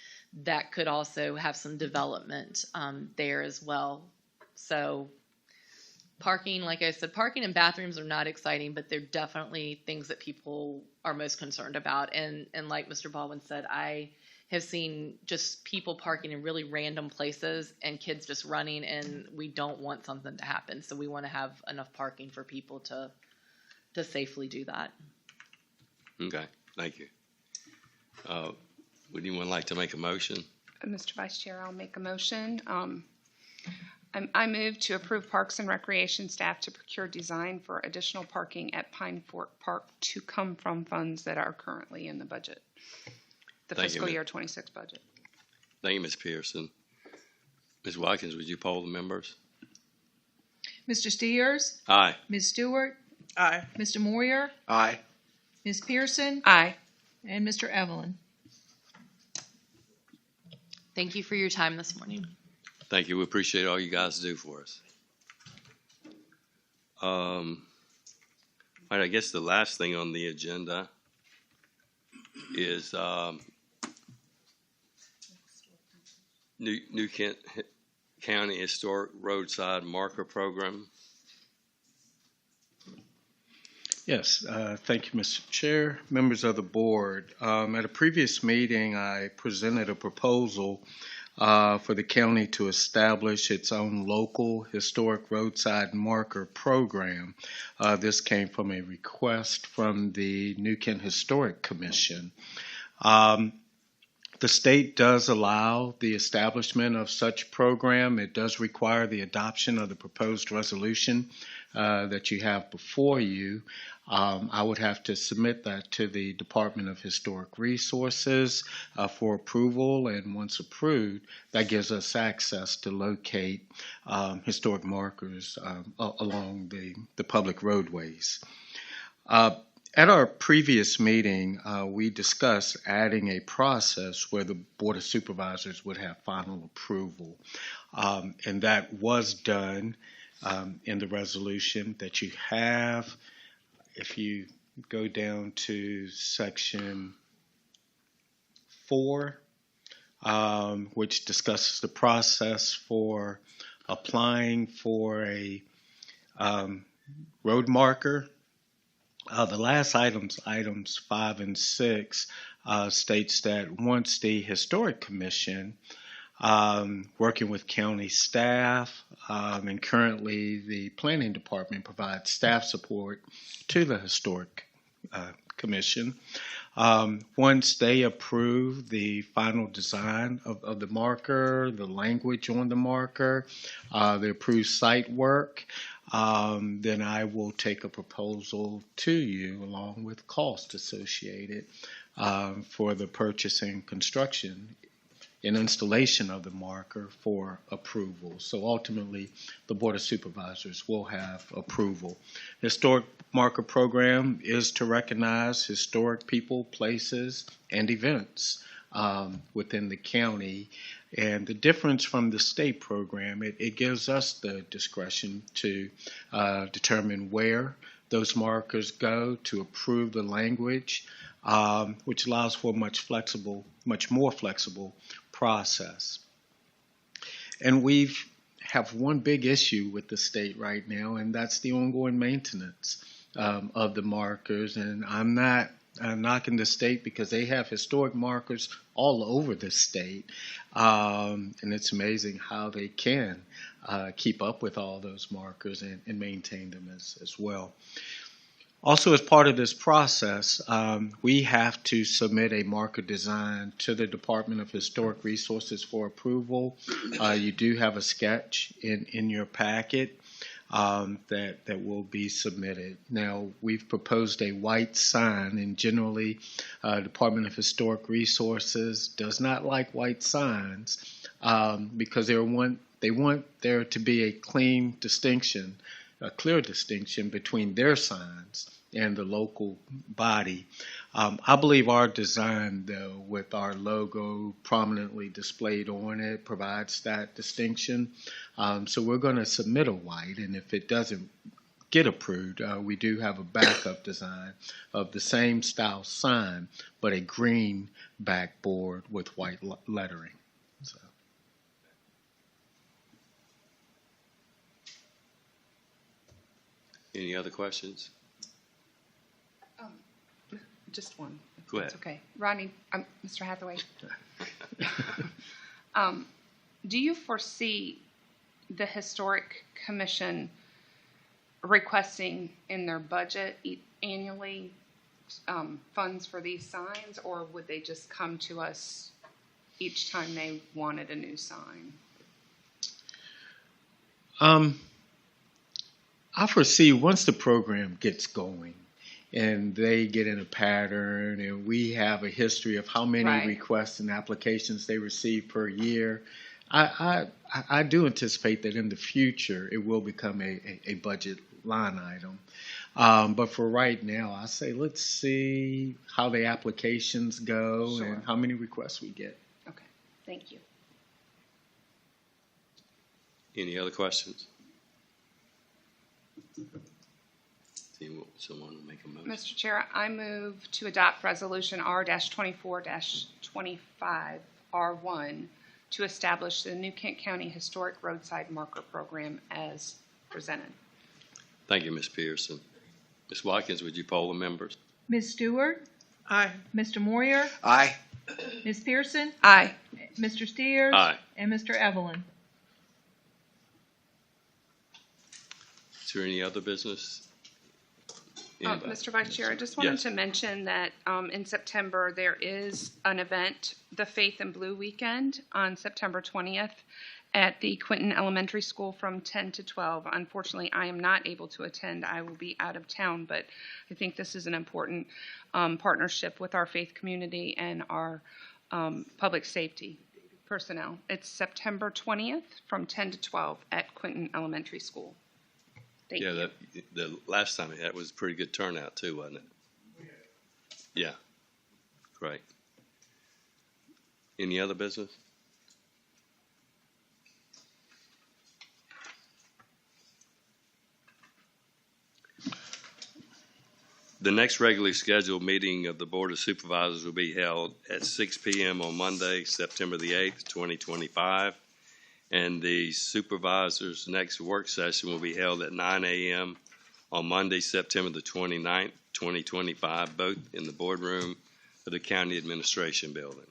that could also have some development there as well. So parking, like I said, parking and bathrooms are not exciting, but they're definitely things that people are most concerned about. And like Mr. Baldwin said, I have seen just people parking in really random places and kids just running, and we don't want something to happen. So we want to have enough parking for people to safely do that. Okay, thank you. Would anyone like to make a motion? Mr. Vice Chair, I'll make a motion. I move to approve Parks and Recreation staff to procure design for additional parking at Pine Fork Park to come from funds that are currently in the budget, the Thank you, fiscal year 26 budget. Thank you, Ms. Pearson. Ms. Watkins, would you poll the members? Mr. Steers? Aye. Ms. Stewart? Aye. Mr. Moyer? Aye. Ms. Pearson? Aye. And Mr. Evelyn? Thank you for your time this morning. Thank you. We appreciate all you guys do for us. All right, I guess the last thing on the agenda is New Kent County Historic Roadside Marker Program. Yes, thank you, Mr. Chair, members of the board. At a previous meeting, I presented a proposal for the county to establish its own local historic roadside marker program. This came from a request from the New Kent Historic Commission. The state does allow the establishment of such program. It does require the adoption of the proposed resolution that you have before you. I would have to submit that to the Department of Historic Resources for approval, and once approved, that gives us access to locate historic markers along the public roadways. At our previous meeting, we discussed adding a process where the Board of Supervisors would have final approval, and that was done in the resolution that you have. If you go down to section 4, which discusses the process for applying for a road marker. The last items 5 and 6, states that once the Historic Commission, working with county staff, and currently the Planning Department provides staff support to the Historic Commission. Once they approve the final design of the marker, the language on the marker, the approved site work, then I will take a proposal to you along with cost associated for the purchase and construction and installation of the marker for approval. So ultimately, the Board of Supervisors will have approval. Historic Marker Program is to recognize historic people, places, and events within the county. And the difference from the state program, it gives us the discretion to determine where those markers go, to approve the language, which allows for a much more flexible process. And we have one big issue with the state right now, and that's the ongoing maintenance of the markers. And I'm not knocking the state because they have historic markers all over the state. And it's amazing how they can keep up with all those markers and maintain them as well. Also, as part of this process, we have to submit a marker design to the Department of Historic Resources for approval. You do have a sketch in your packet that will be submitted. Now, we've proposed a white sign, and generally, Department of Historic Resources does not like white signs because they want there to be a clear distinction between their signs and the local body. I believe our design, though, with our logo prominently displayed on it, provides that distinction. So we're going to submit a white, and if it doesn't get approved, we do have a backup design of the same style sign, but a green backboard with white lettering. So. Any other questions? Just one. Go ahead. That's okay. Rodney, Mr. Hathaway. Do you foresee the Historic Commission requesting in their budget annually funds for these signs, or would they just come to us each time they wanted a new sign? I foresee once the program gets going and they get in a pattern and we have a history of how many requests and applications they receive per year, I do anticipate that in the future it will become a budget line item. But for right now, I say let's see how the applications go and how many requests we get. Okay, thank you. Any other questions? Someone will make a motion. Mr. Chair, I move to adopt Resolution R-24-25R1 to establish the New Kent County Historic Roadside Marker Program as presented. Thank you, Ms. Pearson. Ms. Watkins, would you poll the members? Ms. Stewart? Aye. Mr. Moyer? Aye. Ms. Pearson? Aye. Mr. Steers? Aye. And Mr. Evelyn? Is there any other business? Anybody? Mr. Vice Chair, I just wanted to mention that in September there is an event, the Faith and Blue Weekend, on September 20th at the Quinton Elementary School from 10 to 12. Unfortunately, I am not able to attend. I will be out of town, but I think this is an important partnership with our faith community and our public safety personnel. It's September 20th from 10 to 12 at Quinton Elementary School. Thank you. The last time that was a pretty good turnout too, wasn't it? Yeah. Great. Any other business? The next regularly scheduled meeting of the Board of Supervisors will be held at 6 p.m. on Monday, September the 8th, 2025. And the Supervisors' next work session will be held at 9 a.m. on Monday, September the 29th, 2025, both in the boardroom of the County Administration Building.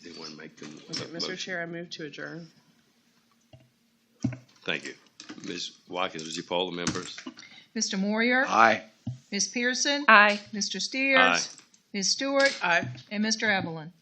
Anyone make the Okay, Mr. motion? Chair, I move to adjourn. Thank you. Ms. Watkins, would you poll the members? Mr. Moyer? Aye. Ms. Pearson? Aye. Mr. Steers? Aye. Ms. Stewart? Aye. And Mr. Evelyn?